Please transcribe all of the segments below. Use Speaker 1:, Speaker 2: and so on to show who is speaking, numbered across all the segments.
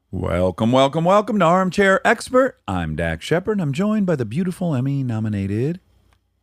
Speaker 1: Welcome, welcome, welcome to Armchair Expert. I'm Dax Shepard. I'm joined by the beautiful Emmy-nominated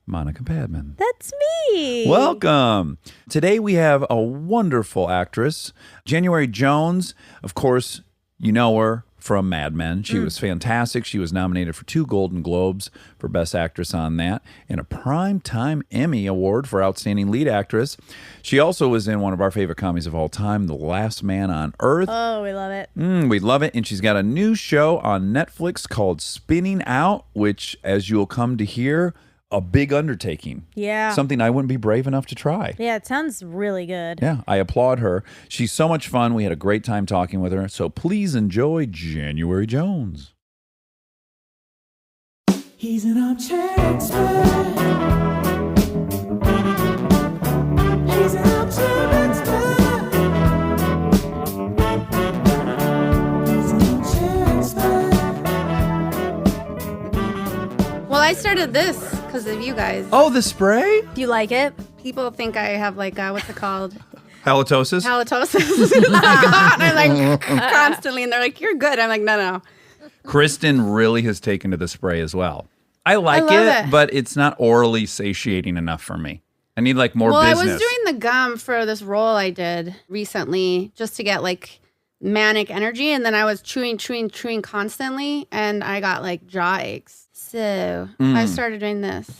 Speaker 1: Monica Padman.
Speaker 2: That's me.
Speaker 1: Welcome. Today we have a wonderful actress, January Jones. Of course, you know her from Mad Men. She was fantastic. She was nominated for 2 Golden Globes for Best Actress on that and a Primetime Emmy Award for Outstanding Lead Actress. She also was in one of our favorite comedies of all time, The Last Man on Earth.
Speaker 2: Oh, we love it.
Speaker 1: We love it. And she's got a new show on Netflix called Spinning Out, which, as you'll come to hear, a big undertaking.
Speaker 2: Yeah.
Speaker 1: Something I wouldn't be brave enough to try.
Speaker 2: Yeah, it sounds really good.
Speaker 1: Yeah, I applaud her. She's so much fun. We had a great time talking with her. So please enjoy January Jones.
Speaker 3: He's an armchair expert. He's an armchair expert. He's an armchair expert.
Speaker 4: Well, I started this because of you guys.
Speaker 1: Oh, the spray?
Speaker 2: Do you like it?
Speaker 4: People think I have like, what's it called?
Speaker 1: Halitosis?
Speaker 4: Halitosis. Oh my God. I'm like constantly, and they're like, you're good. I'm like, no.
Speaker 1: Kristen really has taken to the spray as well. I like
Speaker 4: love it.
Speaker 1: but it's not orally satiating enough for me. I need like more business.
Speaker 4: I was doing the gum for this role I did recently just to get like manic energy, and then I was chewing constantly, and I got like jaw aches. So I started doing this.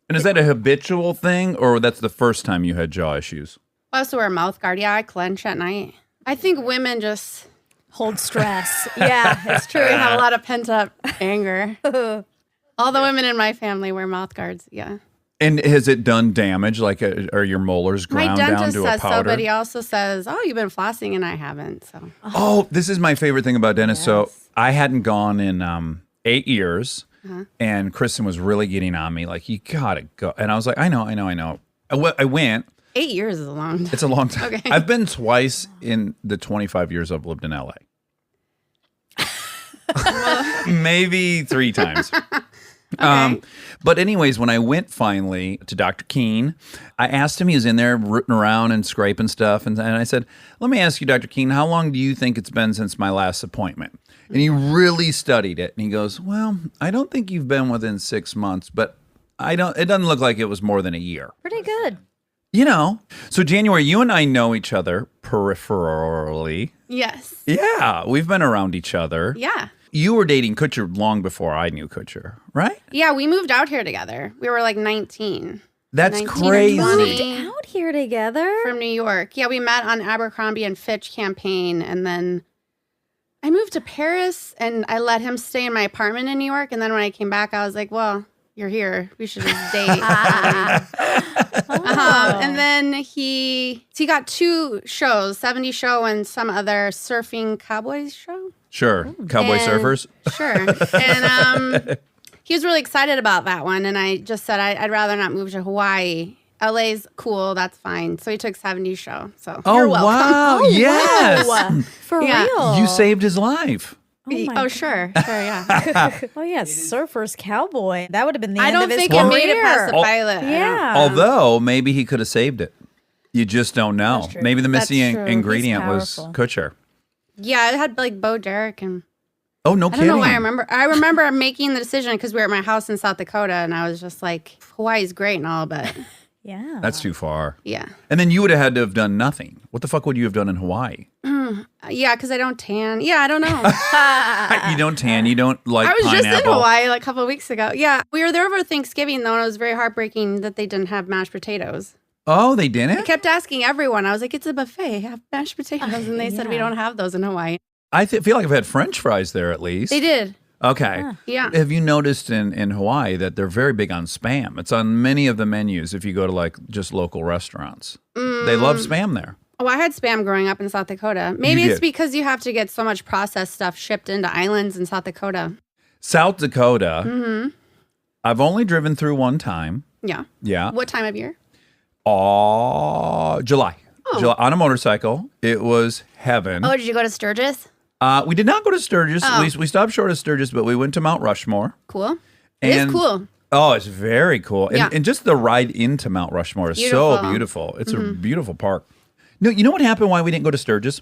Speaker 1: And is that a habitual thing, or that's the first time you had jaw issues?
Speaker 4: I also wear a mouth guard. Yeah, I clench at night. I think women just
Speaker 2: Hold stress. Yeah, it's true.
Speaker 4: we have a lot of pent up anger. All the women in my family wear mouth guards. Yeah.
Speaker 1: And has it done damage? Like, are your molars
Speaker 4: My
Speaker 1: ground down
Speaker 4: dentist
Speaker 1: to a
Speaker 4: says so,
Speaker 1: powder?
Speaker 4: but he also says, "Oh, you've been flossing," and I haven't. So
Speaker 1: Oh, this is my favorite thing about dentists. So I hadn't gone in 8 years, and Kristen was really getting on me, like, you gotta go. And I was like, I know. I went.
Speaker 4: 8 years is a long time.
Speaker 1: It's a long time.
Speaker 4: Okay.
Speaker 1: I've been twice in the 25 years I've lived in LA. Maybe 3 times. But anyways, when I went finally to Dr. Keene, I asked him, he was in there rooting around and scraping stuff. And I said, let me ask you, Dr. Keene, how long do you think it's been since my last appointment? And he really studied it. And he goes, well, I don't think you've been within 6 months, but it doesn't look like it was more than a year.
Speaker 2: Pretty good.
Speaker 1: You know, so January, you and I know each other peripherally.
Speaker 4: Yes.
Speaker 1: Yeah, we've been around each other.
Speaker 4: Yeah.
Speaker 1: You were dating Kutcher long before I knew Kutcher, right?
Speaker 4: Yeah, we moved out here together. We were like 19.
Speaker 1: That's
Speaker 4: 19 or
Speaker 1: crazy.
Speaker 4: 20
Speaker 2: Out here together?
Speaker 4: from New York. Yeah, we met on Abercrombie and Fitch campaign, and then I moved to Paris, and I let him stay in my apartment in New York. And then when I came back, I was like, well, you're here. We should just date. And then he got 2 shows, 70 Show and some other surfing cowboys show.
Speaker 1: Sure. Cowboy
Speaker 4: And-
Speaker 1: surfers.
Speaker 4: Sure. And he was really excited about that one. And I just said, I'd rather not move to Hawaii. LA's cool. That's fine. So he took 70 Show. So you're welcome.
Speaker 1: Wow. Yes.
Speaker 2: Wow. For
Speaker 4: Yeah.
Speaker 2: real.
Speaker 1: You saved his life.
Speaker 2: my
Speaker 4: Oh,
Speaker 2: God.
Speaker 4: sure. Sure, yeah.
Speaker 2: Oh, yeah. Surfer's cowboy. That would have been the
Speaker 4: I
Speaker 2: end
Speaker 4: don't
Speaker 2: of his
Speaker 4: think
Speaker 2: career.
Speaker 4: it made it past the pilot. I don't-
Speaker 2: Yeah.
Speaker 1: Although maybe he could have saved it. You just don't know.
Speaker 2: That's true.
Speaker 1: Maybe the
Speaker 2: That's
Speaker 1: missing
Speaker 2: true.
Speaker 1: ingredient
Speaker 2: He's
Speaker 1: was
Speaker 2: powerful.
Speaker 1: Kutcher.
Speaker 4: Yeah, it had like Bo Derek and
Speaker 1: Oh, no
Speaker 4: I
Speaker 1: kidding.
Speaker 4: don't know why I remember. I remember making the decision because we were at my house in South Dakota, and I was just like, Hawaii's great and all, but
Speaker 2: Yeah.
Speaker 1: That's too far.
Speaker 4: yeah.
Speaker 1: And then you would have had to have done nothing. What the fuck would you have done in Hawaii?
Speaker 4: Yeah, because I don't tan. Yeah, I don't know.
Speaker 1: You don't tan. You don't like
Speaker 4: I was
Speaker 1: pineapple.
Speaker 4: just in Hawaii like a couple of weeks ago. Yeah, we were there over Thanksgiving, though, and it was very heartbreaking that they didn't have mashed potatoes.
Speaker 1: Oh, they didn't?
Speaker 4: I kept asking everyone. I was like, it's a buffet. Have mashed potatoes. And they said, we
Speaker 2: Yeah.
Speaker 4: don't have those in Hawaii.
Speaker 1: I feel like I've had French fries there at least.
Speaker 4: They did.
Speaker 1: Okay.
Speaker 4: Yeah.
Speaker 1: Have you noticed in Hawaii that they're very big on Spam? It's on many of the menus if you go to like just local restaurants. They love Spam there.
Speaker 4: Oh, I had Spam growing up in South Dakota. Maybe it's
Speaker 1: did.
Speaker 4: because you have to get so much processed stuff shipped into islands in South Dakota.
Speaker 1: South Dakota, I've only driven through one time.
Speaker 4: Yeah.
Speaker 1: Yeah.
Speaker 4: What time of year?
Speaker 1: July.
Speaker 4: Oh.
Speaker 1: July. On a motorcycle. It was heaven.
Speaker 4: Oh, did you go to Sturgis?
Speaker 1: We did not go to Sturgis.
Speaker 4: Oh.
Speaker 1: We stopped short of Sturgis, but we went to Mount Rushmore.
Speaker 4: Cool. It is cool.
Speaker 1: Oh, it's very cool.
Speaker 4: Yeah.
Speaker 1: And just the ride into Mount Rushmore is so
Speaker 4: Beautiful.
Speaker 1: beautiful. It's a beautiful park. No, you know what happened why we didn't go to Sturgis?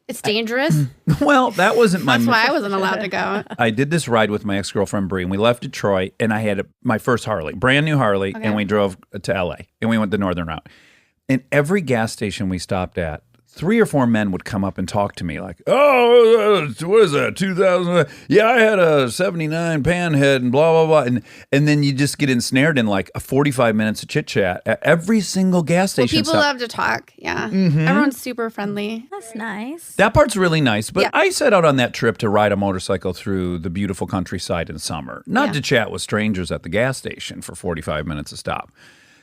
Speaker 4: It's dangerous.
Speaker 1: Well, that wasn't my.
Speaker 4: That's why I wasn't allowed to go.
Speaker 1: I did this ride with my ex-girlfriend Bree, and we left Detroit, and I had my first Harley, brand new Harley, and we drove to LA, and we went the northern route. And every gas station we stopped at, 3 or 4 men would come up and talk to me like, "Oh, what is that? 2000? Yeah, I had a '79 Panhead and blah blah blah." And then you just get ensnared in like a 45 minutes of chit chat at every single gas station.
Speaker 4: People
Speaker 1: stop.
Speaker 4: love to talk. Yeah, everyone's super friendly.
Speaker 2: That's nice.
Speaker 1: That part's really nice, but
Speaker 4: Yeah.
Speaker 1: I set out on that trip to ride a motorcycle through the beautiful countryside in summer, not to chat with strangers at the gas station for 45 minutes a stop.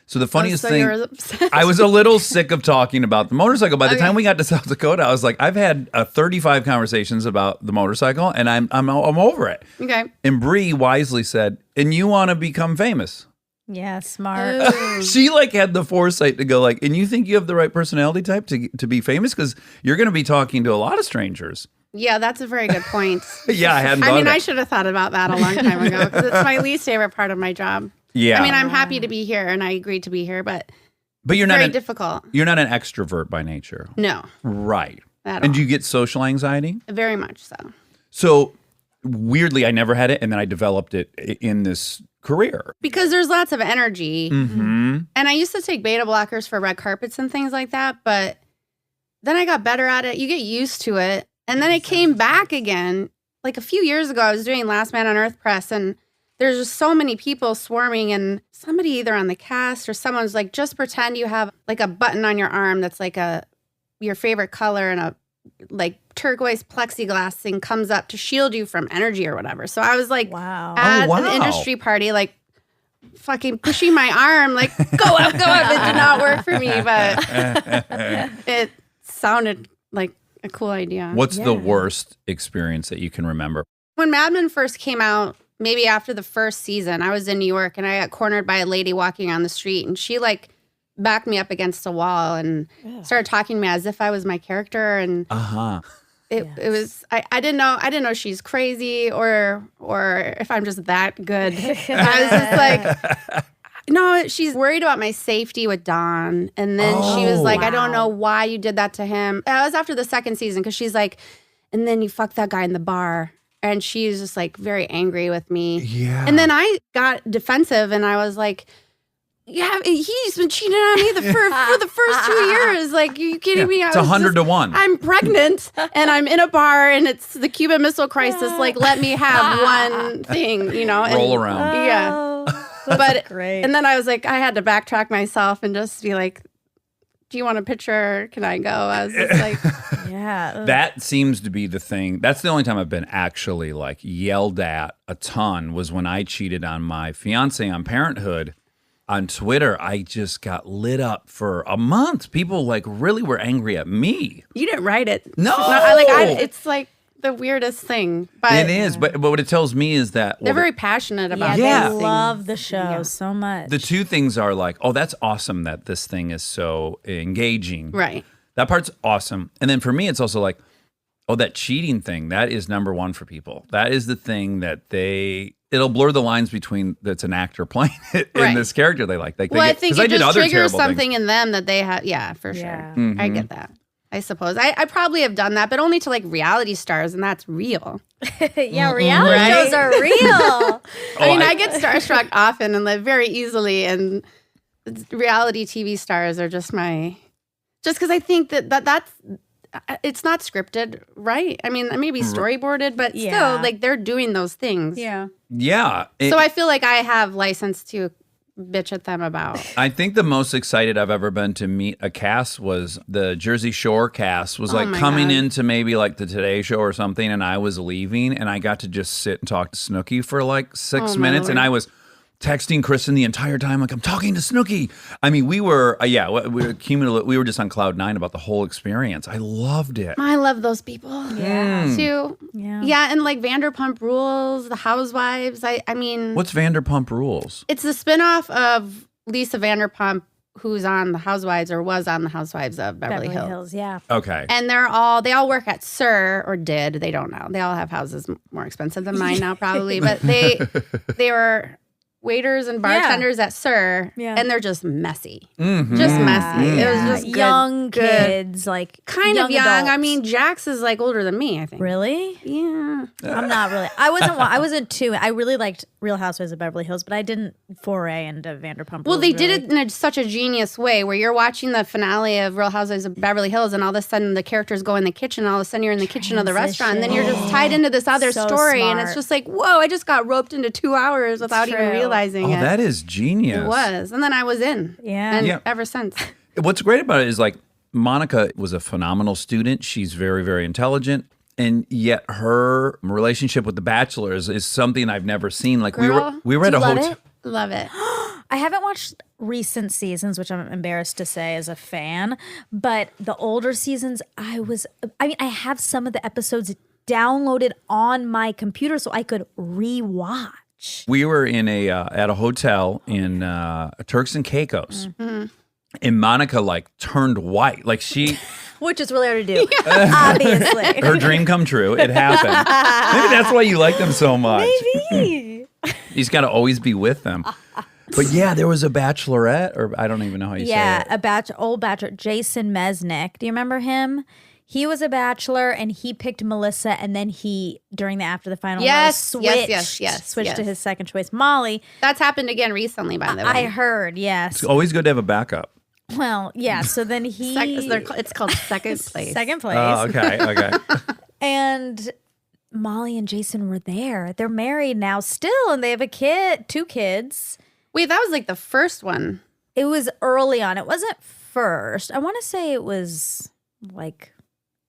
Speaker 1: So the funniest
Speaker 4: so
Speaker 1: thing,
Speaker 4: you're upset.
Speaker 1: I was a little sick of talking about the motorcycle. By the time we got to South Dakota, I was like, I've had 35 conversations about the motorcycle, and I'm over it.
Speaker 4: Okay.
Speaker 1: And Bree wisely said, "And you want to become famous?"
Speaker 2: Yeah, smart.
Speaker 4: Ooh.
Speaker 1: She like had the foresight to go like, "And you think you have the right personality type to be famous? Because you're going to be talking to a lot of strangers."
Speaker 4: Yeah, that's a very good point.
Speaker 1: Yeah, I hadn't.
Speaker 4: I
Speaker 1: thought
Speaker 4: mean,
Speaker 1: of
Speaker 4: I
Speaker 1: it.
Speaker 4: should have thought about that a long time ago because it's my least favorite part of my job.
Speaker 1: Yeah,
Speaker 4: I mean, I'm happy to be here and I agreed to be here, but
Speaker 1: but
Speaker 4: very difficult.
Speaker 1: You're not an extrovert by nature,
Speaker 4: No,
Speaker 1: right?
Speaker 4: at
Speaker 1: And
Speaker 4: all.
Speaker 1: do you get social anxiety?
Speaker 4: Very much so.
Speaker 1: So weirdly, I never had it, and then I developed it in this career.
Speaker 4: Because there's lots of energy.
Speaker 1: Mm-hmm.
Speaker 4: And I used to take beta blockers for red carpets and things like that, but then I got better at it. You get used to it. And then it came back again. Like a few years ago, I was doing Last Man on Earth press, and there's just so many people swarming, and somebody either on the cast or someone's like, just pretend you have like a button on your arm that's like your favorite color, and a like turquoise plexiglass thing comes up to shield you from energy or whatever. So I was like
Speaker 2: Wow.
Speaker 4: at
Speaker 1: wow.
Speaker 4: an industry party, like fucking pushing my arm, like go up, go up. It did not work for me, but it sounded like a cool idea.
Speaker 1: What's the worst experience that you can remember?
Speaker 4: When Mad Men first came out, maybe after the first season, I was in New York and I got cornered by a lady walking on the street, and she like backed me up against a wall and started talking to me as if I was my character, and it was I didn't know she's crazy or if I'm just that good. I was just like, no, she's worried about my safety with Don, and then she was like, I don't know why you did that to him. That was after the second season, because she's like, and then you fucked that guy in the bar. And she's just like very angry with me.
Speaker 1: Yeah.
Speaker 4: And then I got defensive and I was like, yeah, he's been cheating on me for the first 2 years. Like, are you kidding me?
Speaker 1: It's 100 to 1.
Speaker 4: I'm pregnant and I'm in a bar and it's the Cuban Missile Crisis. Like, let me have one thing, you know?
Speaker 1: Roll around.
Speaker 4: Yeah.
Speaker 2: Oh,
Speaker 4: But
Speaker 2: great.
Speaker 4: And then I was like, I had to backtrack myself and just be like, do you want a picture? Can I go? I was just like,
Speaker 2: yeah.
Speaker 1: That seems to be the thing. That's the only time I've been actually like yelled at a ton was when I cheated on my fiance on Parenthood on Twitter. I just got lit up for a month. People like really were angry at me.
Speaker 4: you didn't write it.
Speaker 1: No.
Speaker 4: It's like the weirdest thing. But
Speaker 1: It is, but what it tells me is that
Speaker 4: they're very passionate about
Speaker 1: Yeah.
Speaker 2: They
Speaker 4: these
Speaker 2: love the show so much.
Speaker 1: the two things are like, oh, that's awesome that this thing is so engaging.
Speaker 4: Right.
Speaker 1: That part's awesome. And then for me, it's also like, oh, that cheating thing, that is number one for people. That is the thing that it'll blur the lines between that's an actor playing it and
Speaker 4: Right.
Speaker 1: this character they like. Like
Speaker 4: Well, I think it
Speaker 1: did
Speaker 4: just
Speaker 1: other
Speaker 4: triggers
Speaker 1: terrible
Speaker 4: something
Speaker 1: things.
Speaker 4: in them that they have. Yeah, for sure.
Speaker 2: Yeah.
Speaker 1: Mm-hmm.
Speaker 4: I get that. I suppose. I probably have done that, but only to like reality stars, and that's real.
Speaker 2: yeah, reality
Speaker 4: Right?
Speaker 2: shows are real.
Speaker 4: I mean, I get starstruck often and live very easily, and reality TV stars are just because I think that's it's not scripted, right? I mean, maybe storyboarded, but
Speaker 2: Yeah.
Speaker 4: still, like they're doing those things.
Speaker 2: Yeah.
Speaker 1: Yeah.
Speaker 4: So I feel like I have license to bitch at them about.
Speaker 1: I think the most excited I've ever been to meet a cast was the Jersey Shore cast was like
Speaker 4: my
Speaker 1: coming
Speaker 4: God.
Speaker 1: into maybe like the Today Show or something, and I was leaving, and I got to just sit and talk to Snooki for like 6
Speaker 4: Oh, my
Speaker 1: minutes, and
Speaker 4: Lord.
Speaker 1: I was texting Kristen the entire time, like I'm talking to Snooki. I mean, we were we were just on cloud 9 about the whole experience. I loved it.
Speaker 4: I love those people.
Speaker 2: Yeah.
Speaker 4: Too.
Speaker 2: Yeah.
Speaker 4: Yeah, and like Vanderpump Rules, The Housewives. I mean,
Speaker 1: What's Vanderpump Rules?
Speaker 4: it's the spinoff of Lisa Vanderpump, who's on The Housewives or was on The Housewives of Beverly Hills.
Speaker 2: Yeah.
Speaker 1: Okay.
Speaker 4: And they all work at SUR or did. They don't know. They all have houses more expensive than mine now, probably. But they were waiters and bartenders at Sir,
Speaker 2: Yeah.
Speaker 4: and they're just messy.
Speaker 1: Mhm.
Speaker 4: Just messy. It was just good,
Speaker 2: young
Speaker 4: good.
Speaker 2: kids, like
Speaker 4: Kind of young.
Speaker 2: adults.
Speaker 4: I mean, Jax is like older than me, I think.
Speaker 2: Really?
Speaker 4: Yeah.
Speaker 2: I'm not really. I wasn't too. I really liked Real Housewives of Beverly Hills, but I didn't foray into Vanderpump.
Speaker 4: Well,
Speaker 2: Rules,
Speaker 4: they did
Speaker 2: really.
Speaker 4: it in such a genius way where you're watching the finale of Real Housewives of Beverly Hills, and all of a sudden the characters go in the kitchen, and all of a sudden you're in the kitchen of the restaurant, and then you're just tied into this other
Speaker 2: So
Speaker 4: story, and it's
Speaker 2: smart.
Speaker 4: just like, whoa, I just got roped into 2 hours without even
Speaker 2: true.
Speaker 4: realizing
Speaker 1: Oh,
Speaker 4: it.
Speaker 1: that is genius.
Speaker 4: It was. And then I was in.
Speaker 2: Yeah.
Speaker 4: And
Speaker 1: Yeah.
Speaker 4: ever since.
Speaker 1: What's great about it is like Monica was a phenomenal student. She's very, very intelligent. And yet her relationship with the Bachelor is something I've never seen. Like
Speaker 4: Girl,
Speaker 1: we were at
Speaker 2: do
Speaker 1: a
Speaker 2: you love
Speaker 1: hotel.
Speaker 2: it?
Speaker 4: Love it.
Speaker 2: I haven't watched recent seasons, which I'm embarrassed to say as a fan, but the older seasons, I have some of the episodes downloaded on my computer so I could rewatch.
Speaker 1: We were in at a hotel in Turks and Caicos.
Speaker 2: Mm-hmm.
Speaker 1: And Monica like turned white. Like
Speaker 2: Which is really hard to do, obviously.
Speaker 1: her dream come true. It happened. Maybe that's why you like them so much.
Speaker 2: Maybe.
Speaker 1: He's got to always be with them. But yeah, there was a bachelorette, or I don't even know how you say it.
Speaker 2: Old bachelor, Jason Mesnick. Do you remember him? He was a bachelor and he picked Melissa, and then he, after the final
Speaker 4: Yes,
Speaker 2: rose,
Speaker 4: yes,
Speaker 2: switched to
Speaker 4: yes.
Speaker 2: his second choice, Molly.
Speaker 4: That's happened again recently, by the way.
Speaker 2: I heard, yes.
Speaker 1: It's always good to have a backup.
Speaker 2: Well, yeah. So then he
Speaker 4: It's called second place.
Speaker 2: second place,
Speaker 1: Oh, okay.
Speaker 2: and Molly and Jason were there. They're married now, still, and they have a kid, 2 kids.
Speaker 4: Wait, that was like the first one.
Speaker 2: It was early on. It wasn't first. I want to say it was like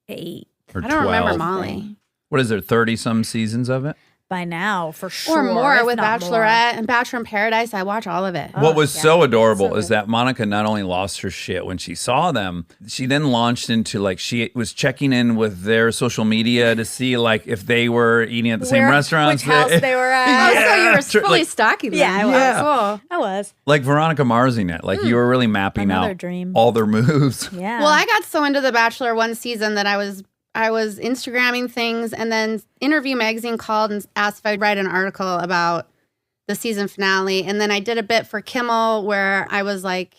Speaker 2: 8
Speaker 1: Or
Speaker 4: I don't remember
Speaker 1: 12.
Speaker 4: Molly.
Speaker 1: What is there, 30-some seasons of it?
Speaker 2: by now, for sure.
Speaker 4: Or more
Speaker 2: if
Speaker 4: with
Speaker 2: not
Speaker 4: Bachelorette and Bachelor in Paradise. I watch all of it.
Speaker 1: What was
Speaker 2: yeah.
Speaker 1: so adorable
Speaker 2: So
Speaker 1: is that Monica not only lost her shit when she saw them, she then launched into like she was checking in with their social media to see like if they were eating at the same restaurants.
Speaker 2: Which house they were at.
Speaker 4: Oh, so you were
Speaker 1: True,
Speaker 4: fully
Speaker 1: like-
Speaker 4: stalking them.
Speaker 2: Yeah, I was.
Speaker 1: Yeah.
Speaker 4: Cool.
Speaker 2: I was.
Speaker 1: Like Veronica Marsing it. Like you were really mapping
Speaker 2: Another
Speaker 1: out
Speaker 2: dream.
Speaker 1: all their moves.
Speaker 2: Yeah.
Speaker 4: Well, I got so into The Bachelor one season that I was Instagramming things, and then Interview Magazine called and asked if I'd write an article about the season finale. And then I did a bit for Kimmel where I was like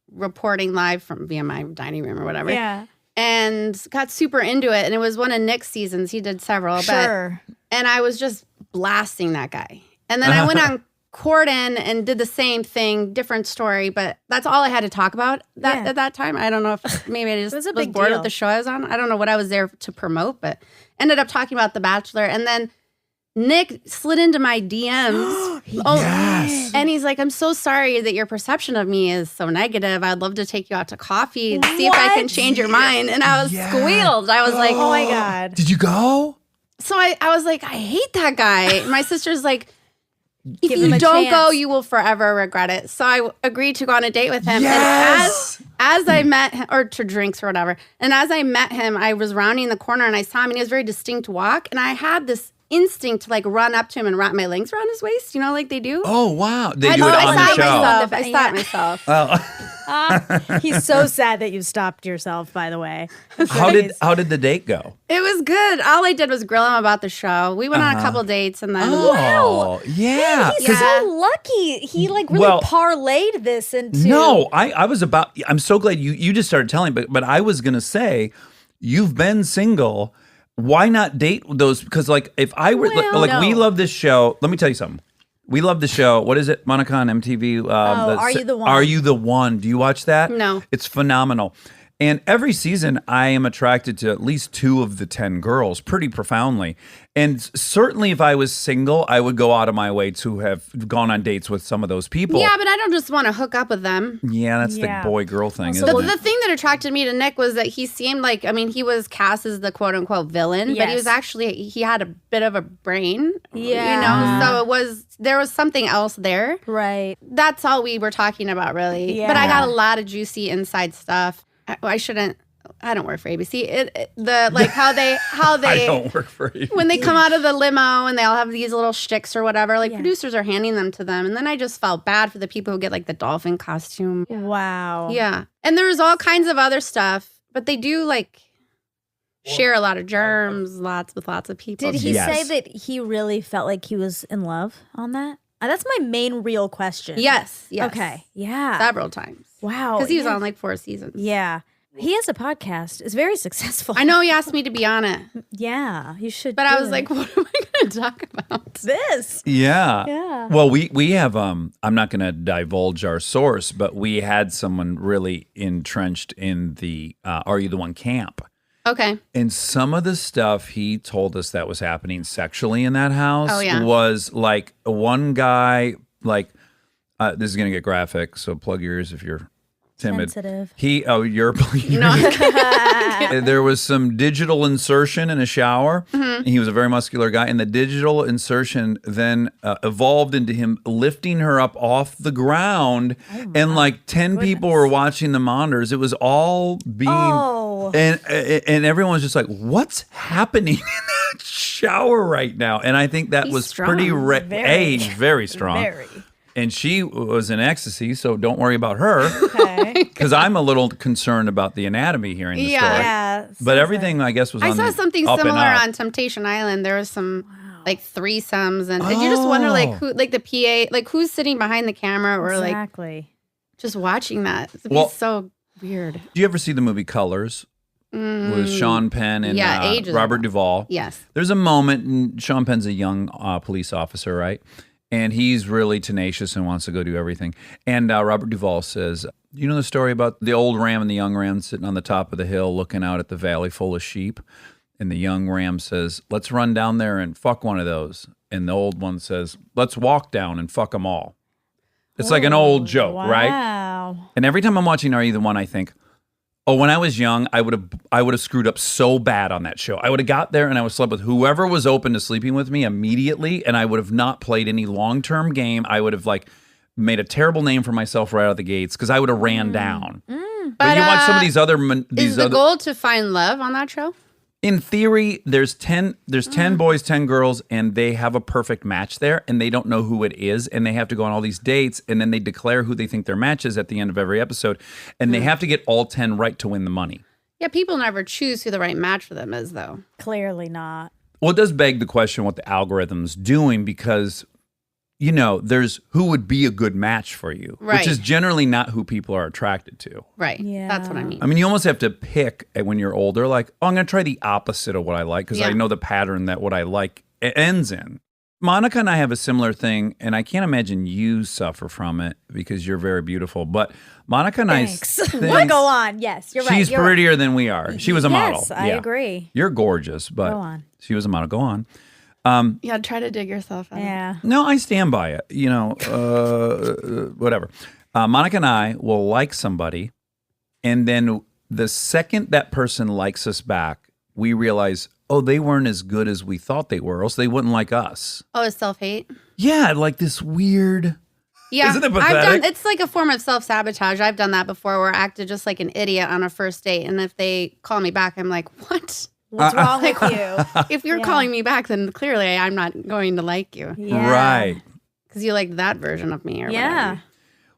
Speaker 4: reporting live from via my dining room or whatever.
Speaker 2: Yeah.
Speaker 4: And got super into it. And it was one of Nick's seasons. He did several.
Speaker 2: Sure.
Speaker 4: And I was just blasting that guy. And then I went on Corden and did the same thing, different story, but that's all I had to talk about
Speaker 2: Yeah.
Speaker 4: at that time. I don't know if maybe I just
Speaker 2: It was a
Speaker 4: was
Speaker 2: big
Speaker 4: bored
Speaker 2: deal.
Speaker 4: with the show I was on. I don't know what I was there to promote, but ended up talking about The Bachelor. And then Nick slid into my DMs.
Speaker 1: Yes.
Speaker 4: And he's like, I'm so sorry that your perception of me is so negative. I'd love to take you out to coffee and see if I can
Speaker 2: What?
Speaker 4: change your mind. And I was
Speaker 1: Yeah.
Speaker 4: squealed. I was like,
Speaker 2: Oh my God.
Speaker 1: Did you go?
Speaker 4: so I was like, I hate that guy. My sister's like, if
Speaker 2: Give him
Speaker 4: you
Speaker 2: a
Speaker 4: don't go,
Speaker 2: chance.
Speaker 4: you will forever regret it. So I agreed to go on a date with him.
Speaker 1: Yes.
Speaker 4: And as I met him, or to drinks or whatever, and as I met him, I was rounding the corner and I saw him, and he has a very distinct walk. And I had this instinct to like run up to him and wrap my legs around his waist, you know, like they do.
Speaker 1: Oh wow. They
Speaker 4: I
Speaker 1: do it
Speaker 4: I
Speaker 1: on
Speaker 4: saw
Speaker 1: the
Speaker 4: it
Speaker 1: show.
Speaker 4: myself. I saw
Speaker 2: Yeah.
Speaker 4: it myself.
Speaker 2: He's so sad that you stopped yourself, by the way.
Speaker 1: How did the date go?
Speaker 4: It was good. All I did was grill him about the show. We went on a couple dates and then
Speaker 1: Oh, yeah.
Speaker 2: He's
Speaker 1: 'Cause-
Speaker 2: so lucky. He like really
Speaker 1: Well,
Speaker 2: parlayed this into.
Speaker 1: No, I was about. I'm so glad you just started telling, but I was gonna say, you've been single. Why not date those? Because like if I were
Speaker 2: Well,
Speaker 1: like we
Speaker 2: no.
Speaker 1: love this show. Let me tell you something. We love the show. What is it, Monica on MTV?
Speaker 2: Are You the One?
Speaker 1: Are You the One? Do you watch that?
Speaker 4: No.
Speaker 1: It's phenomenal. And every season, I am attracted to at least 2 of the 10 girls pretty profoundly. And certainly if I was single, I would go out of my way to have gone on dates with some of those people.
Speaker 4: yeah, but I don't just want to hook up with them.
Speaker 1: Yeah, that's
Speaker 2: Yeah.
Speaker 1: the boy-girl thing,
Speaker 2: Also,
Speaker 1: isn't
Speaker 4: The
Speaker 1: it?
Speaker 4: thing that attracted me to Nick was that he seemed like, I mean, he was cast as the quote unquote villain, but he
Speaker 2: Yes.
Speaker 4: was actually, he had a bit of a brain,
Speaker 2: Yeah.
Speaker 4: you know? So there was something else there.
Speaker 2: Right.
Speaker 4: That's all we were talking about, really.
Speaker 2: Yeah.
Speaker 4: But I got a lot of juicy inside stuff. I don't work for ABC. How they
Speaker 1: I don't work for you.
Speaker 4: when they come out of the limo and they all have these little shticks or whatever, like producers are handing them to them. And then I just felt bad for the people who get like the dolphin costume.
Speaker 2: Wow.
Speaker 4: Yeah. And there's all kinds of other stuff, but they do like share a lot of germs, lots of people.
Speaker 2: Did he
Speaker 1: Yes.
Speaker 2: say that he really felt like he was in love on that? That's my main real question.
Speaker 4: Yes.
Speaker 2: Okay. Yeah.
Speaker 4: Several times.
Speaker 2: Wow.
Speaker 4: Because he was
Speaker 2: yeah.
Speaker 4: on like 4 seasons.
Speaker 2: Yeah. He has a podcast. It's very successful.
Speaker 4: I know he asked me to be on it,
Speaker 2: Yeah, you should.
Speaker 4: but
Speaker 2: do
Speaker 4: I was
Speaker 2: it.
Speaker 4: like, what am I going to talk about?
Speaker 2: this.
Speaker 1: Yeah.
Speaker 2: Yeah.
Speaker 1: Well, we have I'm not going to divulge our source, but we had someone really entrenched in the Are You the One camp.
Speaker 4: Okay.
Speaker 1: And some of the stuff he told us that was happening sexually in that house was like one guy, like, this is going to get graphic, so plug your ears if you're timid.
Speaker 2: Sensitive.
Speaker 1: You're there was some digital insertion in a shower.
Speaker 4: Mm-hmm.
Speaker 1: He was a very muscular guy, and the digital insertion then evolved into him lifting her up off the ground, and like 10 people were watching the monitors. It was all being, and everyone was just like, "What's happening in that shower right now?" And I think that
Speaker 4: He's
Speaker 1: was
Speaker 4: strong.
Speaker 1: pretty very strong.
Speaker 2: Very.
Speaker 1: And she was in ecstasy, so don't worry about her.
Speaker 2: Okay.
Speaker 1: Because I'm a little concerned about the anatomy here in the story.
Speaker 2: Yeah.
Speaker 1: But everything, I guess, was
Speaker 4: I
Speaker 1: on
Speaker 4: saw
Speaker 1: the
Speaker 4: something
Speaker 1: up and
Speaker 4: similar
Speaker 1: up.
Speaker 4: on Temptation Island. There was some like threesomes, and you just wonder like who, like the PA, like who's sitting behind the camera or like
Speaker 2: Exactly.
Speaker 4: just watching that. It'd
Speaker 1: Well-
Speaker 4: be so weird.
Speaker 1: Do you ever see the movie Colors with Sean Penn and
Speaker 4: ages
Speaker 1: Robert
Speaker 4: ago.
Speaker 1: Duvall?
Speaker 4: Yes.
Speaker 1: There's a moment, and Sean Penn's a young police officer, right? And he's really tenacious and wants to go do everything. And Robert Duvall says, you know the story about the old ram and the young ram sitting on the top of the hill looking out at the valley full of sheep? And the young ram says, let's run down there and fuck one of those. And the old one says, let's walk down and fuck them all. It's like an old joke, right?
Speaker 2: Wow.
Speaker 1: And every time I'm watching Are You the One, I think, oh, when I was young, I would have screwed up so bad on that show. I would have got there and I would slept with whoever was open to sleeping with me immediately, and I would have not played any long-term game. I would have like made a terrible name for myself right out of the gates because I would have ran down. But you watch some of these other
Speaker 4: Is the goal to find love on that show?
Speaker 1: In theory, there's 10 boys, 10 girls, and they have a perfect match there, and they don't know who it is, and they have to go on all these dates, and then they declare who they think their match is at the end of every episode, and they have to get all 10 right to win the money.
Speaker 4: Yeah, people never choose who the right match for them is, though.
Speaker 2: Clearly not.
Speaker 1: Well, it does beg the question what the algorithm's doing, because, you know, there's who would be a good match for you,
Speaker 4: Right.
Speaker 1: which is generally not who people are attracted to.
Speaker 4: Right.
Speaker 2: Yeah.
Speaker 4: That's what I mean.
Speaker 1: I mean, you almost have to pick when you're older, like, oh, I'm going to try the opposite of what I like because I
Speaker 4: Yeah.
Speaker 1: know the pattern that what I like ends in. Monica and I have a similar thing, and I can't imagine you suffer from it because you're very beautiful. But Monica and
Speaker 2: Thanks.
Speaker 1: I's
Speaker 2: We'll
Speaker 1: things-
Speaker 2: go on. Yes, you're right.
Speaker 1: She's
Speaker 2: You're
Speaker 1: prettier than we are. She was a model.
Speaker 2: Yes, I
Speaker 1: Yeah.
Speaker 2: agree.
Speaker 1: You're gorgeous, but
Speaker 2: Go on.
Speaker 1: she was a model. Go on.
Speaker 4: Yeah, try to dig yourself out.
Speaker 2: Yeah.
Speaker 1: No, I stand by it. You know, whatever. Monica and I will like somebody, and then the second that person likes us back, we realize, oh, they weren't as good as we thought they were, else they wouldn't like us.
Speaker 4: Oh, it's self-hate?
Speaker 1: Yeah, like this weird.
Speaker 4: Yeah.
Speaker 1: Isn't it
Speaker 4: I've
Speaker 1: pathetic?
Speaker 4: it's like a form of self-sabotage. I've done that before where I acted just like an idiot on a first date. And if they call me back, I'm like, what?
Speaker 2: What's wrong with you?
Speaker 4: If you're
Speaker 2: Yeah.
Speaker 4: calling me back, then clearly I'm not going to like you.
Speaker 2: Yeah.
Speaker 1: Right.
Speaker 4: Because you like that version of me or
Speaker 2: Yeah.
Speaker 4: whatever.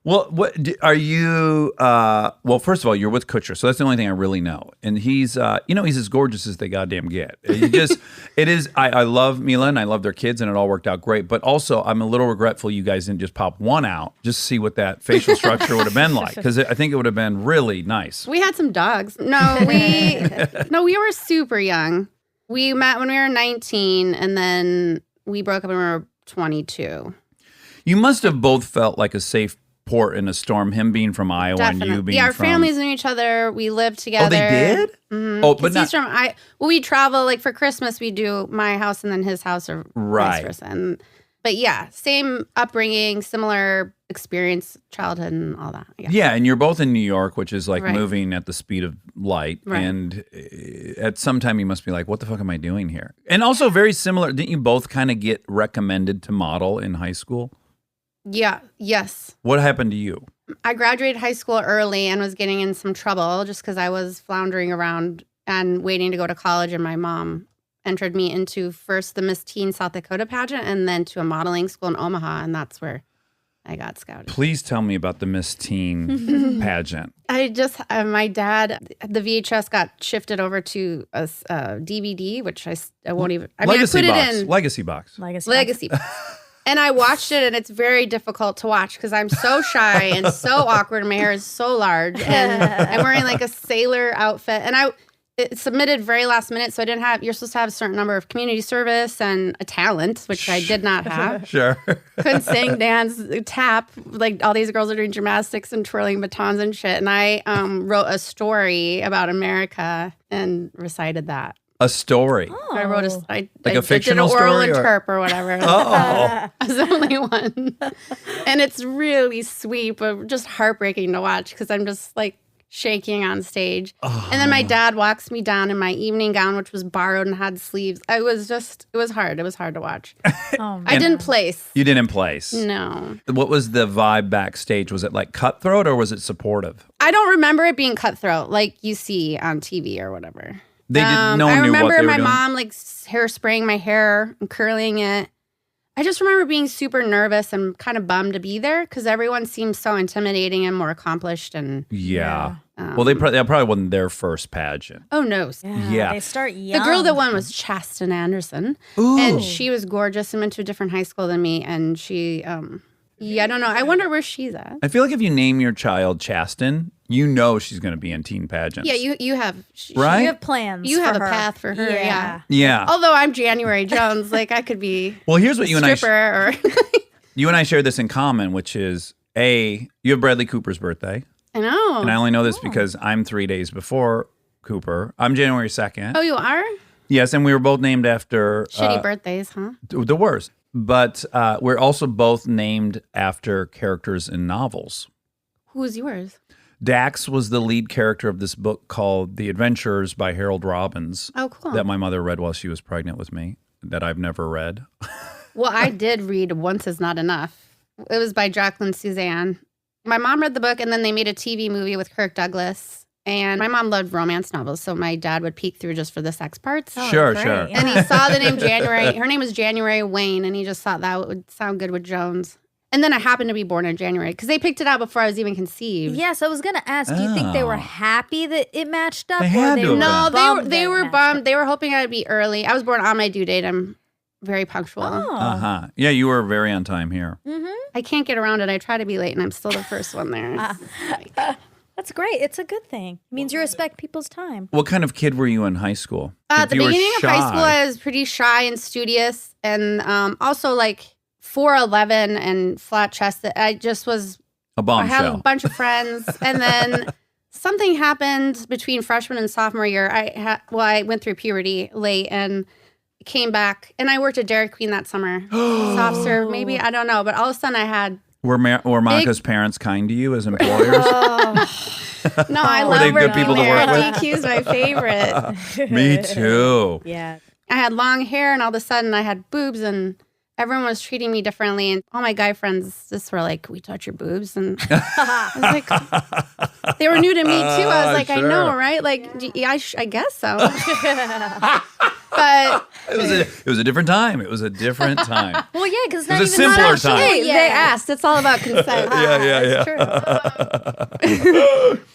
Speaker 1: Well, are you? Well, first of all, you're with Kutcher, so that's the only thing I really know. And he's, he's as gorgeous as they goddamn get. You just, it is. I love Mila and I love their kids, and it all worked out great. But also, I'm a little regretful you guys didn't just pop one out, just to see what that facial structure would have been like, because I think it would have been really nice.
Speaker 4: We had some dogs. No, we were super young. We met when we were 19, and then we broke up when we were 22.
Speaker 1: You must have both felt like a safe port in a storm. Him being from Iowa and you being
Speaker 4: Yeah, our
Speaker 1: from.
Speaker 4: families knew each other. We lived together.
Speaker 1: Oh, they did.
Speaker 4: Mhm.
Speaker 1: Oh,
Speaker 4: 'Cause
Speaker 1: but not.
Speaker 4: he's from we travel like for Christmas. We do my house and then his house, or
Speaker 1: Right.
Speaker 4: vice versa. But yeah, same upbringing, similar experience, childhood, and all that. Yeah.
Speaker 1: Yeah, and you're both in New York, which is like
Speaker 4: Right.
Speaker 1: moving at the speed of light.
Speaker 4: Right.
Speaker 1: And at some time, you must be like, what the fuck am I doing here? And also very similar. Didn't you both kind of get recommended to model in high school?
Speaker 4: Yeah. Yes.
Speaker 1: What happened to you?
Speaker 4: I graduated high school early and was getting in some trouble just because I was floundering around and waiting to go to college. And my mom entered me into first the Miss Teen South Dakota pageant and then to a modeling school in Omaha. And that's where I got scouted.
Speaker 1: Please tell me about the Miss Teen pageant.
Speaker 4: I just, my dad, the VHS got shifted over to a DVD, which I won't even, I mean, I
Speaker 1: Legacy
Speaker 4: put
Speaker 1: box.
Speaker 4: it in
Speaker 1: Legacy box.
Speaker 2: Legacy.
Speaker 4: Legacy. And I watched it, and it's very difficult to watch because I'm so shy and so awkward. And my hair is so large, and I'm wearing like a sailor outfit. And it submitted very last minute, so I didn't have. You're supposed to have a certain number of community service and a talent, which I did not have.
Speaker 1: Sure.
Speaker 4: Couldn't sing, dance, tap. Like all these girls are doing gymnastics and twirling batons and shit. And I wrote a story about America and recited that.
Speaker 1: A story.
Speaker 4: I wrote
Speaker 1: Like a fictional
Speaker 4: did an oral
Speaker 1: story, or-
Speaker 4: interp or whatever.
Speaker 1: Oh.
Speaker 4: I was the only one. And it's really sweet, but just heartbreaking to watch because I'm just like shaking on stage. And then my dad walks me down in my evening gown, which was borrowed and had sleeves. It was hard. It was hard to watch. I didn't place.
Speaker 1: You didn't place.
Speaker 4: No.
Speaker 1: What was the vibe backstage? Was it like cutthroat or was it supportive?
Speaker 4: I don't remember it being cutthroat like you see on TV or whatever.
Speaker 1: They did. No
Speaker 4: I
Speaker 1: one knew what
Speaker 4: remember
Speaker 1: they were
Speaker 4: my
Speaker 1: doing.
Speaker 4: mom like hairspraying my hair and curling it. I just remember being super nervous and kind of bummed to be there because everyone seemed so intimidating and more accomplished. And
Speaker 1: Yeah. Well, that probably wasn't their first pageant.
Speaker 4: oh no,
Speaker 1: Yeah.
Speaker 2: They start young.
Speaker 4: the girl that won was Chasten Anderson, and she was gorgeous and went to a different high school than me. And she, I don't know. I wonder where she's at.
Speaker 1: I feel like if you name your child Chasten, you know she's going to be in teen pageants.
Speaker 4: Yeah, you have
Speaker 1: Right?
Speaker 2: You have plans.
Speaker 4: you have
Speaker 2: for
Speaker 4: a
Speaker 2: her.
Speaker 4: path for her. Yeah.
Speaker 1: Yeah.
Speaker 4: Although I'm January Jones, like I could be
Speaker 1: Well, here's what you and I
Speaker 4: stripper or
Speaker 1: you and I share this in common, which is you have Bradley Cooper's birthday,
Speaker 4: I know.
Speaker 1: and I only know this because I'm 3 days before Cooper. I'm January 2nd.
Speaker 4: Oh, you are?
Speaker 1: Yes, and we were both named after
Speaker 4: Shitty birthdays, huh?
Speaker 1: the worst. But we're also both named after characters in novels.
Speaker 4: Who's yours?
Speaker 1: Dax was the lead character of this book called The Adventures by Harold Robbins.
Speaker 4: Oh, cool.
Speaker 1: That my mother read while she was pregnant with me, that I've never read.
Speaker 4: Well, I did read Once Is Not Enough. It was by Jacqueline Suzanne. My mom read the book, and then they made a TV movie with Kirk Douglas. And my mom loved romance novels, so my dad would peek through just for the sex parts.
Speaker 1: Sure,
Speaker 2: great.
Speaker 1: sure.
Speaker 2: Yeah.
Speaker 4: And he saw the name January. Her name was January Wayne, and he just thought that would sound good with Jones. And then I happened to be born in January because they picked it out before I was even conceived.
Speaker 2: Yes, I was gonna ask. Do you think they were happy that it matched up?
Speaker 1: They
Speaker 2: or
Speaker 1: had
Speaker 2: they
Speaker 1: to
Speaker 2: were
Speaker 1: have
Speaker 4: No,
Speaker 2: bummed
Speaker 4: they
Speaker 2: that
Speaker 4: were
Speaker 2: it matched
Speaker 4: bummed.
Speaker 2: up?
Speaker 4: They were hoping I'd be early. I was born on my due date. I'm very punctual.
Speaker 1: Uh-huh. Yeah, you were very on time here.
Speaker 4: I can't get around it. I try to be late, and I'm still the first one there.
Speaker 2: That's great. It's a good thing. It means you respect people's time.
Speaker 1: What kind of kid were you in high school?
Speaker 4: At
Speaker 1: If
Speaker 4: the
Speaker 1: you were
Speaker 4: beginning of high school,
Speaker 1: shy-
Speaker 4: I was pretty shy and studious, and also like 4'11" and flat chested. I just was.
Speaker 1: a
Speaker 4: I had a
Speaker 1: bombshell.
Speaker 4: bunch of friends, and then something happened between freshman and sophomore year. I went through puberty late and came back, and I worked at Dairy Queen that summer. Soft serve, maybe, I don't know, but all of a sudden I had.
Speaker 1: Were Monica's parents kind to you as employers?
Speaker 4: No, I
Speaker 1: Were
Speaker 4: love
Speaker 1: they good
Speaker 4: working
Speaker 1: people to
Speaker 4: there.
Speaker 1: work with?
Speaker 4: DQ's my favorite.
Speaker 1: Me too.
Speaker 2: Yeah.
Speaker 4: I had long hair, and all of a sudden I had boobs, and everyone was treating me differently. And all my guy friends just were like, "Can we touch your boobs?" And I was like, they were new to me too. I was like, I know,
Speaker 1: Sure.
Speaker 4: right? Like, yeah, I guess so. But
Speaker 1: It was a different time. It was a different time.
Speaker 2: Well, yeah, because
Speaker 1: It was a simpler time.
Speaker 4: hey, they asked. It's all about consent.
Speaker 1: Yeah.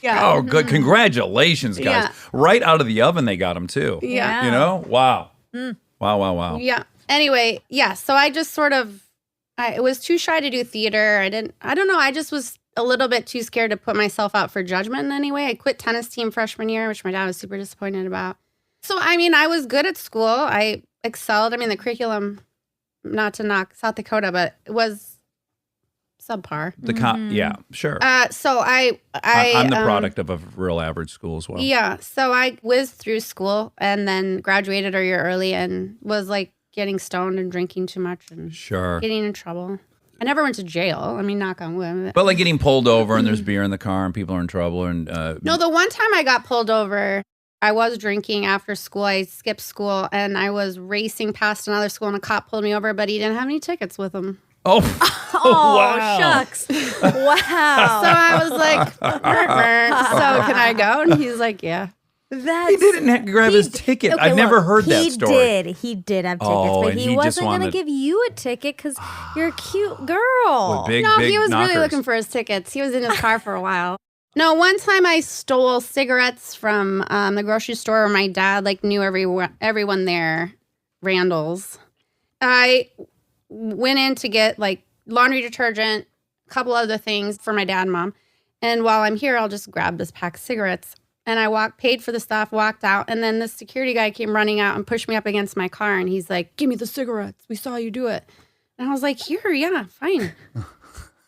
Speaker 4: Yeah.
Speaker 1: Oh, good. Congratulations, guys.
Speaker 4: Yeah.
Speaker 1: Right out of the oven, they got them too.
Speaker 4: Yeah.
Speaker 1: You know? Wow. Wow.
Speaker 4: Yeah. Anyway, yeah. So I just sort of, I was too shy to do theater. I don't know. I just was a little bit too scared to put myself out for judgment in any way. I quit tennis team freshman year, which my dad was super disappointed about. So, I mean, I was good at school. I excelled. I mean, the curriculum, not to knock South Dakota, but it was subpar.
Speaker 1: Yeah, sure.
Speaker 4: So I'm
Speaker 1: I'm the product of a real average school as well.
Speaker 4: Yeah. So I whizzed through school and then graduated a year early and was like getting stoned and drinking too much and
Speaker 1: Sure.
Speaker 4: getting in trouble. I never went to jail. I mean, knock on wood.
Speaker 1: But like getting pulled over and there's beer in the car and people are in trouble and
Speaker 4: No, the one time I got pulled over, I was drinking after school. I skipped school and I was racing past another school and a cop pulled me over, but he didn't have any tickets with him.
Speaker 1: Oh,
Speaker 2: Oh,
Speaker 1: wow.
Speaker 2: shucks. Wow.
Speaker 4: So I was like, so can I go? And he's like, yeah.
Speaker 2: That's,
Speaker 1: He didn't grab his ticket.
Speaker 2: Okay,
Speaker 1: I've never
Speaker 2: look,
Speaker 1: heard that story.
Speaker 2: He did have tickets,
Speaker 1: Oh,
Speaker 2: but
Speaker 1: and
Speaker 2: he
Speaker 1: he just
Speaker 2: wasn't going to
Speaker 1: wanted-
Speaker 2: give you a ticket because you're a cute girl.
Speaker 1: With big,
Speaker 4: No,
Speaker 1: big
Speaker 4: he was
Speaker 1: knockers.
Speaker 4: really looking for his tickets. He was in his car for a while. No, one time I stole cigarettes from the grocery store where my dad like knew everyone there, Randall's. I went in to get like laundry detergent, a couple other things for my dad and mom. And while I'm here, I'll just grab this pack of cigarettes. And I paid for the stuff, walked out. And then the security guy came running out and pushed me up against my car. And he's like, give me the cigarettes. We saw you do it. And I was like, here, yeah, fine.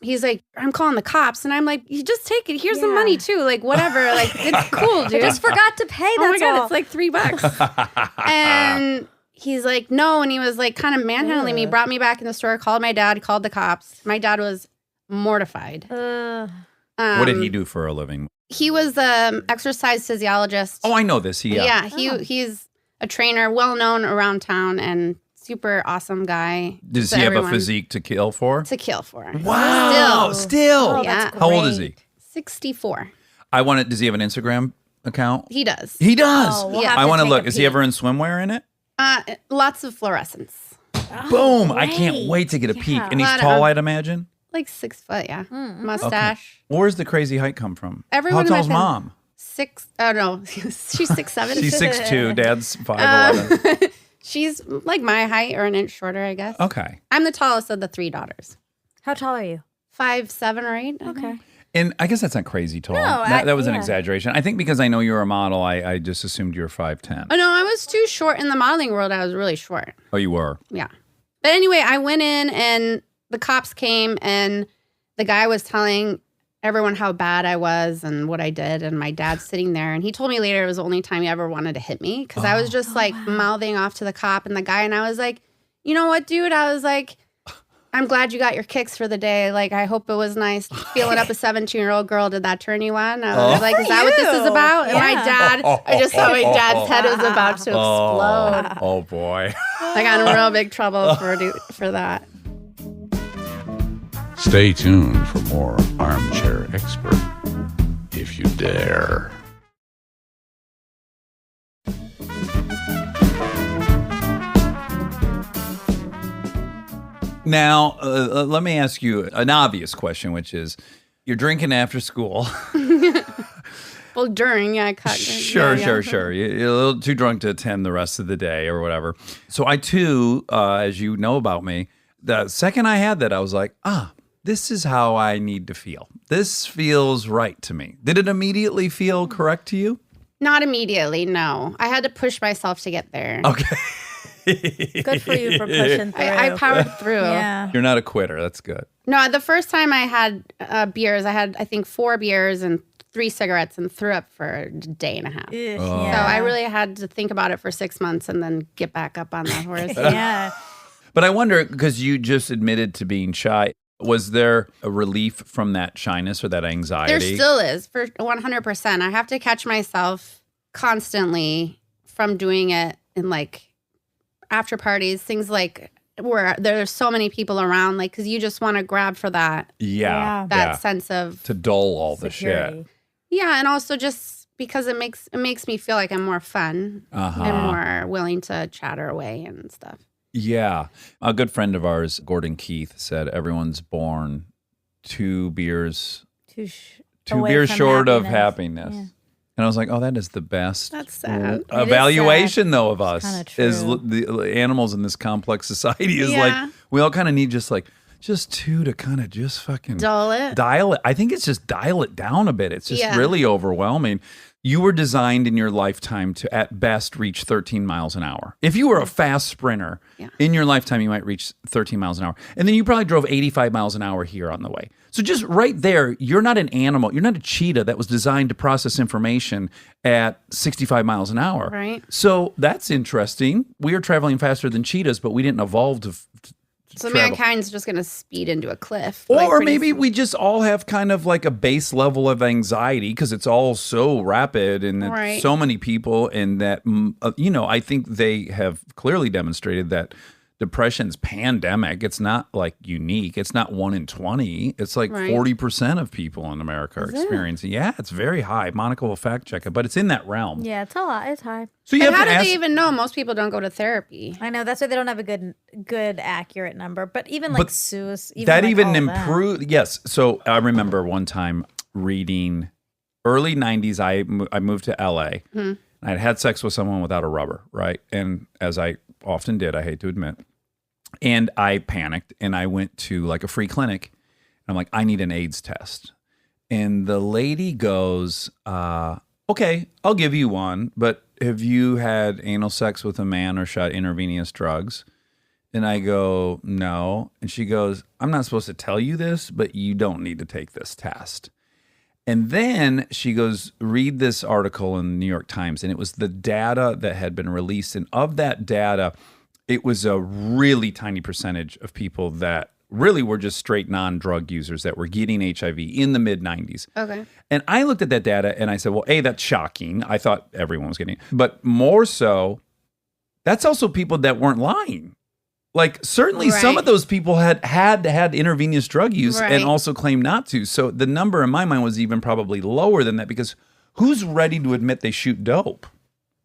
Speaker 4: He's like, I'm calling the cops. And I'm like, you just take it. Here's the money too. Like, whatever. Like, it's cool, dude.
Speaker 2: I just forgot to pay.
Speaker 4: Oh my
Speaker 2: That's
Speaker 4: God,
Speaker 2: all.
Speaker 4: it's like $3. And he's like, no. And he was like kind of manhandling me, brought me back in the store, called my dad, called the cops. My dad was mortified.
Speaker 1: What did he do for a living?
Speaker 4: He was exercise physiologist.
Speaker 1: Oh, I know this.
Speaker 4: He's a trainer, well known around town, and super awesome guy.
Speaker 1: Does he have a physique to kill for?
Speaker 4: To kill for.
Speaker 1: Wow. Still.
Speaker 2: Oh,
Speaker 4: Yeah.
Speaker 2: that's
Speaker 1: How old is
Speaker 2: great.
Speaker 1: he?
Speaker 4: 64.
Speaker 1: Does he have an Instagram account?
Speaker 4: He does.
Speaker 1: He does.
Speaker 2: Oh, we'll
Speaker 4: Yeah.
Speaker 2: have
Speaker 1: I
Speaker 2: to
Speaker 1: want to
Speaker 2: take
Speaker 1: look.
Speaker 2: a
Speaker 1: Is he
Speaker 2: peek.
Speaker 1: ever in swimwear in it?
Speaker 4: Lots of fluorescence.
Speaker 1: Boom. I can't
Speaker 2: great.
Speaker 1: wait to get a peek.
Speaker 2: Yeah.
Speaker 1: And he's
Speaker 4: Lot of-
Speaker 1: tall, I'd imagine.
Speaker 4: Like 6 foot, yeah.
Speaker 2: Mm-hmm.
Speaker 4: Mustache.
Speaker 1: Where's the crazy height come from?
Speaker 4: Everyone
Speaker 1: How
Speaker 4: in my
Speaker 1: tall's
Speaker 4: family-
Speaker 1: mom?
Speaker 4: 6. Oh, no. She's 6'7".
Speaker 1: She's 6'2". Dad's 5'11".
Speaker 4: She's like my height or an inch shorter, I guess.
Speaker 1: Okay.
Speaker 4: I'm the tallest of the 3 daughters.
Speaker 2: How tall are you?
Speaker 4: 5'7" or 8.
Speaker 2: Okay.
Speaker 1: And I guess that's not crazy tall.
Speaker 2: No,
Speaker 1: that was an
Speaker 2: yeah.
Speaker 1: exaggeration. I think because I know you're a model, I just assumed you were 5'10".
Speaker 4: Oh, no, I was too short. In the modeling world, I was really short.
Speaker 1: Oh, you were?
Speaker 4: Yeah. But anyway, I went in and the cops came and the guy was telling everyone how bad I was and what I did. And my dad's sitting there. And he told me later it was the only time he ever wanted to hit me because I was just like mouthing off to the cop and the guy. And I was like, you know what, dude? I was like, I'm glad you got your kicks for the day. Like, I hope it was nice feeling up a 17-year-old girl. Did that turn you on? I was like, is that what this is about? And my dad, I just saw my dad's head was about to explode.
Speaker 1: Oh boy.
Speaker 4: I got in real big trouble for that.
Speaker 5: Stay tuned for more Armchair Expert, if you dare.
Speaker 1: Now, let me ask you an obvious question, which is, you're drinking after school.
Speaker 4: Well, during, yeah, I cut.
Speaker 1: Sure.
Speaker 4: Yeah.
Speaker 1: You're a little too drunk to attend the rest of the day or whatever. So I too, as you know about me, the second I had that, I was like, this is how I need to feel. This feels right to me. Did it immediately feel correct to you?
Speaker 4: Not immediately, no. I had to push myself to get there.
Speaker 1: Okay.
Speaker 2: Good for you for pushing through.
Speaker 4: I powered through.
Speaker 2: Yeah.
Speaker 1: You're not a quitter. That's good.
Speaker 4: No, the first time I had beers, I had, I think, 4 beers and 3 cigarettes and threw up for a day and a half.
Speaker 2: Ugh,
Speaker 1: Oh.
Speaker 2: yeah.
Speaker 4: So I really had to think about it for 6 months and then get back up on that horse.
Speaker 2: Yeah.
Speaker 1: But I wonder, because you just admitted to being shy, was there a relief from that shyness or that anxiety?
Speaker 4: There still is, for 100%. I have to catch myself constantly from doing it in like after parties, things like where there's so many people around, like, because you just want to grab for that
Speaker 1: Yeah.
Speaker 4: that sense of
Speaker 1: to dull all the
Speaker 2: Security.
Speaker 1: shit.
Speaker 4: yeah, and also just because it makes me feel like I'm more fun and more willing to chatter away and stuff.
Speaker 1: Yeah. A good friend of ours, Gordon Keith, said everyone's born 2 beers
Speaker 2: Away from
Speaker 1: short of happiness.
Speaker 2: Yeah.
Speaker 1: And I was like, oh, that is the best
Speaker 4: That's sad.
Speaker 1: evaluation, though, of us.
Speaker 2: kinda
Speaker 1: Is
Speaker 2: true.
Speaker 1: the animals in this complex society is
Speaker 4: Yeah.
Speaker 1: like, we all kind of need just 2 to kind of just fucking
Speaker 4: Dull it.
Speaker 1: dial it. I think it's just dial it down a bit. It's just
Speaker 4: Yeah.
Speaker 1: really overwhelming. You were designed in your lifetime to, at best, reach 13 miles an hour. If you were a fast sprinter, in your lifetime, you might reach 13 miles an hour. And then you probably drove 85 miles an hour here on the way. So just right there, you're not an animal. You're not a cheetah that was designed to process information at 65 miles an hour.
Speaker 4: Right.
Speaker 1: So that's interesting. We are traveling faster than cheetahs, but we didn't evolve to
Speaker 4: So
Speaker 1: travel.
Speaker 4: mankind's just gonna speed into a cliff.
Speaker 1: Or
Speaker 4: like, pretty
Speaker 1: maybe
Speaker 4: soon.
Speaker 1: we just all have kind of like a base level of anxiety because it's all so rapid and that
Speaker 4: Right.
Speaker 1: so many people, and that, I think they have clearly demonstrated that depression's pandemic. It's not like unique. It's not 1 in 20. It's like
Speaker 4: Right.
Speaker 1: 40% of people in America are experiencing. Yeah, it's very high. Monica will fact check it, but it's in that realm.
Speaker 2: Yeah, it's a lot. It's high.
Speaker 1: So you
Speaker 4: And
Speaker 1: have
Speaker 4: how
Speaker 1: to
Speaker 4: do
Speaker 1: ask.
Speaker 4: they even know? Most people don't go to therapy.
Speaker 2: I know that's why they don't have a good accurate number. But even
Speaker 1: But
Speaker 2: like suicide,
Speaker 1: that
Speaker 2: like
Speaker 1: even
Speaker 2: all that.
Speaker 1: improved. Yes. So I remember one time reading early 90s. I moved to LA. I'd had sex with someone without a rubber, right? And as I often did, I hate to admit, And I panicked and I went to like a free clinic. I'm like, I need an AIDS test. And the lady goes, okay, I'll give you one, but have you had anal sex with a man or shot intravenous drugs? And I go, no. And she goes, I'm not supposed to tell you this, but you don't need to take this test. And then she goes, read this article in the New York Times. And it was the data that had been released. And of that data, it was a really tiny percentage of people that really were just straight non-drug users that were getting HIV in the mid-90s.
Speaker 4: Okay.
Speaker 1: And I looked at that data and I said, well, A, that's shocking. I thought everyone was getting it. But more so, that's also people that weren't lying. Like, certainly some of those people had intravenous drug use and also claimed not to. So the number in my mind was even probably lower than that, because who's ready to admit they shoot dope?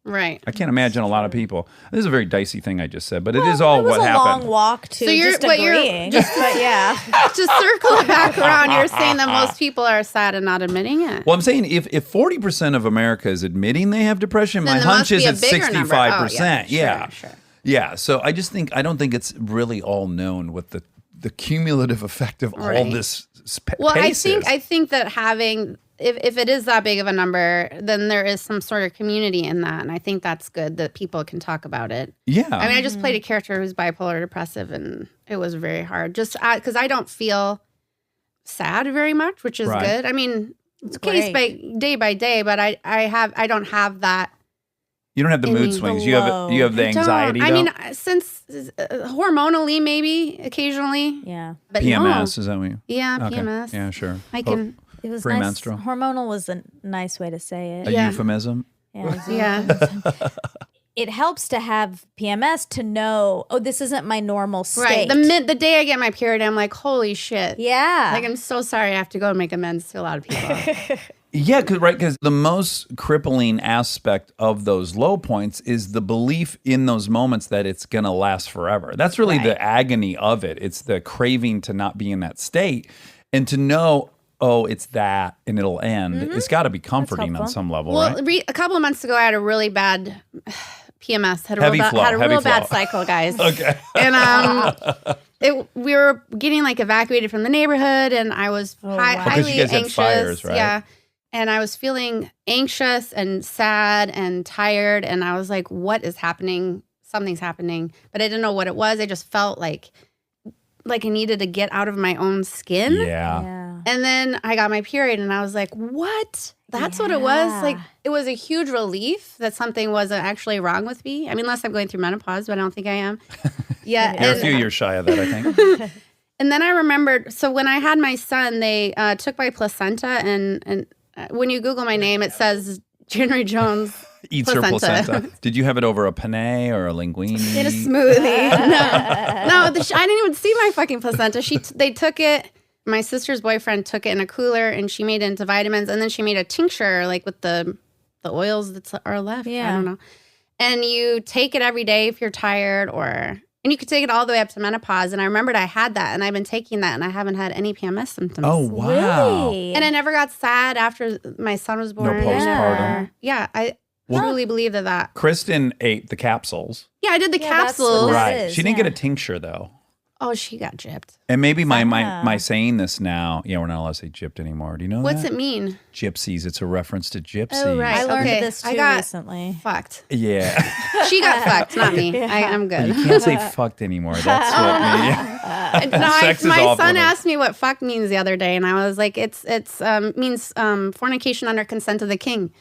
Speaker 4: Right.
Speaker 1: I can't imagine a lot of people. This is a very dicey thing I just said, but it is all what happened.
Speaker 2: It was a long walk to just agreeing. But yeah.
Speaker 4: To circle it back around, you're saying that most people are sad and not admitting it.
Speaker 1: Well, I'm saying if 40% of America is admitting they have depression,
Speaker 4: Then
Speaker 1: my
Speaker 4: there
Speaker 1: hunch
Speaker 4: must be
Speaker 1: is
Speaker 4: a
Speaker 1: it's
Speaker 4: bigger number.
Speaker 1: 65%.
Speaker 4: Oh, sure.
Speaker 1: Yeah. So I don't think it's really all known what the cumulative effect of all this pace is.
Speaker 4: I think that having, if it is that big of a number, then there is some sort of community in that. And I think that's good that people can talk about it.
Speaker 1: Yeah.
Speaker 4: I mean, I just played a character who's bipolar depressive, and it was very hard. Just because I don't feel sad very much, which is good. I mean, it's day by day, but I don't have that.
Speaker 1: You don't have the mood swings. You have the anxiety.
Speaker 4: I mean, since hormonally, maybe occasionally.
Speaker 2: Yeah.
Speaker 4: But
Speaker 1: PMS, is that what you?
Speaker 4: Yeah,
Speaker 1: Okay.
Speaker 4: PMS.
Speaker 1: Yeah, sure.
Speaker 4: I can.
Speaker 2: It was
Speaker 1: premenstrual.
Speaker 2: nice. Hormonal was a nice way to say it.
Speaker 1: A euphemism.
Speaker 2: Yeah. It helps to have PMS to know, oh, this isn't my normal state.
Speaker 4: Right. The day I get my period, I'm like, holy shit.
Speaker 2: Yeah.
Speaker 4: Like, I'm so sorry I have to go and make amends to a lot of people.
Speaker 1: Yeah, because the most crippling aspect of those low points is the belief in those moments that it's going to last forever. That's really the agony of it. It's the craving to not be in that state and to know, oh, it's that and it'll end. It's got to be comforting on some level,
Speaker 4: well,
Speaker 1: right?
Speaker 4: a couple of months ago, I had a really bad PMS. Had a
Speaker 1: Heavy
Speaker 4: real
Speaker 1: flow.
Speaker 4: bad cycle, guys.
Speaker 1: Okay.
Speaker 4: And we were getting like evacuated from the neighborhood, and I was highly
Speaker 1: you guys had
Speaker 4: anxious.
Speaker 1: fires, right?
Speaker 4: Yeah. And I was feeling anxious and sad and tired. And I was like, what is happening? Something's happening. But I didn't know what it was. I just felt like I needed to get out of my own skin.
Speaker 1: Yeah.
Speaker 4: And then I got my period, and I was like, what? That's what it was? Like, it was a huge relief that something wasn't actually wrong with me. I mean, unless I'm going through menopause, but I don't think I am. Yeah.
Speaker 1: You're a few years shy of that, I think.
Speaker 4: And then I remembered, so when I had my son, they took my placenta, and when you Google my name, it says January Jones
Speaker 1: Eats her placenta. Did you have it over a penne or a linguine?
Speaker 4: in a smoothie. No, I didn't even see my fucking placenta. They took it. My sister's boyfriend took it in a cooler, and she made it into vitamins, and then she made a tincture, like with the oils that are left.
Speaker 2: Yeah.
Speaker 4: I don't know. And you take it every day if you're tired, and you could take it all the way up to menopause. And I remembered I had that, and I've been taking that, and I haven't had any PMS symptoms.
Speaker 1: Oh, wow.
Speaker 2: Really?
Speaker 4: And I never got sad after my son was born.
Speaker 1: No postpartum?
Speaker 4: Yeah, I truly believe that.
Speaker 1: Kristen ate the capsules.
Speaker 4: Yeah, I did the
Speaker 2: Yeah, that's
Speaker 4: capsules.
Speaker 2: what
Speaker 1: Right.
Speaker 2: That is,
Speaker 1: She didn't
Speaker 2: yeah.
Speaker 1: get a tincture, though.
Speaker 4: Oh, she got gypped.
Speaker 1: And maybe my saying this now, we're not allowed to say gypped anymore. Do you know
Speaker 4: What's
Speaker 1: that?
Speaker 4: it mean?
Speaker 1: Gypsies. It's a reference to gypsies.
Speaker 4: Oh, right.
Speaker 2: I learned
Speaker 4: Okay,
Speaker 2: this
Speaker 4: I
Speaker 2: too
Speaker 4: got
Speaker 2: recently.
Speaker 4: Fucked.
Speaker 1: Yeah.
Speaker 4: She got fucked, not me. I'm
Speaker 1: You
Speaker 4: good.
Speaker 1: can't say fucked anymore. That's what Sex is
Speaker 4: my
Speaker 1: off
Speaker 4: son
Speaker 1: limits.
Speaker 4: asked me what fuck means the other day, and I was like, it means fornication under consent of the king.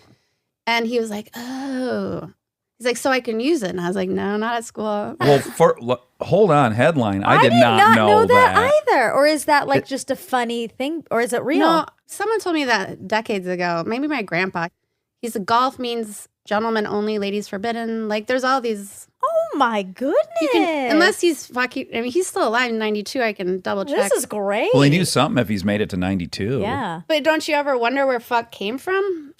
Speaker 4: And he was like, oh. He's like, so I can use it. And I was like, no, not at school.
Speaker 1: Well, hold on. Headline. I did
Speaker 2: not know
Speaker 1: that.
Speaker 2: either. Or is that like just a funny thing? Or is it real?
Speaker 4: No, someone told me that decades ago. Maybe my grandpa. He said golf means gentlemen only, ladies forbidden. Like, there's all these.
Speaker 2: Oh my goodness.
Speaker 4: Unless he's fucking. I mean, he's still alive in 92. I can double check.
Speaker 2: This is great.
Speaker 1: Well, he knew something if he's made it to 92.
Speaker 2: Yeah.
Speaker 4: But don't you ever wonder where fuck came from?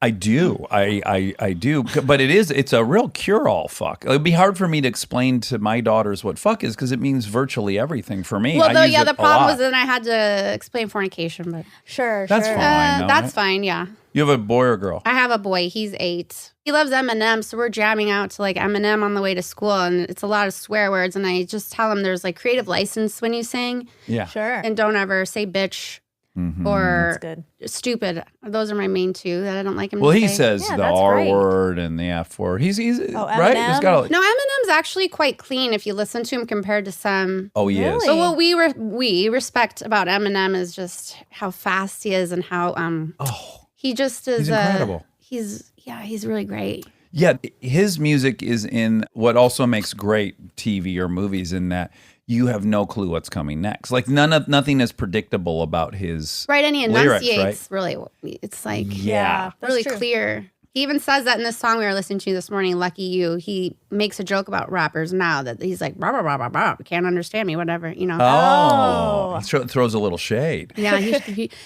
Speaker 1: I do. I do. But it's a real cure-all fuck. It would be hard for me to explain to my daughters what fuck is because it means virtually everything for me.
Speaker 4: Well,
Speaker 1: I
Speaker 4: though,
Speaker 1: use
Speaker 4: yeah,
Speaker 1: it
Speaker 4: the
Speaker 1: a
Speaker 4: problem
Speaker 1: lot.
Speaker 4: was then I had to explain fornication, but
Speaker 2: Sure,
Speaker 1: That's
Speaker 2: sure.
Speaker 1: fine. though,
Speaker 4: that's
Speaker 1: right?
Speaker 4: fine, yeah.
Speaker 1: You have a boy or a girl?
Speaker 4: I have a boy. He's 8. He loves Eminem, so we're jamming out to like Eminem on the way to school, and it's a lot of swear words. And I just tell him there's like creative license when you sing,
Speaker 1: Yeah.
Speaker 2: Sure.
Speaker 4: and don't ever say bitch
Speaker 1: Mhm.
Speaker 4: or
Speaker 2: That's good.
Speaker 4: stupid. Those are my main two that I don't like him
Speaker 1: Well,
Speaker 4: to
Speaker 1: he
Speaker 4: say.
Speaker 1: says
Speaker 2: Yeah,
Speaker 1: the
Speaker 2: that's
Speaker 1: R
Speaker 2: great.
Speaker 1: word and the F word. He's right. He's
Speaker 2: Eminem?
Speaker 1: got a,
Speaker 4: No, Eminem's actually quite clean if you listen to him compared to some.
Speaker 1: oh, he is.
Speaker 2: Really?
Speaker 4: But what we respect about Eminem is just how fast he is and how he just is
Speaker 1: He's incredible.
Speaker 4: He's really great.
Speaker 1: Yeah, his music is in what also makes great TV or movies in that you have no clue what's coming next. Like nothing is predictable about his
Speaker 4: Right, and he
Speaker 1: lyrics,
Speaker 4: enunciates really. It's like
Speaker 1: Yeah.
Speaker 2: That's
Speaker 4: really
Speaker 2: true.
Speaker 4: clear. He even says that in this song we were listening to this morning, "Lucky You." He makes a joke about rappers now that he's like, blah, blah, blah, blah, blah, can't understand me, whatever, you know.
Speaker 1: Oh, he throws a little shade.
Speaker 4: Yeah,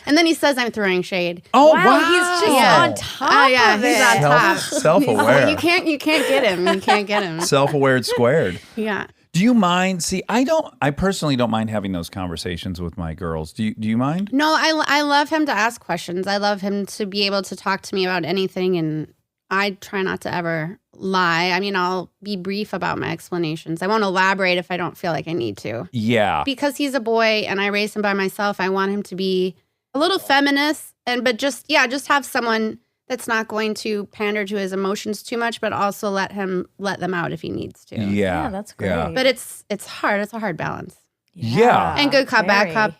Speaker 4: and then he says, "I'm throwing shade."
Speaker 1: Oh,
Speaker 2: Wow, he's just
Speaker 4: Yeah.
Speaker 2: on top
Speaker 4: Oh yeah,
Speaker 2: of
Speaker 4: he's
Speaker 2: it.
Speaker 4: on top.
Speaker 1: Self-aware.
Speaker 4: You can't get him. You can't get him.
Speaker 1: Self-aware squared.
Speaker 4: Yeah.
Speaker 1: Do you mind? See, I personally don't mind having those conversations with my girls. Do you mind?
Speaker 4: No, I love him to ask questions. I love him to be able to talk to me about anything, and I try not to ever lie. I mean, I'll be brief about my explanations. I won't elaborate if I don't feel like I need to.
Speaker 1: Yeah.
Speaker 4: Because he's a boy and I raised him by myself, I want him to be a little feminist but just have someone that's not going to pander to his emotions too much, but also let them out if he needs to.
Speaker 1: Yeah.
Speaker 2: that's great.
Speaker 1: Yeah.
Speaker 4: But it's hard. It's a hard balance.
Speaker 1: Yeah.
Speaker 4: And good cop, bad
Speaker 2: very.
Speaker 4: cop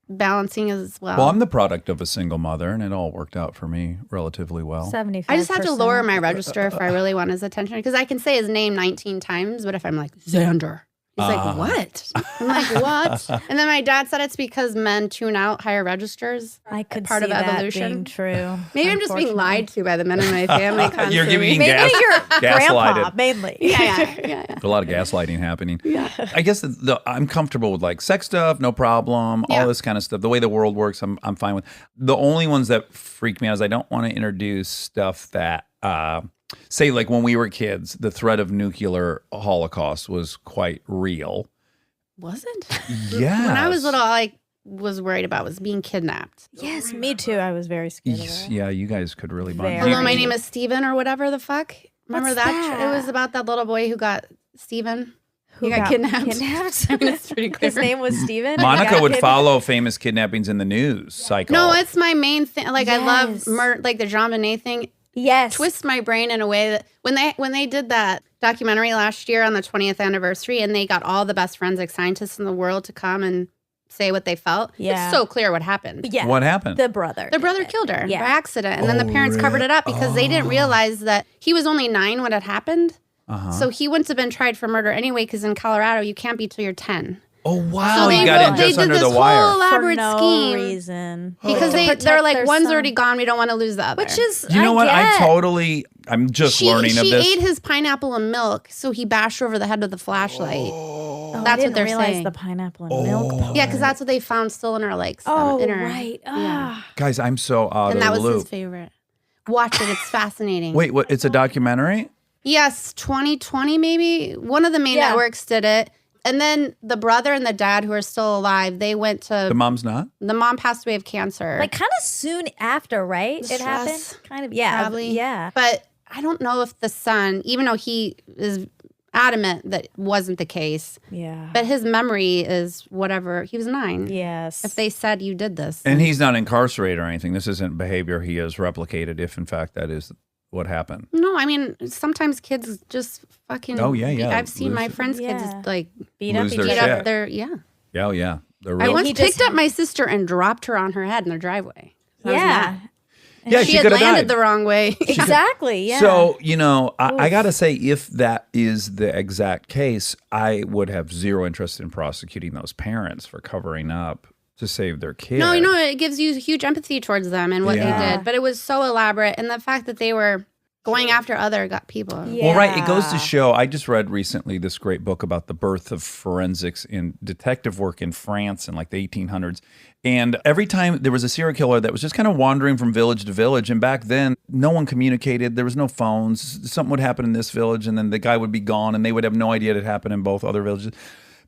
Speaker 4: balancing as well.
Speaker 1: Well, I'm the product of a single mother, and it all worked out for me relatively well.
Speaker 2: 75%.
Speaker 4: I just have to lower my register if I really want his attention, because I can say his name 19 times, but if I'm like, Xander, he's like, what? I'm like, what? And then my dad said it's because men tune out higher registers.
Speaker 2: I could
Speaker 4: part
Speaker 2: see
Speaker 4: of
Speaker 2: that
Speaker 4: evolution.
Speaker 2: being true.
Speaker 4: Maybe I'm just being lied to by the men in my family constantly.
Speaker 1: You're giving
Speaker 2: Maybe your grandpa,
Speaker 1: gaslighted.
Speaker 2: mainly.
Speaker 4: yeah.
Speaker 1: There's a lot of gaslighting happening. Yeah. I guess I'm comfortable with like sex stuff, no problem,
Speaker 4: Yeah.
Speaker 1: all this kind of stuff. The way the world works, I'm fine with. The only ones that freak me out is I don't want to introduce stuff that, say, like when we were kids, the threat of nuclear holocaust was quite real.
Speaker 4: Was it?
Speaker 1: Yeah.
Speaker 4: When I was little, all I was worried about was being kidnapped.
Speaker 2: Yes, me too. I was very scared of that.
Speaker 1: Yeah, you guys could really bond.
Speaker 2: Very.
Speaker 4: Hello, my name is Steven or whatever the fuck. Remember
Speaker 2: What's
Speaker 4: that?
Speaker 2: that?
Speaker 4: It was about that little boy who got Steven.
Speaker 2: Who
Speaker 4: He got kidnapped.
Speaker 2: Kidnapped?
Speaker 4: I mean, it's pretty clear.
Speaker 2: His name was Steven?
Speaker 1: Monica
Speaker 2: Got
Speaker 1: would
Speaker 2: kidnapped?
Speaker 1: follow famous kidnappings in the news cycle.
Speaker 4: No, it's my main thing. Like I love
Speaker 2: Yes.
Speaker 4: like the Jean Bonnet thing.
Speaker 2: Yes.
Speaker 4: Twists my brain in a way that when they did that documentary last year on the 20th anniversary, and they got all the best forensic scientists in the world to come and say what they felt.
Speaker 2: Yeah.
Speaker 4: It's so clear what happened.
Speaker 2: Yeah.
Speaker 1: What happened?
Speaker 2: The brother.
Speaker 4: The brother killed her
Speaker 2: Yeah.
Speaker 4: by accident, and then the parents covered it up because they didn't realize that he was only 9 when it happened. So he wouldn't have been tried for murder anyway, because in Colorado you can't be till you're 10.
Speaker 1: Oh wow,
Speaker 4: So
Speaker 1: he
Speaker 4: they
Speaker 1: got in
Speaker 4: they
Speaker 1: just
Speaker 4: did
Speaker 1: under
Speaker 4: this
Speaker 1: the
Speaker 4: whole
Speaker 1: wire.
Speaker 2: For
Speaker 4: elaborate
Speaker 2: no
Speaker 4: scheme
Speaker 2: reason.
Speaker 4: because
Speaker 2: To
Speaker 4: they're
Speaker 2: protect
Speaker 4: like,
Speaker 2: their
Speaker 4: one's
Speaker 2: son.
Speaker 4: already gone, we don't want to lose the other.
Speaker 2: Which is,
Speaker 1: You know what?
Speaker 2: get.
Speaker 1: I'm just learning of
Speaker 4: She
Speaker 1: this.
Speaker 4: ate his pineapple and milk, so he bashed her over the head with a flashlight.
Speaker 2: Oh,
Speaker 4: That's
Speaker 2: I
Speaker 4: what
Speaker 2: didn't
Speaker 4: they're
Speaker 2: realize
Speaker 4: saying.
Speaker 2: the pineapple and milk part.
Speaker 4: Yeah, because that's what they found still in her like
Speaker 2: Oh,
Speaker 4: in her,
Speaker 2: right.
Speaker 4: Yeah.
Speaker 2: Ah.
Speaker 1: Guys, I'm so out
Speaker 4: And
Speaker 1: of
Speaker 4: that
Speaker 1: the
Speaker 4: was his
Speaker 1: loop.
Speaker 4: favorite. Watch it; it's fascinating.
Speaker 1: Wait, what? It's a documentary?
Speaker 4: Yes, 2020 maybe. One of the main
Speaker 2: Yeah.
Speaker 4: networks did it. And then the brother and the dad who are still alive, they went
Speaker 1: The
Speaker 4: to
Speaker 1: mom's not?
Speaker 4: the mom passed away of cancer.
Speaker 2: Like kind of soon after, right? It
Speaker 4: Stress.
Speaker 2: happened? Kind of. Yeah.
Speaker 4: Probably.
Speaker 2: Yeah.
Speaker 4: But I don't know if the son, even though he is adamant that wasn't the case,
Speaker 2: Yeah.
Speaker 4: but his memory is whatever. He was 9.
Speaker 2: Yes.
Speaker 4: If they said you did this.
Speaker 1: And he's not incarcerated or anything. This isn't behavior he has replicated, if in fact that is what happened.
Speaker 4: No, I mean, sometimes kids just fucking.
Speaker 1: Oh, yeah.
Speaker 4: I've seen my
Speaker 1: Lose-
Speaker 4: friends'
Speaker 2: Yeah.
Speaker 4: kids like
Speaker 2: beat
Speaker 1: lose
Speaker 2: up
Speaker 1: their
Speaker 2: each
Speaker 4: beat
Speaker 1: shit.
Speaker 2: other.
Speaker 4: up their, yeah.
Speaker 1: Yeah, oh, yeah. The
Speaker 4: I
Speaker 1: real-
Speaker 4: once
Speaker 2: he just-
Speaker 4: picked up my sister and dropped her on her head in their driveway. I was
Speaker 2: Yeah.
Speaker 4: mad.
Speaker 1: yeah,
Speaker 4: She
Speaker 1: she
Speaker 4: had
Speaker 1: could have
Speaker 4: landed
Speaker 1: died.
Speaker 4: the wrong way.
Speaker 2: Exactly. Yeah.
Speaker 1: So, I got to say, if that is the exact case, I would have zero interest in prosecuting those parents for covering up to save their kid.
Speaker 4: No, it gives you huge empathy towards them and what
Speaker 1: Yeah.
Speaker 4: they did. But it was so elaborate. And the fact that they were going after other people.
Speaker 2: Yeah.
Speaker 1: Well, right. It goes to show. I just read recently this great book about the birth of forensics in detective work in France in like the 1800s. And every time there was a serial killer that was just kind of wandering from village to village. And back then, no one communicated. There was no phones. Something would happen in this village, and then the guy would be gone, and they would have no idea it had happened in both other villages.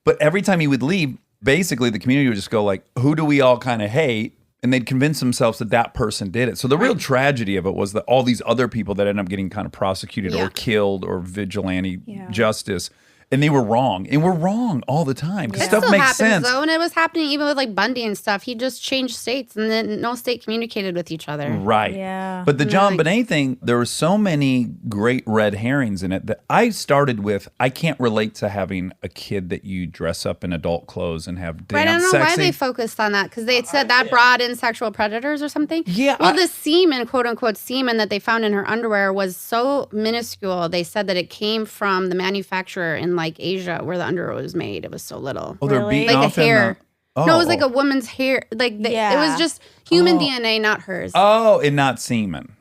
Speaker 1: But every time he would leave, basically the community would just go like, who do we all kind of hate? And they'd convince themselves that that person did it. So the real tragedy of it was that all these other people that ended up getting kind of prosecuted or killed or vigilante justice, and they were wrong. And we're wrong all the time.
Speaker 4: It
Speaker 1: Stuff
Speaker 4: still
Speaker 1: makes
Speaker 4: happens,
Speaker 1: sense.
Speaker 4: though, and it was happening even with like Bundy and stuff. He just changed states, and then no state communicated with each other.
Speaker 1: Right.
Speaker 2: Yeah.
Speaker 1: But the John Bonet thing, there were so many great red herrings in it that I started with, I can't relate to having a kid that you dress up in adult clothes and have
Speaker 4: Right, I
Speaker 1: dance
Speaker 4: don't know
Speaker 1: sexy.
Speaker 4: why they focused on that, because they had said that brought in sexual predators or something.
Speaker 1: Yeah,
Speaker 4: Well, the semen, quote unquote semen that they found in her underwear was so minuscule. They said that it came from the manufacturer in like Asia where the underwear was made. It was so little.
Speaker 1: Oh, they're
Speaker 2: Really?
Speaker 1: beating
Speaker 4: Like a
Speaker 1: off in
Speaker 4: hair.
Speaker 1: the...
Speaker 4: No, it was like a woman's hair. Like it was just human DNA, not hers.
Speaker 1: Oh, and not semen.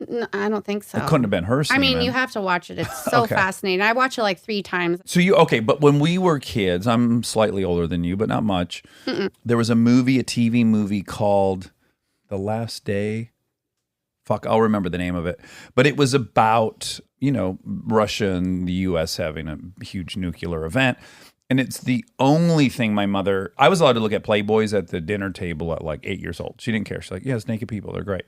Speaker 4: No, I don't think so.
Speaker 1: It couldn't have been her
Speaker 4: I
Speaker 1: semen.
Speaker 4: mean, you have to watch it. It's so
Speaker 1: Okay.
Speaker 4: fascinating. I watched it like 3 times.
Speaker 1: So but when we were kids, I'm slightly older than you, but not much. There was a TV movie called The Last Day. Fuck, I'll remember the name of it. But it was about, Russia and the U.S. having a huge nuclear event. And it's the only thing I was allowed to look at Playboys at the dinner table at like 8 years old. She didn't care. She's like, yes, naked people, they're great.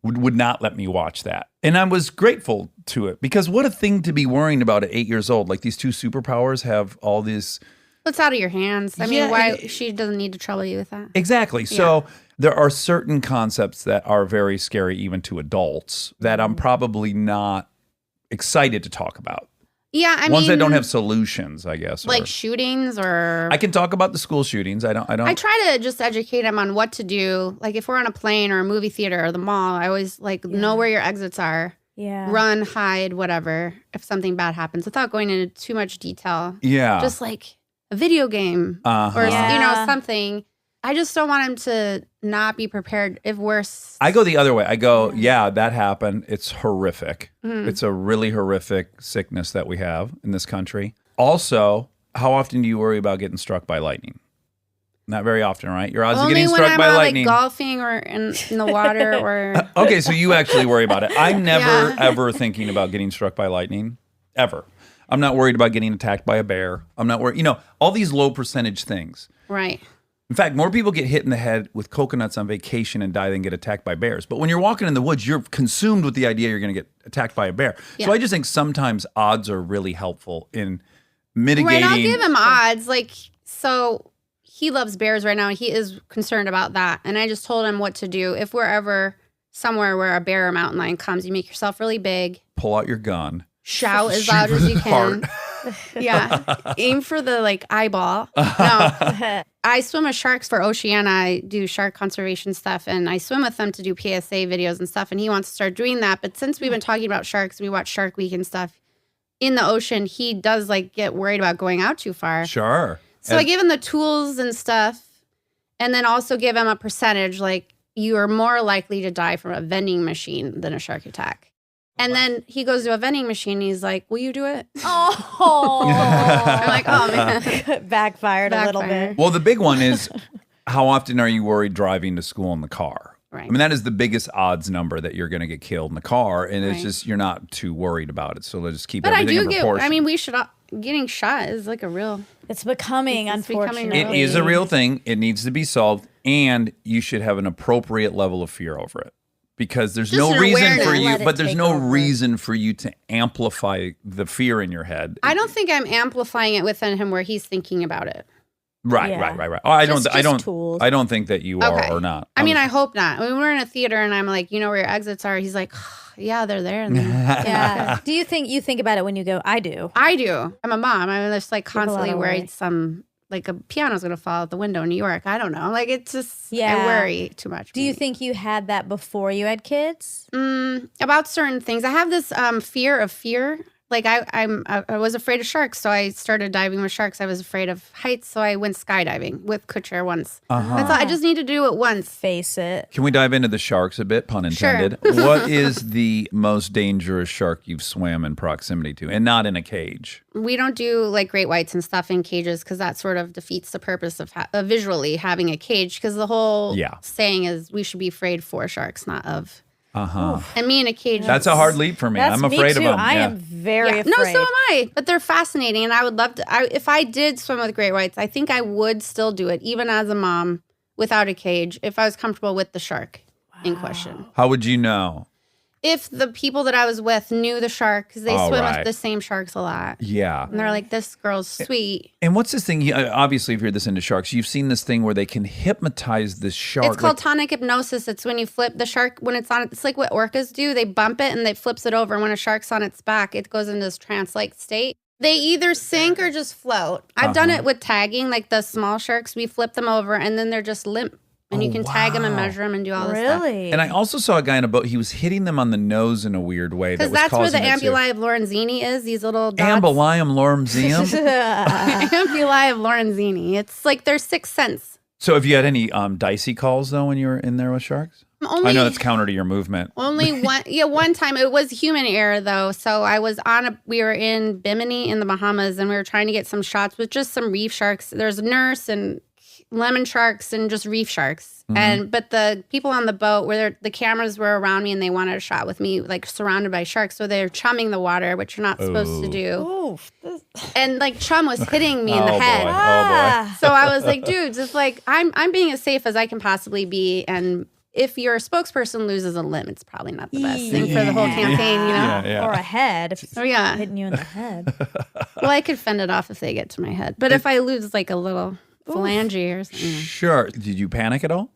Speaker 1: Would not let me watch that. And I was grateful to it because what a thing to be worrying about at 8 years old. Like these two superpowers have all these.
Speaker 4: It's out of your hands. I
Speaker 1: Yeah,
Speaker 4: mean, why she doesn't need to trouble you with that.
Speaker 1: Exactly. So there are certain concepts that are very scary even to adults that I'm probably not excited to talk about.
Speaker 4: Yeah, I
Speaker 1: Ones
Speaker 4: mean,
Speaker 1: that don't have solutions, I guess.
Speaker 4: like
Speaker 1: or-
Speaker 4: shootings or.
Speaker 1: I can talk about the school shootings. I don't.
Speaker 4: I try to just educate them on what to do. Like if we're on a plane or a movie theater or the mall, I always know where your exits are.
Speaker 2: Yeah.
Speaker 4: Run, hide, whatever. If something bad happens, without going into too much detail.
Speaker 1: Yeah.
Speaker 4: Just like a video game or
Speaker 2: Yeah.
Speaker 4: something. I just don't want him to not be prepared if worse.
Speaker 1: I go the other way. I go, yeah, that happened. It's horrific.
Speaker 4: Mm-hmm.
Speaker 1: It's a really horrific sickness that we have in this country. Also, how often do you worry about getting struck by lightning? Not very often, right? Your odds of
Speaker 4: Only
Speaker 1: getting
Speaker 4: when
Speaker 1: struck
Speaker 4: I'm
Speaker 1: by
Speaker 4: out,
Speaker 1: lightning.
Speaker 4: like golfing or in the water or.
Speaker 1: Okay, so you actually worry about it. I'm never,
Speaker 4: Yeah.
Speaker 1: ever thinking about getting struck by lightning, ever. I'm not worried about getting attacked by a bear. I'm not worried. All these low percentage things.
Speaker 4: Right.
Speaker 1: In fact, more people get hit in the head with coconuts on vacation and die than get attacked by bears. But when you're walking in the woods, you're consumed with the idea you're going to get attacked by a bear.
Speaker 4: Yeah.
Speaker 1: So I just think sometimes odds are really helpful in mitigating.
Speaker 4: Right, I'll give him odds. Like, so he loves bears right now. He is concerned about that. And I just told him what to do. If we're ever somewhere where a bear or mountain lion comes, you make yourself really big,
Speaker 1: Pull out your gun.
Speaker 4: shout as
Speaker 1: Shoot
Speaker 4: loud
Speaker 1: for
Speaker 4: as
Speaker 1: the
Speaker 4: you can.
Speaker 1: heart.
Speaker 4: Yeah. Aim for the eyeball. No. I swim with sharks for Oceana. I do shark conservation stuff and I swim with them to do PSA videos and stuff. And he wants to start doing that. But since we've been talking about sharks, we watch Shark Week and stuff in the ocean, he does get worried about going out too far.
Speaker 1: Sure.
Speaker 4: So I give him the tools and stuff and then also give him a percentage. Like you are more likely to die from a vending machine than a shark attack. And then he goes to a vending machine. And he's like, will you do it?
Speaker 2: Oh.
Speaker 4: I'm like, oh, man.
Speaker 2: Backfired a little
Speaker 4: Backfired.
Speaker 2: bit.
Speaker 1: Well, the big one is how often are you worried driving to school in the car?
Speaker 4: Right.
Speaker 1: I mean, that is the biggest odds number that you're going to get killed in the car. And it's
Speaker 4: Right.
Speaker 1: just, you're not too worried about it. So let's just keep
Speaker 4: But I
Speaker 1: everything
Speaker 4: do
Speaker 1: in
Speaker 4: get,
Speaker 1: proportion.
Speaker 4: I mean, we should, getting shot is like a real,
Speaker 2: It's becoming,
Speaker 4: It's becoming
Speaker 2: unfortunately.
Speaker 1: it is a real thing. It needs to be solved. And you should have an appropriate level of fear over it. Because there's
Speaker 4: Just
Speaker 1: no
Speaker 4: an
Speaker 1: reason
Speaker 4: awareness.
Speaker 1: for you,
Speaker 2: Let it
Speaker 1: but there's
Speaker 2: take
Speaker 1: no
Speaker 2: over.
Speaker 1: reason for you to amplify the fear in your head.
Speaker 4: I don't think I'm amplifying it within him where he's thinking about it.
Speaker 1: Right.
Speaker 2: Yeah.
Speaker 1: Oh, I
Speaker 2: Just
Speaker 1: don't.
Speaker 2: tools.
Speaker 1: I don't think that you are or not.
Speaker 4: I mean, I hope not. When we're in a theater and I'm like, you know where your exits are? He's like, yeah, they're there. And
Speaker 2: Yeah. Do you think about it when you go, I do?
Speaker 4: I do. I'm a mom. I'm just constantly
Speaker 2: of
Speaker 4: worried
Speaker 2: worry.
Speaker 4: a piano's going to fall out the window in New York. I don't know. It's just,
Speaker 2: Yeah.
Speaker 4: I worry too much.
Speaker 2: Do you think you had that before you had kids?
Speaker 4: About certain things. I have this fear of fear Like I was afraid of sharks, so I started diving with sharks. I was afraid of heights, so I went skydiving with Kutcher once. I thought I just need to do it once.
Speaker 2: Face it.
Speaker 1: Can we dive into the sharks a bit, pun intended? What is the most dangerous shark you've swam in proximity to, and not in a cage?
Speaker 4: We don't do like great whites and stuff in cages because that sort of defeats the purpose of visually having a cage. Because the whole saying is we should be afraid for sharks, not of. And me in a cage.
Speaker 1: That's a hard leap for me. I'm afraid of them.
Speaker 2: I am very afraid.
Speaker 4: No, so am I. But they're fascinating, and I would love to. If I did swim with great whites, I think I would still do it, even as a mom without a cage, if I was comfortable with the shark in question.
Speaker 1: How would you know?
Speaker 4: If the people that I was with knew the shark, because they swim with the same sharks a lot.
Speaker 1: Yeah.
Speaker 4: And they're like, this girl's sweet.
Speaker 1: And what's this thing? Obviously, if you're this into sharks, you've seen this thing where they can hypnotize this shark.
Speaker 4: It's called tonic hypnosis. It's when you flip the shark, when it's on, it's like what orcas do. They bump it and they flips it over. And when a shark's on its back, it goes into this trance-like state. They either sink or just float. I've done it with tagging, like the small sharks. We flip them over and then they're just limp. And you can tag them and measure them and do all this stuff.
Speaker 2: Really?
Speaker 1: And I also saw a guy in a boat. He was hitting them on the nose in a weird way.
Speaker 4: Because that's where the ambuli of Lorenzini is, these little dots.
Speaker 1: Ambulium Lorenzini?
Speaker 4: Ambuli of Lorenzini. It's like their sixth sense.
Speaker 1: So have you had any dicey calls, though, when you were in there with sharks? I know that's counter to your movement.
Speaker 4: Only one. Yeah, one time. It was human error, though. So I was we were in Bimini in the Bahamas, and we were trying to get some shots with just some reef sharks. There's a nurse and lemon sharks and just reef sharks. But the people on the boat the cameras were around me and they wanted a shot with me, like surrounded by sharks. So they're chumming the water, which you're not supposed to do. And like chum was hitting me in the head.
Speaker 1: Oh boy.
Speaker 4: So I was like, dude, just like I'm being as safe as I can possibly be. And if your spokesperson loses a limb, it's probably not the best thing for the whole campaign, you know?
Speaker 1: Yeah.
Speaker 2: Or a head. If it's
Speaker 4: yeah.
Speaker 2: hitting you in the head.
Speaker 4: Well, I could fend it off if they get to my head. But if I lose like a little phalange or something.
Speaker 1: Sure. Did you panic at all?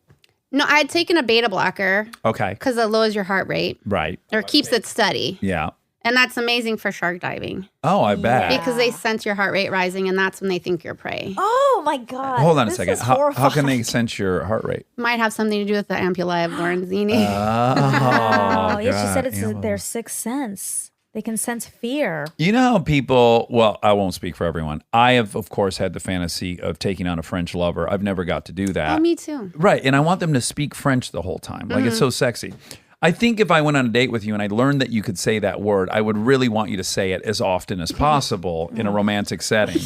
Speaker 4: No, I had taken a beta blocker
Speaker 1: Okay.
Speaker 4: because it lowers your heart rate
Speaker 1: Right.
Speaker 4: or keeps it steady.
Speaker 1: Yeah.
Speaker 4: And that's amazing for shark diving
Speaker 1: Oh, I bet.
Speaker 4: because they sense your heart rate rising and that's when they think you're prey.
Speaker 2: Oh my God.
Speaker 1: Hold on a
Speaker 2: This
Speaker 1: second.
Speaker 2: is
Speaker 1: How can
Speaker 2: horrifying.
Speaker 1: they sense your heart rate?
Speaker 4: Might have something to do with the ampullae of Lorenzini.
Speaker 2: Oh, yeah, she
Speaker 1: God.
Speaker 2: said it's their sixth sense. They can sense fear.
Speaker 1: You know how people, well, I won't speak for everyone. I have, of course, had the fantasy of taking on a French lover. I've never got to do that.
Speaker 4: Oh, me too.
Speaker 1: Right. And I want them to speak French the whole time. Like, it's so sexy. I think if I went on a date with you and I learned that you could say that word, I would really want you to say it as often as possible in a romantic setting.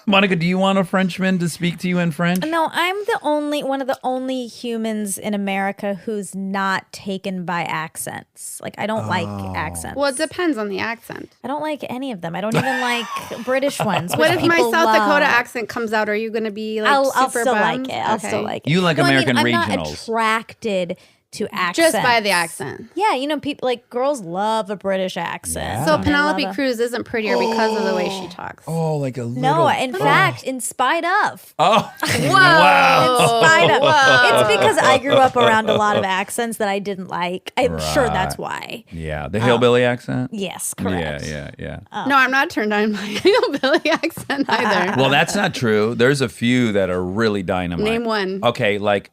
Speaker 1: Monica, do you want a Frenchman to speak to you in French?
Speaker 2: No, I'm one of the only humans in America who's not taken by accents. Like, I don't like accents.
Speaker 4: Well, it depends on the accent.
Speaker 2: I don't like any of them. I don't even like British ones.
Speaker 4: What
Speaker 2: which
Speaker 4: if my
Speaker 2: people
Speaker 4: South
Speaker 2: love.
Speaker 4: Dakota accent comes out? Are you going to be like
Speaker 2: I'll
Speaker 4: super
Speaker 2: still
Speaker 4: bummed?
Speaker 2: like it. I'll
Speaker 4: Okay.
Speaker 2: still like it.
Speaker 1: You like
Speaker 2: No,
Speaker 1: American
Speaker 2: I mean, I'm not
Speaker 1: regionals.
Speaker 2: attracted to accents.
Speaker 4: Just by the accent.
Speaker 2: Yeah, you know, people like girls love a British accent.
Speaker 4: So
Speaker 2: They
Speaker 4: Penelope
Speaker 2: love a-
Speaker 4: Cruz isn't prettier because of the way she talks.
Speaker 1: Oh, like a little.
Speaker 2: No, in fact, in spite of.
Speaker 1: Oh,
Speaker 4: Whoa.
Speaker 2: In spite of.
Speaker 4: Whoa.
Speaker 2: It's because I grew up around a lot of accents that I didn't like. I'm sure that's why.
Speaker 1: yeah. The hillbilly accent?
Speaker 2: Yes, correct.
Speaker 1: Yeah.
Speaker 4: No, I'm not turned on by hillbilly accent either.
Speaker 1: Well, that's not true. There's a few that are really dynamite.
Speaker 4: Name one.
Speaker 1: Okay, like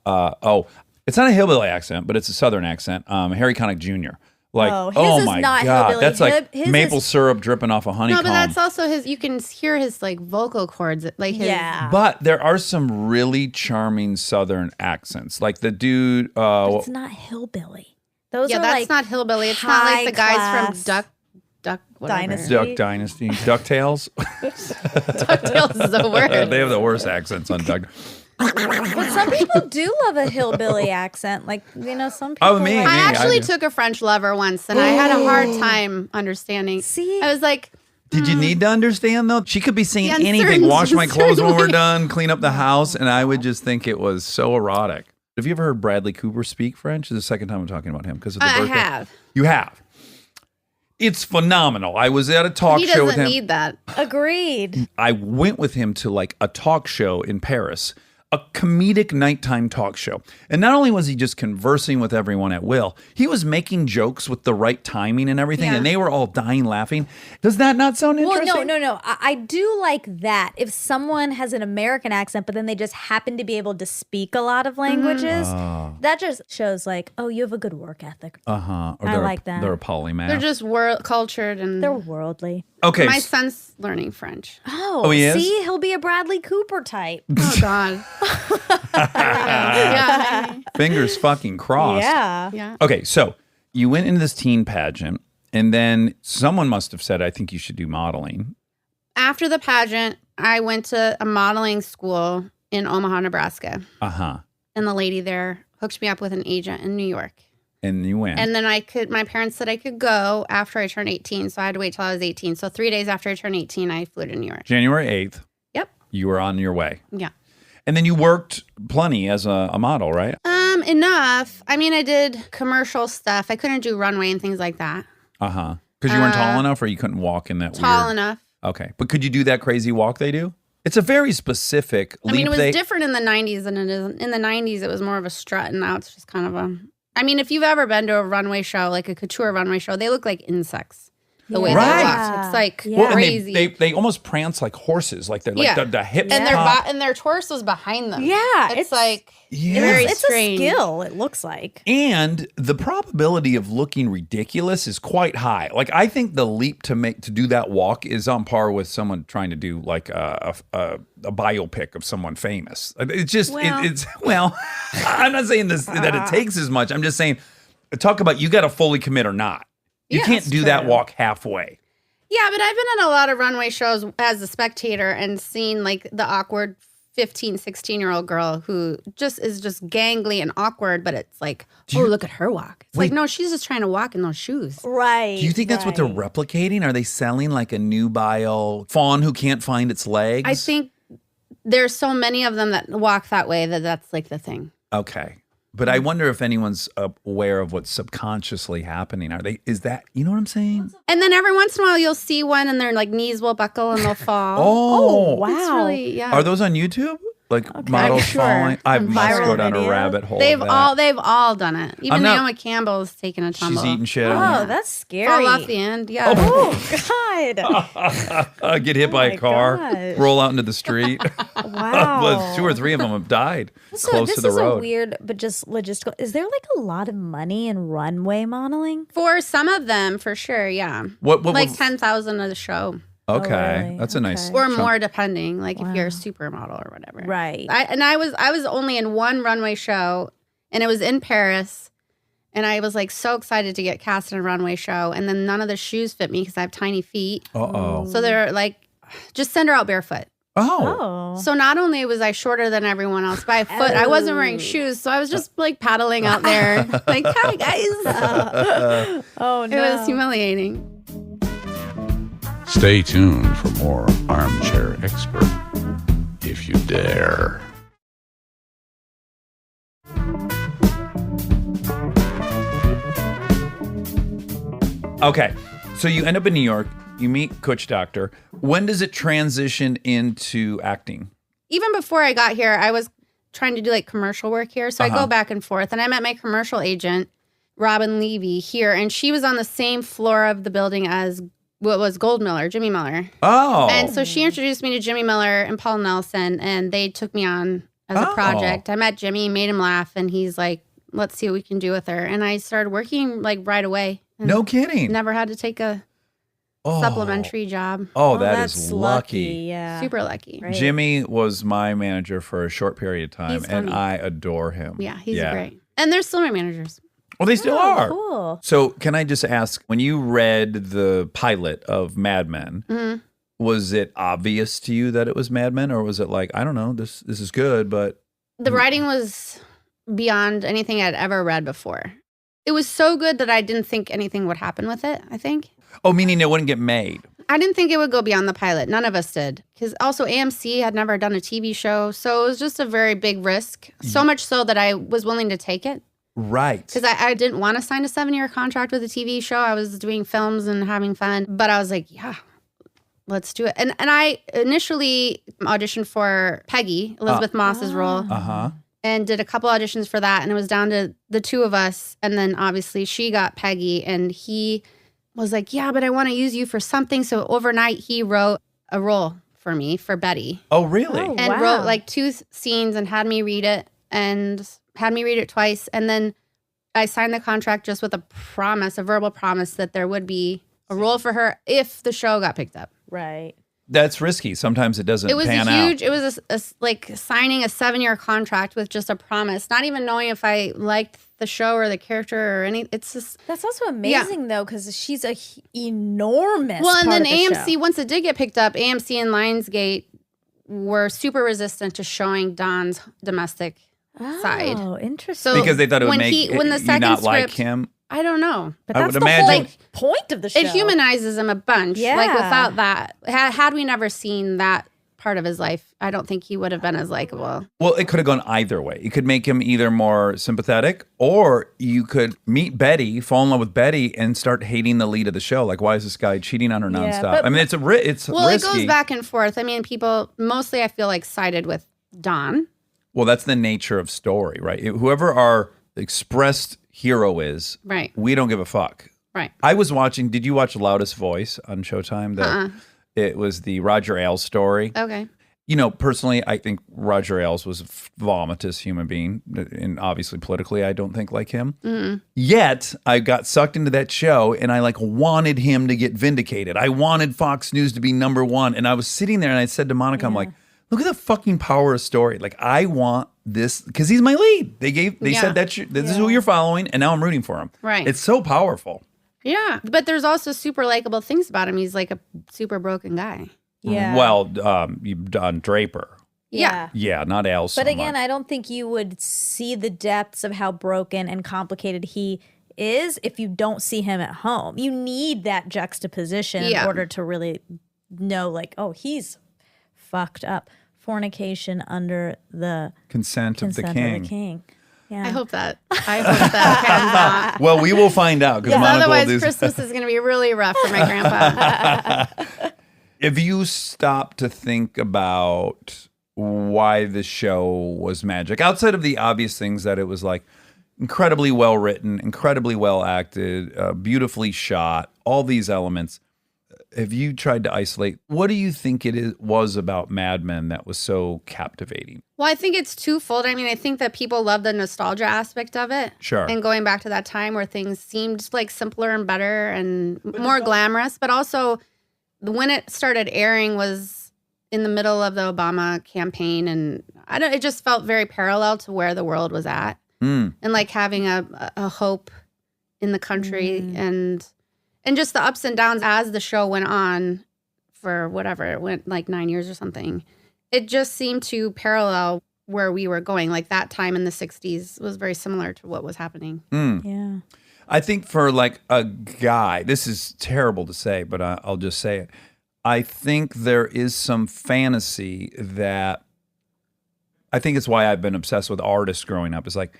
Speaker 1: it's not a hillbilly accent, but it's a southern accent. Harry Connick Jr. Like,
Speaker 2: Oh, his
Speaker 1: oh
Speaker 2: is
Speaker 1: my
Speaker 2: not
Speaker 1: God,
Speaker 2: hillbilly.
Speaker 1: that's like
Speaker 2: His
Speaker 1: maple
Speaker 2: is-
Speaker 1: syrup dripping off a honeycomb.
Speaker 4: No, but that's also his. You can hear his like vocal cords, like his.
Speaker 2: Yeah.
Speaker 1: But there are some really charming southern accents, like the dude.
Speaker 2: But it's not hillbilly. Those
Speaker 4: Yeah,
Speaker 2: are
Speaker 4: that's
Speaker 2: like
Speaker 4: not hillbilly. It's not like the guys
Speaker 2: high-class
Speaker 4: from Duck whatever.
Speaker 2: Dynasty.
Speaker 1: Duck Dynasty, Ducktales.
Speaker 4: DuckTales is the word.
Speaker 1: They have the worst accents on Duck.
Speaker 2: But some people do love a hillbilly accent. Like, you know, some people.
Speaker 1: Oh, me.
Speaker 2: like-
Speaker 4: I actually
Speaker 1: do.
Speaker 4: took a French lover once, and I had a hard time understanding.
Speaker 2: See?
Speaker 4: I was like,
Speaker 1: Did you need to understand though? She could be saying
Speaker 4: Yeah, in
Speaker 1: anything.
Speaker 4: certain-
Speaker 1: Wash my clothes when we're
Speaker 4: certain
Speaker 1: done. Clean up the house, and I would just think it was so erotic. Have you ever heard Bradley Cooper speak French? This is the second time I'm talking about him because of the
Speaker 4: I
Speaker 1: birthday.
Speaker 4: have.
Speaker 1: You have. It's phenomenal. I was at a talk
Speaker 4: He
Speaker 1: show with
Speaker 4: doesn't
Speaker 1: him.
Speaker 4: need that.
Speaker 2: Agreed.
Speaker 1: I went with him to like a talk show in Paris. a comedic nighttime talk show. And not only was he just conversing with everyone at will, he was making jokes with the right timing and everything,
Speaker 4: Yeah.
Speaker 1: and they were all dying laughing. Does that not sound
Speaker 2: Well,
Speaker 1: interesting?
Speaker 2: no. I do like that. If someone has an American accent, but then they just happen to be able to speak a lot of languages, that just shows like, oh, you have a good work ethic.
Speaker 1: Uh-huh. Or
Speaker 2: I
Speaker 1: they're
Speaker 2: like that.
Speaker 1: They're a polymath.
Speaker 4: They're just world cultured and
Speaker 2: They're worldly.
Speaker 1: okay.
Speaker 4: my son's learning French.
Speaker 2: Oh,
Speaker 1: he is?
Speaker 2: see, he'll be a Bradley Cooper type.
Speaker 4: Oh God. Yeah.
Speaker 1: Fingers fucking crossed.
Speaker 2: Yeah.
Speaker 4: Yeah.
Speaker 1: Okay, so you went into this teen pageant, and then someone must have said, I think you should do modeling.
Speaker 4: After the pageant, I went to a modeling school in Omaha, Nebraska.
Speaker 1: Uh-huh.
Speaker 4: And the lady there hooked me up with an agent in New York.
Speaker 1: And you went.
Speaker 4: And then my parents said I could go after I turned 18. So I had to wait till I was 18. So 3 days after I turned 18, I flew to New York.
Speaker 1: January 8th,
Speaker 4: Yep.
Speaker 1: you were on your way.
Speaker 4: Yeah.
Speaker 1: And then you worked plenty as a model, right?
Speaker 4: Enough. I mean, I did commercial stuff. I couldn't do runway and things like that.
Speaker 1: Uh-huh. Because you weren't tall enough or you couldn't walk in that
Speaker 4: Tall
Speaker 1: weird...
Speaker 4: enough.
Speaker 1: Okay. But could you do that crazy walk they do? It's a very specific leap.
Speaker 4: I mean, it was different in the 90s than it is. In the 90s, it was more of a strut, and now it's just kind of a... I mean, if you've ever been to a runway show, like a couture runway show, they look like insects. The way
Speaker 1: Right.
Speaker 4: they walk. It's like
Speaker 2: Yeah.
Speaker 1: and
Speaker 4: crazy.
Speaker 1: they almost prance like horses. Like they're like
Speaker 4: Yeah.
Speaker 1: the hips
Speaker 4: and
Speaker 1: pop.
Speaker 4: their torso's behind them.
Speaker 2: Yeah,
Speaker 4: It's like...
Speaker 1: Yeah.
Speaker 4: very
Speaker 2: It's
Speaker 4: strange.
Speaker 2: a skill, it looks like.
Speaker 1: And the probability of looking ridiculous is quite high. Like I think the leap to do that walk is on par with someone trying to do like a biopic of someone famous. It's just it's I'm not saying this that it takes as much. I'm just saying talk about you got to fully commit or not. You
Speaker 4: Yeah,
Speaker 1: can't
Speaker 4: that's
Speaker 1: do that
Speaker 4: true.
Speaker 1: walk halfway.
Speaker 4: Yeah, but I've been in a lot of runway shows as a spectator and seen like the awkward 15, 16-year-old girl who just is just gangly and awkward, but it's like, look at her walk. It's like, no, she's just trying to walk in those shoes.
Speaker 2: Right.
Speaker 1: Do you think that's what they're replicating? Are they selling like a nubile fawn who can't find its legs?
Speaker 4: I think there's so many of them that walk that way that's like the thing.
Speaker 1: Okay. But I wonder if anyone's aware of what's subconsciously happening. Is that, you know what I'm saying?
Speaker 4: And then every once in a while you'll see one and their like knees will buckle and they'll fall.
Speaker 1: Oh,
Speaker 2: wow.
Speaker 4: It's really, yeah.
Speaker 1: Are those on YouTube? Like models
Speaker 4: sure.
Speaker 1: falling? I
Speaker 2: Some
Speaker 1: must
Speaker 2: viral
Speaker 1: go down a
Speaker 2: videos.
Speaker 1: rabbit hole.
Speaker 4: They've
Speaker 1: of that.
Speaker 4: they've all done it. Even
Speaker 1: I'm not-
Speaker 4: Naomi Campbell's taken a tumble.
Speaker 1: She's eating shit.
Speaker 2: Oh, that's scary.
Speaker 4: Fall off the end. Yeah.
Speaker 2: Oh, God.
Speaker 1: Get hit by
Speaker 2: my
Speaker 1: a car,
Speaker 2: gosh.
Speaker 1: roll out into the street.
Speaker 2: Wow.
Speaker 1: Well, 2 or 3 of them have died
Speaker 2: So
Speaker 1: close
Speaker 2: this
Speaker 1: to the
Speaker 2: is
Speaker 1: road.
Speaker 2: a weird, but just logistical. Is there like a lot of money in runway modeling?
Speaker 4: For some of them, for sure, yeah.
Speaker 1: What
Speaker 4: Like
Speaker 1: was-
Speaker 4: 10,000 a show.
Speaker 1: Okay,
Speaker 2: really?
Speaker 1: that's a nice.
Speaker 4: Or
Speaker 1: chunk.
Speaker 4: more, depending, like if you're a supermodel or whatever.
Speaker 2: Right.
Speaker 4: I was only in one runway show, and it was in Paris, and I was like so excited to get cast in a runway show, and then none of the shoes fit me because I have tiny feet.
Speaker 1: Uh-oh.
Speaker 4: So they're like, just send her out barefoot.
Speaker 1: Oh.
Speaker 2: Oh.
Speaker 4: So not only was I shorter than everyone else by a foot, I wasn't wearing shoes, so I was just like paddling out there, like, hi guys.
Speaker 2: Oh,
Speaker 4: It was humiliating.
Speaker 5: Stay tuned for more Armchair Expert, if you dare.
Speaker 1: Okay, so you end up in New York. You meet Coach Doctor. When does it transition into acting?
Speaker 4: Even before I got here, I was trying to do like commercial work here. So I go back and forth. And I met my commercial agent, Robin Levy, here. And she was on the same floor of the building as what was Jimmy Miller.
Speaker 1: Oh.
Speaker 4: And so she introduced me to Jimmy Miller and Paul Nelson. And they took me on as a project. I met Jimmy, made him laugh. And he's like, let's see what we can do with her. And I started working like right away. And
Speaker 1: No kidding.
Speaker 4: never had to take a supplementary job.
Speaker 1: Oh,
Speaker 2: that's
Speaker 1: is lucky.
Speaker 2: Yeah.
Speaker 4: Super lucky.
Speaker 2: Right.
Speaker 1: Jimmy was my manager for a short period of time,
Speaker 4: He's
Speaker 1: and
Speaker 4: funny.
Speaker 1: I adore him.
Speaker 4: Yeah, he's great. And they're still my managers.
Speaker 1: Well, they still are.
Speaker 2: Cool.
Speaker 1: So, can I just ask, when you read the pilot of Mad Men,
Speaker 4: Mm-hmm.
Speaker 1: was it obvious to you that it was Mad Men, or was it like, I don't know, this is good, but
Speaker 4: The writing was beyond anything I'd ever read before. It was so good that I didn't think anything would happen with it, I think.
Speaker 1: oh, meaning it wouldn't get made?
Speaker 4: I didn't think it would go beyond the pilot. None of us did. Because also AMC had never done a TV show. So it was just a very big risk. So much so that I was willing to take it.
Speaker 1: Right.
Speaker 4: Because I didn't want to sign a 7-year contract with a TV show. I was doing films and having fun. But I was like, yeah, let's do it. And I initially auditioned for Peggy, Elizabeth Moss's role, and did a couple auditions for that. And it was down to the two of us. And then obviously she got Peggy, and he was like, yeah, but I want to use you for something. So overnight he wrote a role for me for Betty.
Speaker 1: Oh, really?
Speaker 2: Oh.
Speaker 4: And
Speaker 2: Wow.
Speaker 4: wrote like 2 scenes and had me read it twice. And then I signed the contract just with a verbal promise that there would be a role for her if the show got picked up.
Speaker 2: Right.
Speaker 1: That's risky. Sometimes it doesn't
Speaker 4: It was
Speaker 1: pan
Speaker 4: huge.
Speaker 1: out.
Speaker 4: It was like signing a 7-year contract with just a promise, not even knowing if I liked the show or the character or any. It's just
Speaker 2: That's also amazing though, because she's a enormous.
Speaker 4: well, and
Speaker 2: part
Speaker 4: then
Speaker 2: of the
Speaker 4: AMC
Speaker 2: show.
Speaker 4: once it did get picked up, AMC and Lionsgate were super resistant to showing Don's domestic side.
Speaker 2: Oh, interesting.
Speaker 1: Because they thought it would
Speaker 4: when
Speaker 1: make
Speaker 4: when the
Speaker 1: you
Speaker 4: second
Speaker 1: not like
Speaker 4: script-
Speaker 1: him.
Speaker 4: I don't know.
Speaker 2: But
Speaker 1: I
Speaker 2: that's
Speaker 1: would
Speaker 2: the
Speaker 1: imagine-
Speaker 2: whole point of the show.
Speaker 4: It humanizes him a bunch.
Speaker 2: Yeah.
Speaker 4: Like without that, had we never seen that part of his life, I don't think he would have been as likable.
Speaker 1: Well, it could have gone either way. You could make him either more sympathetic, or you could meet Betty, fall in love with Betty, and start hating the lead of the show. Like, why is this guy cheating on her
Speaker 2: Yeah,
Speaker 1: nonstop?
Speaker 2: but-
Speaker 1: I mean, it's
Speaker 4: Well,
Speaker 1: risky.
Speaker 4: it goes back and forth. I mean, people mostly I feel like sided with Don.
Speaker 1: Well, that's the nature of story, right? Whoever our expressed hero is,
Speaker 4: Right.
Speaker 1: we don't give a fuck.
Speaker 4: Right.
Speaker 1: I was watching. Did you watch Loudest Voice on Showtime? It was the Roger Ailes story.
Speaker 4: Okay.
Speaker 1: You know, personally, I think Roger Ailes was a vomitous human being, and obviously politically, I don't think like him. Yet, I got sucked into that show, and I like wanted him to get vindicated. I wanted Fox News to be number one, and I was sitting there, and I said to Monica, I'm like, look at the fucking power of story. Like, I want this because he's my lead. They
Speaker 4: Yeah.
Speaker 1: said that this is who you're following, and now I'm rooting for him.
Speaker 4: Right.
Speaker 1: It's so powerful.
Speaker 4: Yeah, but there's also super likable things about him. He's like a super broken guy.
Speaker 2: Yeah.
Speaker 1: Well, you've done Draper.
Speaker 2: Yeah.
Speaker 1: Yeah, not Ailes. so
Speaker 2: But again,
Speaker 1: much.
Speaker 2: I don't think you would see the depths of how broken and complicated he is if you don't see him at home. You need that juxtaposition in
Speaker 4: Yeah.
Speaker 2: order to really know, like, oh, he's fucked up. Fornication under the
Speaker 1: consent of the
Speaker 2: consent
Speaker 1: king.
Speaker 2: of the king. Yeah.
Speaker 4: I hope that pans out.
Speaker 1: Well, we will find out because Monica will
Speaker 4: Otherwise,
Speaker 1: do.
Speaker 4: Christmas is going to be really rough for my grandpa.
Speaker 1: If you stop to think about why the show was magic, outside of the obvious things that it was like incredibly well written, incredibly well acted, beautifully shot, all these elements. Have you tried to isolate? What do you think was about Mad Men that was so captivating?
Speaker 4: Well, I think it's twofold. I mean, I think that people love the nostalgia aspect of it.
Speaker 1: Sure.
Speaker 4: And going back to that time where things seemed like simpler and better and more glamorous, but also when it started airing was in the middle of the Obama campaign, and it just felt very parallel to where the world was at, and like having a hope in the country and just the ups and downs as the show went on for whatever it went like 9 years or something. It just seemed to parallel where we were going. Like that time in the 60s was very similar to what was happening.
Speaker 2: Yeah.
Speaker 1: I think for like a guy, this is terrible to say, but I'll just say it. I think there is some fantasy that I think it's why I've been obsessed with artists growing up. It's like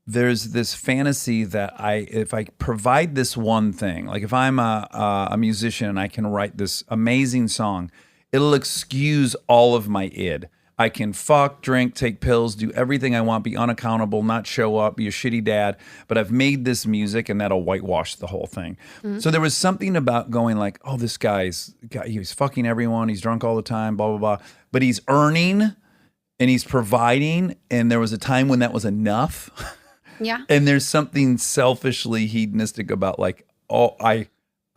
Speaker 1: there's this fantasy that if I provide this one thing, like if I'm a musician and I can write this amazing song, it'll excuse all of my id. I can fuck, drink, take pills, do everything I want, be unaccountable, not show up, be a shitty dad, but I've made this music and that'll whitewash the whole thing. So there was something about going like, oh, this he's fucking everyone, he's drunk all the time, blah, blah, blah. But he's earning and he's providing, and there was a time when that was enough.
Speaker 4: Yeah.
Speaker 1: And there's something selfishly hedonistic about like, oh, I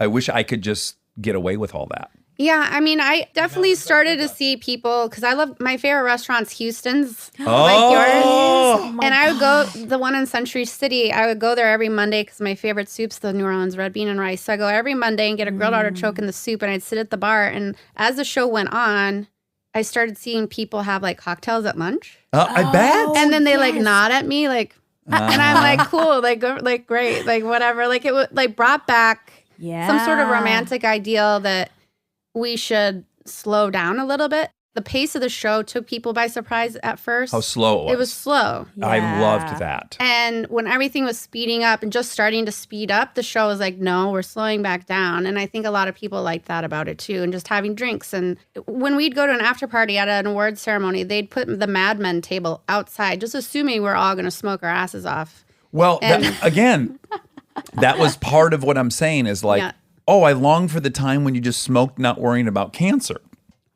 Speaker 1: wish I could just get away with all that.
Speaker 4: Yeah, I mean, I definitely started to see people, because I love, my favorite restaurant's Houston's, like
Speaker 1: Oh.
Speaker 4: yours. And I would go, the one in Century City, I would go there every Monday because my favorite soup's the New Orleans red bean and rice. So I go every Monday and get a grilled artichoke in the soup, and I'd sit at the bar. And as the show went on, I started seeing people have like cocktails at lunch.
Speaker 1: I bet.
Speaker 4: And then they like nod at me, like, and I'm like, cool, like, like great, like whatever. Like it would like brought back some sort of romantic ideal that we should slow down a little bit. the pace of the show took people by surprise at first.
Speaker 1: How slow it was.
Speaker 4: It was slow.
Speaker 1: I
Speaker 2: Yeah.
Speaker 1: loved that.
Speaker 4: And when everything was speeding up and just starting to speed up, the show was like, no, we're slowing back down. And I think a lot of people liked that about it too, and just having drinks. And when we'd go to an after party at an award ceremony, they'd put the Mad Men table outside, just assuming we're all going to smoke our asses off.
Speaker 1: Well,
Speaker 4: And-
Speaker 1: again, that was part of what I'm saying is like,
Speaker 4: Yeah.
Speaker 1: oh, I long for the time when you just smoked not worrying about cancer.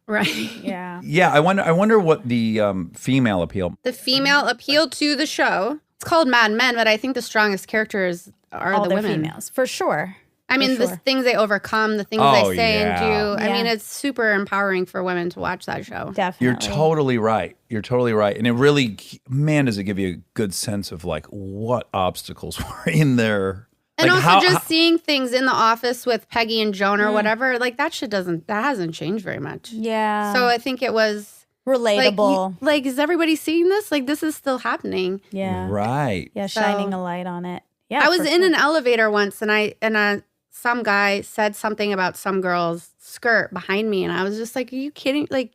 Speaker 4: Right.
Speaker 2: Yeah.
Speaker 1: Yeah, I wonder what the female appeal.
Speaker 4: The female appeal to the show. It's called Mad Men, but I think the strongest characters are
Speaker 2: All
Speaker 4: the
Speaker 2: their
Speaker 4: women.
Speaker 2: females, for sure.
Speaker 4: I mean,
Speaker 2: For
Speaker 4: the
Speaker 2: sure.
Speaker 4: things they overcome, the things
Speaker 1: Oh,
Speaker 4: they say and do.
Speaker 2: Yeah.
Speaker 4: I mean, it's super empowering for women to watch that show.
Speaker 2: Definitely.
Speaker 1: You're totally right. You're totally right. And it really, man, does it give you a good sense of like what obstacles were in there.
Speaker 4: And
Speaker 1: Like
Speaker 4: also just seeing things in the office with Peggy and Joan
Speaker 2: Mm.
Speaker 4: or whatever, like that shit that hasn't changed very much.
Speaker 2: Yeah.
Speaker 4: So I think it was like,
Speaker 2: relatable.
Speaker 4: like, is everybody seeing this? Like, this is still happening.
Speaker 2: yeah.
Speaker 1: Right.
Speaker 2: Yeah.
Speaker 4: So-
Speaker 2: Shining a light on it. Yeah.
Speaker 4: I was
Speaker 2: for
Speaker 4: in
Speaker 2: sure.
Speaker 4: an elevator once and some guy said something about some girl's skirt behind me. And I was just like, are you kidding? Like,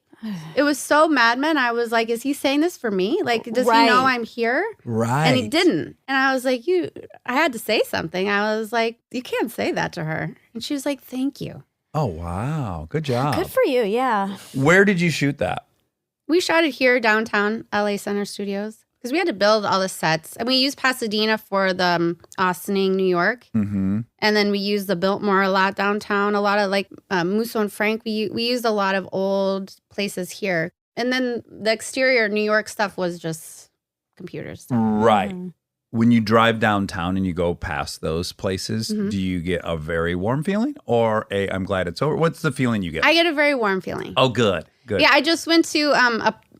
Speaker 4: it was so Mad Men. I was like, is he saying this for me? Like, does he know
Speaker 2: Right.
Speaker 4: I'm here?
Speaker 1: Right.
Speaker 4: And he didn't. And I was like, I had to say something. I was like, you can't say that to her. And she was like, thank you.
Speaker 1: Oh, wow. Good job.
Speaker 2: Good for you. Yeah.
Speaker 1: Where did you shoot that?
Speaker 4: We shot it here downtown, LA Center Studios, because we had to build all the sets. And we used Pasadena for the Austining, New York.
Speaker 1: Mm-hmm.
Speaker 4: And then we used the Biltmore a lot downtown, a lot of like Musso and Frank. We used a lot of old places here. And then the exterior New York stuff was just computers.
Speaker 1: Right.
Speaker 2: Mm.
Speaker 1: When you drive downtown and you go past those places,
Speaker 4: Mhm.
Speaker 1: do you get a very warm feeling or a I'm glad it's over? What's the feeling you get?
Speaker 4: I get a very warm feeling.
Speaker 1: Oh, good. Good.
Speaker 4: Yeah, I just went to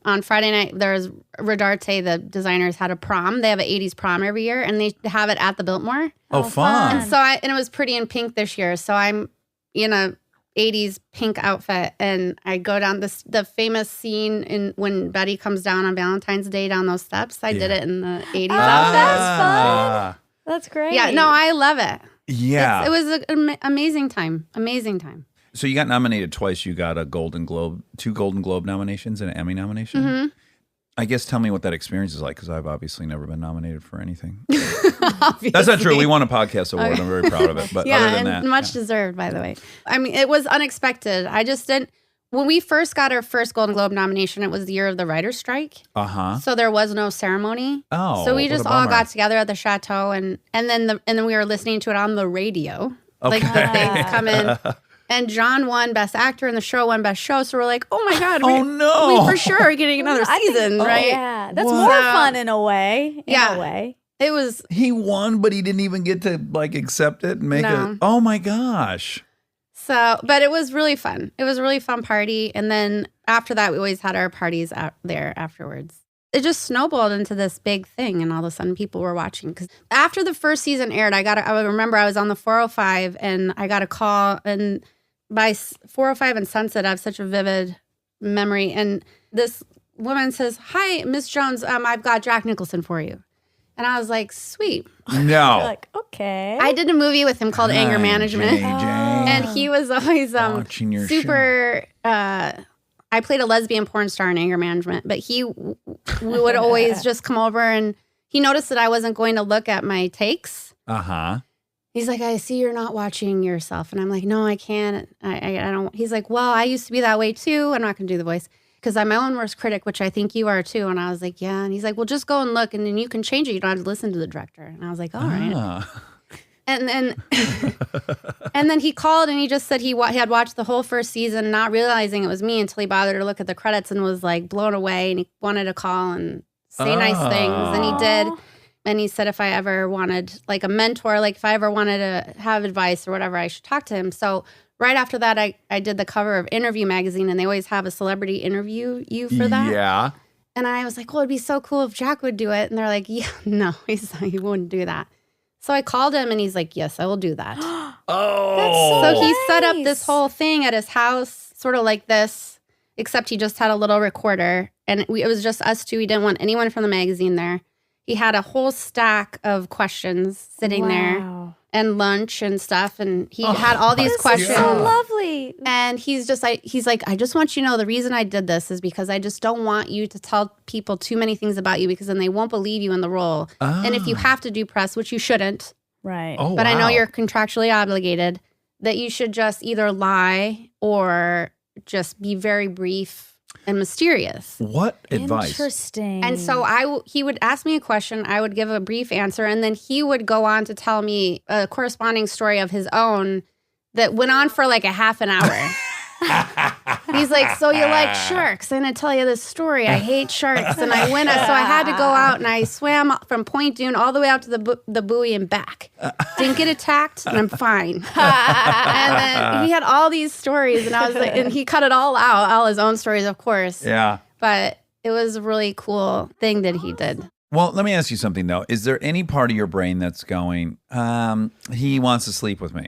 Speaker 4: on Friday night. There's Rodarte, the designers had a prom. They have an 80s prom every year, and they have it at the Biltmore.
Speaker 1: Oh,
Speaker 2: Oh,
Speaker 1: fun.
Speaker 4: And so it was pretty in pink this year. So I'm in a 80s pink outfit, and I go down the famous scene in when Betty comes down on Valentine's Day down those steps. I did
Speaker 1: Yeah.
Speaker 4: it in the 80s
Speaker 2: Oh,
Speaker 4: outfit.
Speaker 2: that's
Speaker 1: Ah.
Speaker 2: That's great.
Speaker 4: Yeah, no, I love it.
Speaker 1: Yeah.
Speaker 4: It was an amazing time. Amazing time.
Speaker 1: So you got nominated twice. You got a Golden Globe, 2 Golden Globe nominations and an Emmy nomination.
Speaker 4: Mm-hmm.
Speaker 1: I guess tell me what that experience is like because I've obviously never been nominated for anything. That's not true. We won a podcast award.
Speaker 4: Okay.
Speaker 1: I'm very proud of it. But
Speaker 4: Yeah,
Speaker 1: other than
Speaker 4: and
Speaker 1: that,
Speaker 4: much deserved, by the way. I mean, it was unexpected. I just didn't. When we first got our first Golden Globe nomination, it was the year of the writer's strike.
Speaker 1: uh-huh.
Speaker 4: So there was no ceremony.
Speaker 1: Oh,
Speaker 4: So we
Speaker 1: what
Speaker 4: just
Speaker 1: a
Speaker 4: all
Speaker 1: bummer.
Speaker 4: got together at the chateau, and then we were listening to it on the radio. Like the
Speaker 1: Okay.
Speaker 4: things come in. And John won Best Actor, and the show won Best Show. So we're like, oh my God.
Speaker 1: Oh, no.
Speaker 4: We for sure are getting another
Speaker 2: I think-
Speaker 4: season, right?
Speaker 2: Yeah. That's
Speaker 1: What?
Speaker 2: more fun in a way. In
Speaker 4: Yeah.
Speaker 2: a way.
Speaker 4: It was,
Speaker 1: He won, but he didn't even get to like accept it and make
Speaker 4: No.
Speaker 1: it. Oh my gosh.
Speaker 4: so, but it was really fun. It was a really fun party. And then after that, we always had our parties out there afterwards. It just snowballed into this big thing, and all of a sudden people were watching. Because after the first season aired, I remember I was on the 405 and I got a call, and by 405 and Sunset, I have such a vivid memory. And this woman says, "Hi, Miss Jones, I've got Jack Nicholson for you." And I was like, "Sweet."
Speaker 1: No.
Speaker 2: You're like, okay.
Speaker 4: I did a movie with him called Anger
Speaker 1: Hi,
Speaker 4: Management.
Speaker 1: JJ.
Speaker 4: And he was always
Speaker 1: Watching your
Speaker 4: super. I played a lesbian porn star in Anger Management, but we would always just come over, and he noticed that I wasn't going to look at my takes.
Speaker 1: Uh-huh.
Speaker 4: He's like, "I see you're not watching yourself," and I'm like, "No, I can't. I don't." He's like, "Well, I used to be that way too. I'm not going to do the voice because I'm my own worst critic, which I think you are too." And I was like, "Yeah." And he's like, "Well, just go and look, and then you can change it. You don't have to listen to the director." And I was like, "All right."
Speaker 1: Ah.
Speaker 4: And then, and then he called and he just said he had watched the whole first season, not realizing it was me until he bothered to look at the credits and was like blown away. And he wanted to call and say nice things, and he did. And he said if I ever wanted like a mentor, like if I ever wanted to have advice or whatever, I should talk to him. So right after that, I did the cover of Interview magazine, and they always have a celebrity interview you for that.
Speaker 1: Yeah.
Speaker 4: And I was like, well, it'd be so cool if Jack would do it. And they're like, yeah, no, he wouldn't do that. So I called him, and he's like, yes, I will do that.
Speaker 1: Oh.
Speaker 4: So he set up
Speaker 2: nice.
Speaker 4: this whole thing at his house, sort of like this, except he just had a little recorder, and it was just us two. He didn't want anyone from the magazine there. He had a whole stack of questions sitting there,
Speaker 2: Wow.
Speaker 4: and lunch and stuff. And he had all these questions.
Speaker 2: So lovely.
Speaker 4: And he's like, I just want you to know the reason I did this is because I just don't want you to tell people too many things about you because then they won't believe you in the role. And if you have to do press, which you shouldn't,
Speaker 2: Right.
Speaker 1: Oh,
Speaker 4: but I know
Speaker 1: wow.
Speaker 4: you're contractually obligated, that you should just either lie or just be very brief and mysterious.
Speaker 1: What advice?
Speaker 2: Interesting.
Speaker 4: And so he would ask me a question, I would give a brief answer, and then he would go on to tell me a corresponding story of his own that went on for like a half an hour. He's like, so you like sharks? I'm going to tell you this story. I hate sharks. And I went, so I had to go out and I swam from Point Dune all the way out to the buoy and back. Didn't get attacked and I'm fine. And then he had all these stories and I was like, and he cut it all out, all his own stories, of course.
Speaker 1: Yeah.
Speaker 4: But it was a really cool thing that he did.
Speaker 1: Well, let me ask you something, though. Is there any part of your brain that's going, he wants to sleep with me?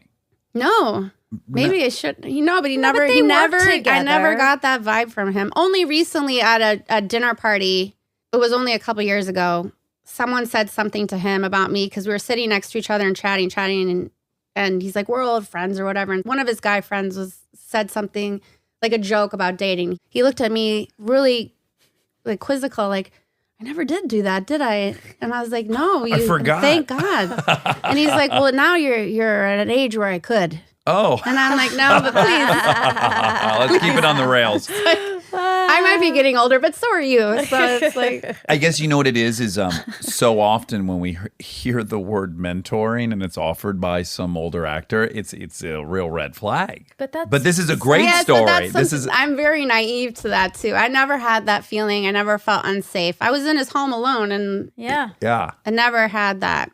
Speaker 4: No. Maybe I should. But he never.
Speaker 2: they
Speaker 4: He
Speaker 2: work
Speaker 4: never. I
Speaker 2: together.
Speaker 4: never got that vibe from him. Only recently at a dinner party. It was only a couple years ago. Someone said something to him about me because we were sitting next to each other and chatting, and he's like, "We're old friends or whatever." And one of his guy friends said something like a joke about dating. He looked at me really like quizzical, like, "I never did do that, did I?" And I was like, "No,
Speaker 1: I forgot.
Speaker 4: Thank God." And he's like, "Well, now you're at an age where I could."
Speaker 1: Oh.
Speaker 4: And I'm like, no, but please.
Speaker 1: Let's keep it on the rails.
Speaker 4: I might be getting older, but so are you. So it's like,
Speaker 1: I guess you know what it is so often when we hear the word mentoring and it's offered by some older actor, it's a real red flag.
Speaker 2: But
Speaker 1: this is a great
Speaker 4: yeah, so
Speaker 1: story.
Speaker 4: that's
Speaker 1: This is
Speaker 4: I'm very naive to that too. I never had that feeling. I never felt unsafe. I was in his home alone and
Speaker 2: yeah.
Speaker 1: yeah.
Speaker 4: I never had that.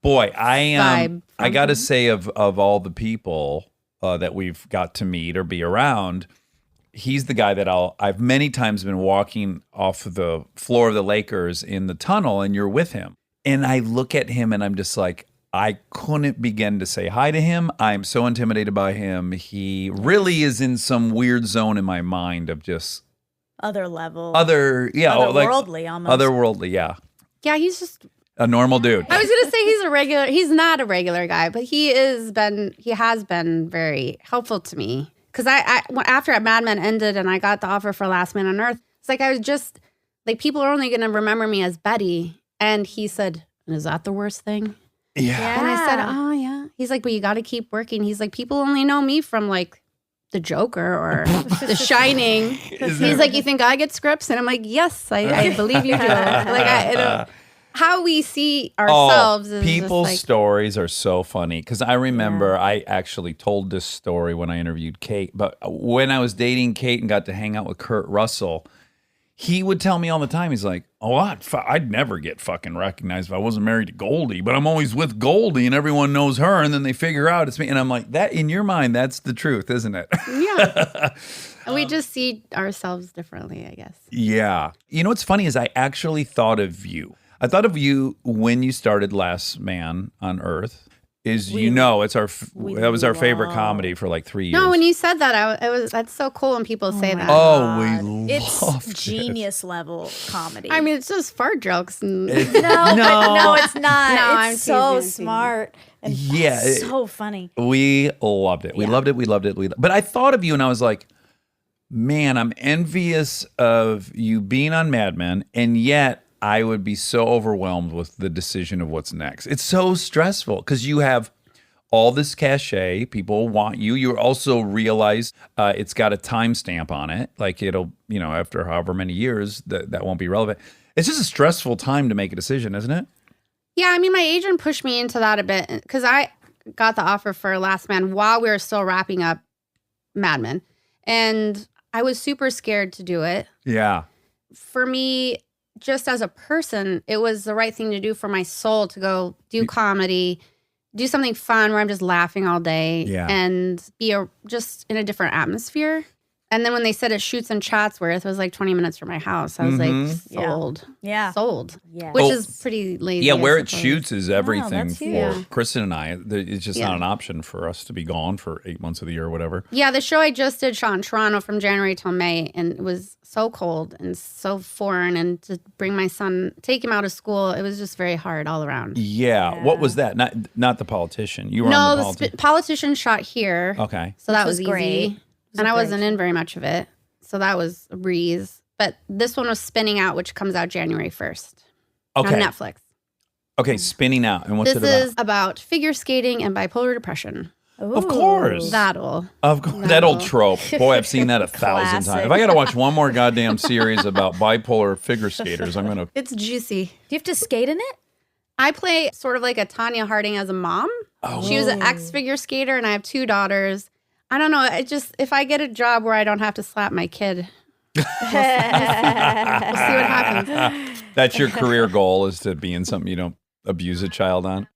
Speaker 1: Boy,
Speaker 4: Vibe
Speaker 1: I
Speaker 4: from
Speaker 1: got to
Speaker 4: him.
Speaker 1: say of all the people that we've got to meet or be around, he's the guy that I've many times been walking off of the floor of the Lakers in the tunnel and you're with him. And I look at him and I'm just like, I couldn't begin to say hi to him. I'm so intimidated by him. He really is in some weird zone in my mind of just
Speaker 2: Other level.
Speaker 1: otherworldly
Speaker 2: almost.
Speaker 1: Otherworldly, yeah.
Speaker 4: Yeah, he's just.
Speaker 1: A normal dude.
Speaker 4: I was gonna say he's a regular. He's not a regular guy, but he has been very helpful to me. Because after Mad Men ended and I got the offer for Last Man on Earth, it's like I was just like, people are only gonna remember me as Betty. And he said, "Is that the worst thing?"
Speaker 1: Yeah.
Speaker 4: And I said, "Oh yeah." He's like, "But you got to keep working." He's like, "People only know me from like The Joker or The Shining." He's like, "You think I get scripts?" And I'm like, "Yes, I believe you do." Like how we see ourselves is
Speaker 1: people's
Speaker 4: just like,
Speaker 1: stories are so funny because I remember I actually told this story when I interviewed Kate, but when I was dating Kate and got to hang out with Kurt Russell, he would tell me all the time, he's like, "Oh, I'd never get fucking recognized if I wasn't married to Goldie, but I'm always with Goldie and everyone knows her and then they figure out it's me." And I'm like, that in your mind, that's the truth, isn't it?
Speaker 4: yeah. And we just see ourselves differently, I guess.
Speaker 1: Yeah. You know what's funny is I actually thought of you. I thought of you when you started Last Man on Earth. It's that was our favorite comedy for like 3 years.
Speaker 4: No, when you said that, that's so cool when people say that.
Speaker 1: Oh, we
Speaker 2: It's
Speaker 1: loved it.
Speaker 2: genius level comedy.
Speaker 4: I mean, it's just fart jokes. And
Speaker 2: no, it's not.
Speaker 4: No, I'm
Speaker 2: it's so
Speaker 4: teasing.
Speaker 2: smart and
Speaker 1: Yeah,
Speaker 2: so funny.
Speaker 1: We loved it. We loved it. We loved it. But I thought of you and I was like, man, I'm envious of you being on Mad Men, and yet I would be so overwhelmed with the decision of what's next. It's so stressful because you have all this cachet. People want you. You also realize it's got a timestamp on it. Like it'll, after however many years, that won't be relevant. It's just a stressful time to make a decision, isn't it?
Speaker 4: Yeah, I mean, my agent pushed me into that a bit because I got the offer for Last Man while we were still wrapping up Mad Men. And I was super scared to do it.
Speaker 1: Yeah.
Speaker 4: For me, just as a person, it was the right thing to do for my soul to go do comedy, do something fun where I'm just laughing all day
Speaker 1: Yeah.
Speaker 4: and be just in a different atmosphere. And then when they said it shoots in Chatsworth, it was like 20 minutes from my house. I was like, sold.
Speaker 2: Yeah.
Speaker 4: Sold.
Speaker 2: Yeah.
Speaker 4: Which is pretty lazy.
Speaker 1: Yeah,
Speaker 4: I
Speaker 1: where it
Speaker 4: suppose.
Speaker 1: shoots is everything
Speaker 2: that's
Speaker 1: for
Speaker 2: huge.
Speaker 4: Yeah.
Speaker 1: Kristen and I. It's just not an option for us to be gone for 8 months of the year or whatever.
Speaker 4: Yeah, the show I just did shot in Toronto from January till May, and it was so cold and so foreign. And to bring my son, take him out of school, it was just very hard all around.
Speaker 1: Yeah. What was that? Not the politician. You were
Speaker 4: No,
Speaker 1: on the
Speaker 4: the
Speaker 1: politician.
Speaker 4: politician shot here.
Speaker 1: Okay.
Speaker 4: So that
Speaker 2: Which
Speaker 4: was
Speaker 2: was
Speaker 4: easy.
Speaker 2: great.
Speaker 4: And I wasn't in very much of it. So that was a breeze. But this one was Spinning Out, which comes out January 1st
Speaker 1: Okay.
Speaker 4: on Netflix.
Speaker 1: Okay, Spinning Out. And what's
Speaker 4: This
Speaker 1: it about?
Speaker 4: is about figure skating and bipolar depression.
Speaker 1: Of course.
Speaker 4: That'll.
Speaker 1: Of course. That old trope. Boy, I've seen that 1,000 times.
Speaker 2: Classic.
Speaker 1: If I got to watch one more goddamn series about bipolar figure skaters, I'm going to.
Speaker 4: It's juicy.
Speaker 2: Do you have to skate in it?
Speaker 4: I play sort of like a Tanya Harding as a mom. She was an ex-figure skater, and I have 2 daughters. I don't know. If I get a job where I don't have to slap my kid, we'll see what happens.
Speaker 1: That's your career goal, is to be in something you don't abuse a child on.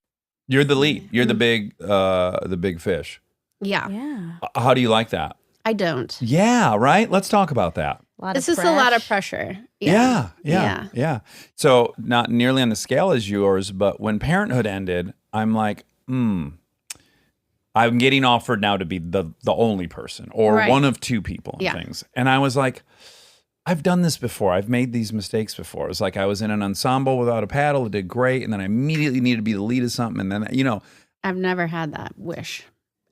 Speaker 1: You're the lead. You're the big fish.
Speaker 4: Yeah,
Speaker 2: Yeah.
Speaker 1: How do you like that?
Speaker 4: I don't.
Speaker 1: Yeah, right? Let's talk about that.
Speaker 4: It's just a lot of pressure.
Speaker 1: Yeah. So not nearly on the scale as yours, but when Parenthood ended, I'm like, I'm getting offered now to be the only person or
Speaker 4: Right.
Speaker 1: one of 2 people and things. And I was like, I've done this before. I've made these mistakes before. It's like I was in an ensemble without a paddle. It did great. And then I immediately needed to be the lead of something. And then,
Speaker 4: I've never had that wish,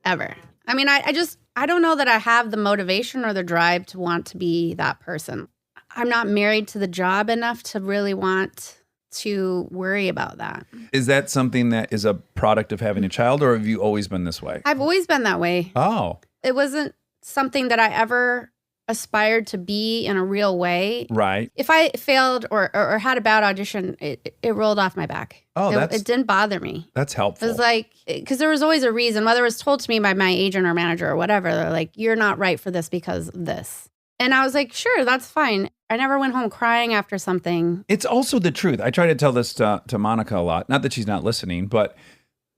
Speaker 4: ever. I mean, I don't know that I have the motivation or the drive to want to be that person. I'm not married to the job enough to really want to worry about that.
Speaker 1: is that something that is a product of having a child, or have you always been this way?
Speaker 4: I've always been that way.
Speaker 1: Oh,
Speaker 4: It wasn't something that I ever aspired to be in a real way.
Speaker 1: right.
Speaker 4: If I failed or had a bad audition, it rolled off my back.
Speaker 1: Oh,
Speaker 4: it didn't bother me.
Speaker 1: That's
Speaker 4: It
Speaker 1: helpful.
Speaker 4: was like, because there was always a reason, whether it was told to me by my agent or manager or whatever, they're like, you're not right for this because of this. And I was like, sure, that's fine. I never went home crying after something.
Speaker 1: It's also the truth. I try to tell this to Monica a lot. Not that she's not listening, but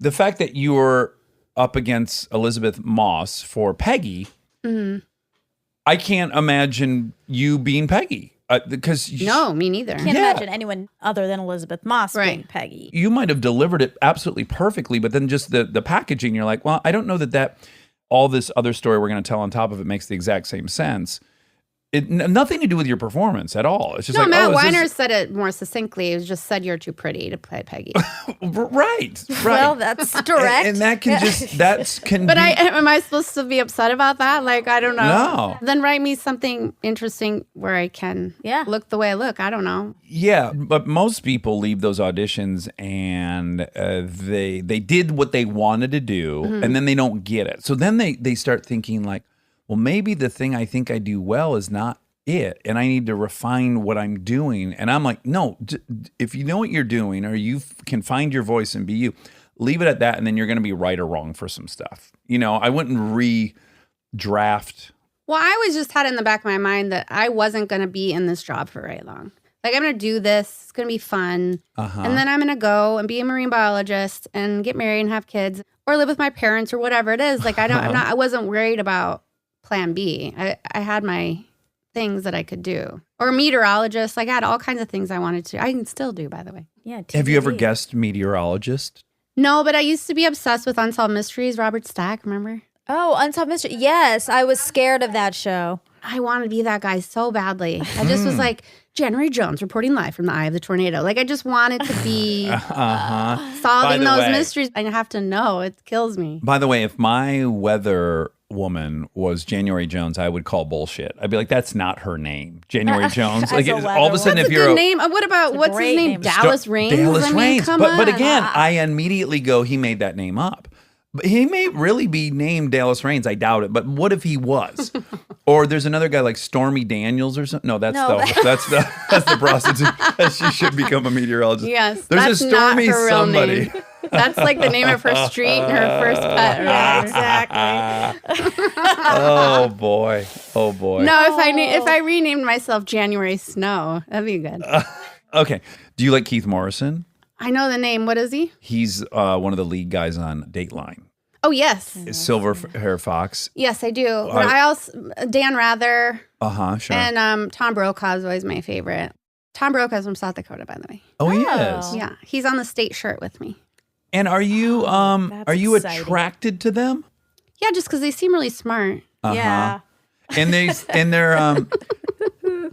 Speaker 1: the fact that you were up against Elizabeth Moss for Peggy, I can't imagine you being Peggy. Because
Speaker 4: No, me neither.
Speaker 2: Can't imagine anyone other than Elizabeth Moss being
Speaker 4: Right.
Speaker 2: Peggy.
Speaker 1: you might have delivered it absolutely perfectly, but then just the packaging, you're like, well, I don't know that all this other story we're going to tell on top of it makes the exact same sense. Nothing to do with your performance at all. It's just
Speaker 4: No,
Speaker 1: like,
Speaker 4: Matt
Speaker 1: oh, is
Speaker 4: Weiner
Speaker 1: this-
Speaker 4: said it more succinctly. It was just said you're too pretty to play Peggy.
Speaker 1: right.
Speaker 2: Well, that's direct.
Speaker 1: And that can just,
Speaker 4: But am I supposed to be upset about that? Like, I don't know.
Speaker 1: No.
Speaker 4: Then write me something interesting where I can look the way I look. I don't know.
Speaker 1: Yeah, but most people leave those auditions and they did what they wanted to do, and then they don't get it. So then they start thinking like, well, maybe the thing I think I do well is not it, and I need to refine what I'm doing. And I'm like, no, if you know what you're doing, or you can find your voice and be you, leave it at that, and then you're going to be right or wrong for some stuff. I wouldn't redraft.
Speaker 4: Well, I always just had in the back of my mind that I wasn't going to be in this job for very long. Like, I'm going to do this. It's going to be fun. And then I'm going to go and be a marine biologist and get married and have kids or live with my parents or whatever it is. Like, I wasn't worried about plan B. I had my things that I could do. Or a meteorologist. Like, I had all kinds of things I wanted to. I can still do, by the way.
Speaker 2: Yeah.
Speaker 1: Have you ever
Speaker 2: TBD.
Speaker 1: guessed meteorologist?
Speaker 4: No, but I used to be obsessed with Unsolved Mysteries. Robert Stack, remember?
Speaker 2: Oh, Unsolved Mystery. Yes, I was scared of that show.
Speaker 4: I wanted to be that guy so badly. I just was like, January Jones reporting live from the eye of the tornado. Like, I just wanted to be
Speaker 1: By
Speaker 4: solving
Speaker 1: the
Speaker 4: those
Speaker 1: way-
Speaker 4: mysteries. I have to know. It kills me.
Speaker 1: By the way, if my weather woman was January Jones, I would call bullshit. I'd be like, that's not her name, January Jones. Like,
Speaker 2: As a
Speaker 1: all of a sudden,
Speaker 2: weather
Speaker 1: if
Speaker 4: That's a
Speaker 1: you're
Speaker 4: good name. What about, what's his
Speaker 2: great
Speaker 4: name?
Speaker 2: name.
Speaker 4: Dallas Raines?
Speaker 1: Dallas
Speaker 4: I mean,
Speaker 1: Raines.
Speaker 4: come
Speaker 1: But
Speaker 4: on.
Speaker 1: again, I immediately go, he made that name up. But he may really be named Dallas Raines. I doubt it. But what if he was? Or there's another guy like Stormy Daniels or something. No, that's the prostitute. She should become a meteorologist.
Speaker 4: Yes,
Speaker 1: There's
Speaker 4: that's
Speaker 1: a Stormy
Speaker 4: not her real
Speaker 1: somebody.
Speaker 4: name. That's like the name of her street and her first pet. Right?
Speaker 2: Exactly.
Speaker 1: Oh boy. Oh boy.
Speaker 4: No, if I renamed myself January Snow, that'd be good.
Speaker 1: Okay. Do you like Keith Morrison?
Speaker 4: I know the name. What is he?
Speaker 1: He's one of the lead guys on Dateline.
Speaker 4: Oh, yes.
Speaker 1: Silver Hair Fox.
Speaker 4: Yes, I do. But I also, Dan Rather
Speaker 1: Sure.
Speaker 4: and Tom Brokaw is always my favorite. Tom Brokaw is from South Dakota, by the way.
Speaker 1: Oh, he is.
Speaker 4: Yeah, he's on the state shirt with me.
Speaker 1: And are you
Speaker 2: that's exciting.
Speaker 1: attracted to them?
Speaker 4: Yeah, just because they seem really smart.
Speaker 2: Yeah.
Speaker 1: And they're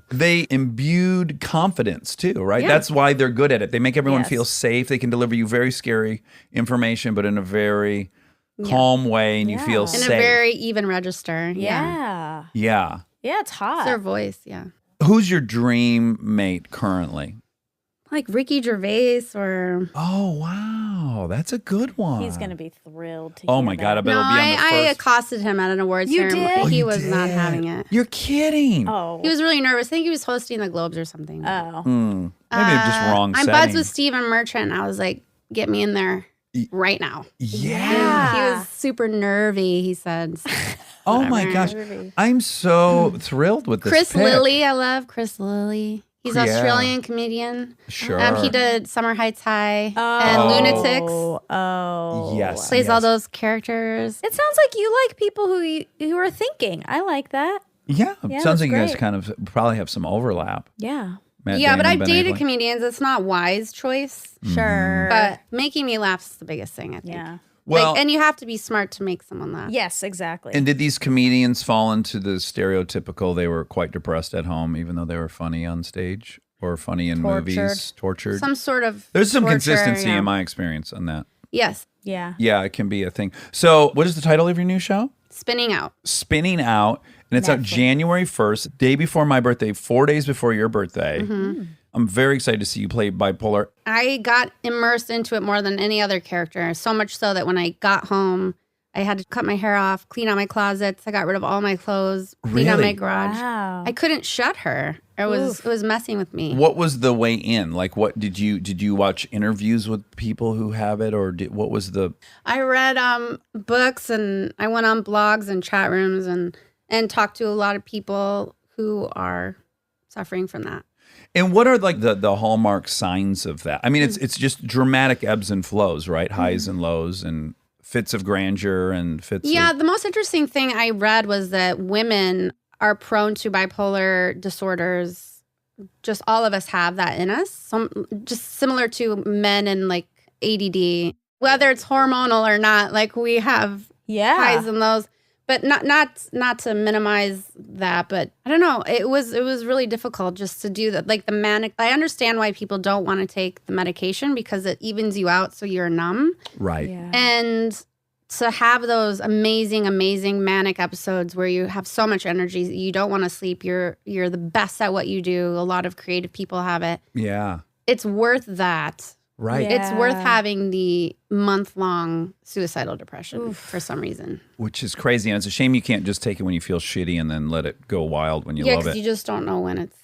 Speaker 1: they imbued confidence too, right?
Speaker 4: Yeah.
Speaker 1: That's why they're good at it. They make everyone
Speaker 2: Yes.
Speaker 1: feel safe. They can deliver you very scary information, but in a very calm way, and you feel
Speaker 2: In
Speaker 1: safe.
Speaker 4: In a very even register.
Speaker 2: Yeah.
Speaker 1: yeah.
Speaker 2: Yeah, it's hot.
Speaker 4: It's their voice, yeah.
Speaker 1: Who's your dream mate currently?
Speaker 4: Like Ricky Gervais or...
Speaker 1: Oh wow, that's a good one.
Speaker 2: He's going to be thrilled to
Speaker 1: Oh
Speaker 2: hear
Speaker 1: my God, I
Speaker 2: that.
Speaker 1: bet
Speaker 4: No,
Speaker 1: it'll be on the
Speaker 4: I
Speaker 1: first.
Speaker 4: accosted him at an awards
Speaker 2: You
Speaker 4: ceremony.
Speaker 2: did?
Speaker 1: Oh,
Speaker 4: He
Speaker 1: you
Speaker 4: was not
Speaker 1: did?
Speaker 4: having it.
Speaker 1: You're kidding.
Speaker 2: Oh.
Speaker 4: He was really nervous. I think he was hosting the Globes or something.
Speaker 2: Oh.
Speaker 1: Maybe I'm just wrong
Speaker 4: I'm
Speaker 1: setting.
Speaker 4: buds with Stephen Merchant. I was like, get me in there right now.
Speaker 1: Yeah.
Speaker 4: He was super nervy, he said.
Speaker 1: Oh my gosh. I'm so thrilled with this
Speaker 4: Chris
Speaker 1: pick.
Speaker 4: Lilly, I love Chris Lilly. He's an
Speaker 1: Yeah.
Speaker 4: Australian comedian.
Speaker 1: Sure.
Speaker 4: He did Summer Heights High and Lunatics.
Speaker 2: Oh.
Speaker 1: Yes.
Speaker 4: Plays all
Speaker 1: yes.
Speaker 4: those characters.
Speaker 2: It sounds like you like people who are thinking. I like that.
Speaker 1: Yeah.
Speaker 2: Yeah,
Speaker 1: Sounds
Speaker 2: that's
Speaker 1: like you guys
Speaker 2: great.
Speaker 1: kind of probably have some overlap.
Speaker 2: Yeah.
Speaker 1: Matt
Speaker 4: Yeah, but
Speaker 1: Damon,
Speaker 4: I've
Speaker 1: Ben
Speaker 4: dated
Speaker 1: Affleck.
Speaker 4: comedians. It's not wise choice.
Speaker 2: Sure.
Speaker 4: But making me laugh is the biggest thing, I think.
Speaker 2: yeah.
Speaker 1: Well,
Speaker 4: and you have to be smart to make someone laugh.
Speaker 2: Yes, exactly.
Speaker 1: and did these comedians fall into the stereotypical they were quite depressed at home, even though they were funny on stage or funny in movies? Tortured.
Speaker 4: Some sort of
Speaker 1: There's some
Speaker 4: torture,
Speaker 1: consistency
Speaker 4: yeah.
Speaker 1: in my experience on that.
Speaker 4: Yes.
Speaker 2: yeah.
Speaker 1: Yeah, it can be a thing. So, what is the title of your new show?
Speaker 4: Spinning out.
Speaker 1: Spinning Out, and it's out January 1st, day before my birthday, 4 days before your birthday. I'm very excited to see you play bipolar.
Speaker 4: I got immersed into it more than any other character. So much so that when I got home, I had to cut my hair off, clean out my closets. I got rid of all my clothes, clean out my
Speaker 1: Really?
Speaker 4: garage.
Speaker 2: Wow.
Speaker 4: I couldn't shut her. It was messing with me.
Speaker 1: What was the way in? Like, what did you watch interviews with people who have it, or what was the?
Speaker 4: I read books and I went on blogs and chat rooms and talked to a lot of people who are suffering from that.
Speaker 1: And what are like the hallmark signs of that? I mean, it's just dramatic ebbs and flows, right? Highs and lows, and fits of grandeur and fits.
Speaker 4: Yeah,
Speaker 1: of,
Speaker 4: the most interesting thing I read was that women are prone to bipolar disorders. Just all of us have that in us. Just similar to men and like ADD, whether it's hormonal or not. Like we have highs and lows, but not to minimize that. But I don't know. It was really difficult just to do that. Like the manic. I understand why people don't want to take the medication because it evens you out, so you're numb.
Speaker 1: right.
Speaker 2: Yeah.
Speaker 4: And to have those amazing manic episodes where you have so much energy, you don't want to sleep, you're the best at what you do. A lot of creative people have it.
Speaker 1: Yeah.
Speaker 4: It's worth that.
Speaker 1: Right.
Speaker 2: Yeah.
Speaker 4: It's worth having the month-long suicidal depression for some reason.
Speaker 1: Which is crazy, and it's a shame you can't just take it when you feel shitty and then let it go wild when you
Speaker 4: Yeah,
Speaker 1: love
Speaker 4: because
Speaker 1: it.
Speaker 4: you just don't know when it's.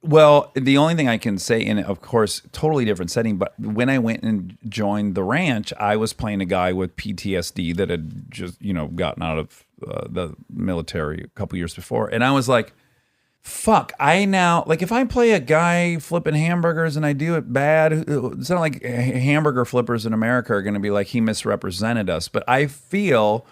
Speaker 1: Well, the only thing I can say, and of course, totally different setting, but when I went and joined the ranch, I was playing a guy with PTSD that had just, gotten out of the military a couple years before. And I was like, fuck, if I play a guy flipping hamburgers and I do it bad, it's not like hamburger flippers in America are going to be like, he misrepresented us. But I feel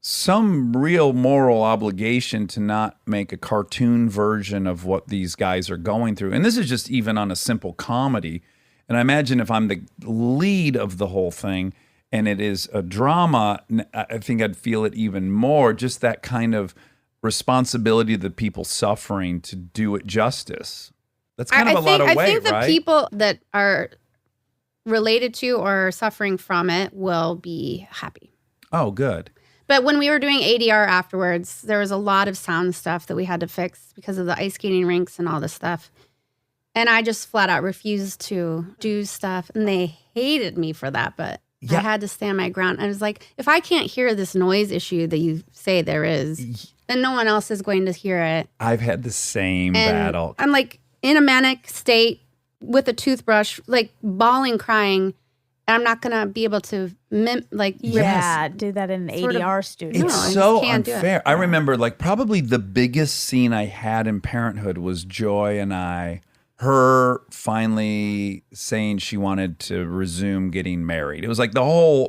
Speaker 1: some real moral obligation to not make a cartoon version of what these guys are going through. And this is just even on a simple comedy. And I imagine if I'm the lead of the whole thing and it is a drama, I think I'd feel it even more, just that kind of responsibility of the people suffering to do it justice. That's kind of a lot of weight,
Speaker 4: I think the
Speaker 1: right?
Speaker 4: people that are related to or suffering from it will be happy.
Speaker 1: Oh, good.
Speaker 4: But when we were doing ADR afterwards, there was a lot of sound stuff that we had to fix because of the ice skating rinks and all this stuff. And I just flat out refused to do stuff. And they hated me for that. But I had to stand my ground. I was like, if I can't hear this noise issue that you say there is, then no one else is going to hear it.
Speaker 1: I've had the same
Speaker 4: And
Speaker 1: battle.
Speaker 4: I'm like in a manic state with a toothbrush, like bawling, crying. I'm not going to be able to do
Speaker 2: that in an
Speaker 4: Sort of-
Speaker 2: ADR studio.
Speaker 1: It's
Speaker 4: No, I just
Speaker 1: so
Speaker 4: can't do it.
Speaker 1: unfair. I remember like probably the biggest scene I had in Parenthood was Joy and I her finally saying she wanted to resume getting married. It was like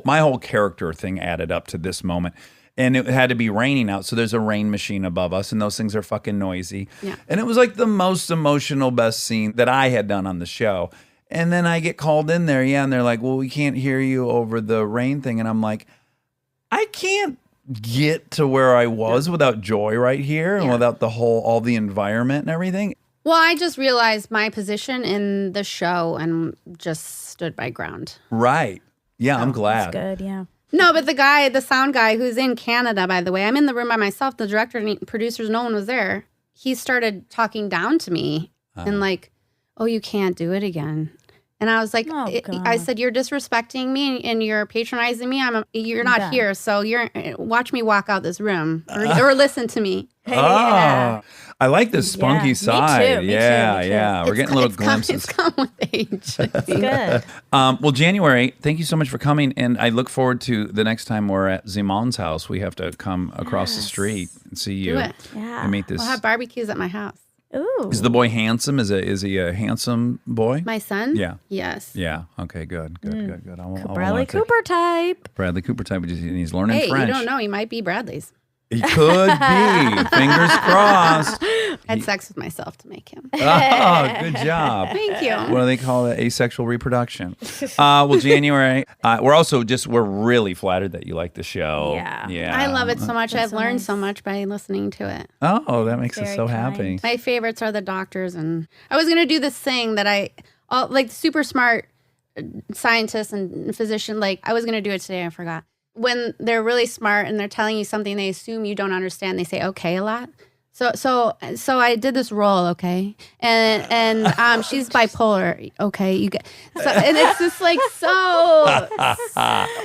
Speaker 1: my whole character thing added up to this moment. And it had to be raining out, so there's a rain machine above us, and those things are fucking noisy.
Speaker 4: Yeah.
Speaker 1: And it was like the most emotional, best scene that I had done on the show. And then I get called in there, and they're like, well, we can't hear you over the rain thing. And I'm like, I can't get to where I was without joy right here and without all the environment and everything.
Speaker 4: Well, I just realized my position in the show and just stood my ground.
Speaker 1: Right. Yeah, I'm glad.
Speaker 2: That's good, yeah.
Speaker 4: No, but the sound guy who's in Canada, by the way, I'm in the room by myself. The director and producers, no one was there. He started talking down to me and like, oh, you can't do it again. And I was like, I said, you're disrespecting me and you're patronizing me. You're not here, so watch me walk out this room or listen to me.
Speaker 1: Oh, I like the spunky side.
Speaker 2: Me too.
Speaker 1: We're getting little glimpses.
Speaker 4: It's come with age.
Speaker 2: That's good.
Speaker 1: Well, January, thank you so much for coming. And I look forward to the next time we're at Zimon's house. We have to come across the street and see you.
Speaker 4: Do it.
Speaker 2: Yeah.
Speaker 1: And meet this.
Speaker 4: We'll have barbecues at my house.
Speaker 2: Ooh.
Speaker 1: Is the boy handsome? Is he a handsome boy?
Speaker 4: My son?
Speaker 1: Yeah.
Speaker 4: Yes.
Speaker 1: Yeah. Okay. Good.
Speaker 2: Bradley Cooper type.
Speaker 1: Bradley Cooper type. He's learning
Speaker 4: Hey,
Speaker 1: French.
Speaker 4: you don't know. He might be Bradley's.
Speaker 1: He could be. Fingers crossed.
Speaker 4: I had sex with myself to make him.
Speaker 1: Oh, good job.
Speaker 4: Thank you.
Speaker 1: What do they call it? Asexual reproduction. Well, January, we're really flattered that you like the show.
Speaker 2: Yeah.
Speaker 4: I love it so much.
Speaker 2: That's
Speaker 4: I've
Speaker 2: so
Speaker 4: learned
Speaker 2: nice.
Speaker 4: so much by listening to it.
Speaker 1: Oh, that makes us
Speaker 2: Very
Speaker 1: so
Speaker 2: kind.
Speaker 1: happy.
Speaker 4: My favorites are the doctors. And I was going to do this thing that like super smart scientists and physician, like I was going to do it today. I forgot. When they're really smart and they're telling you something they assume you don't understand, they say okay a lot. So I did this role, okay, and she's bipolar, okay. And it's just like so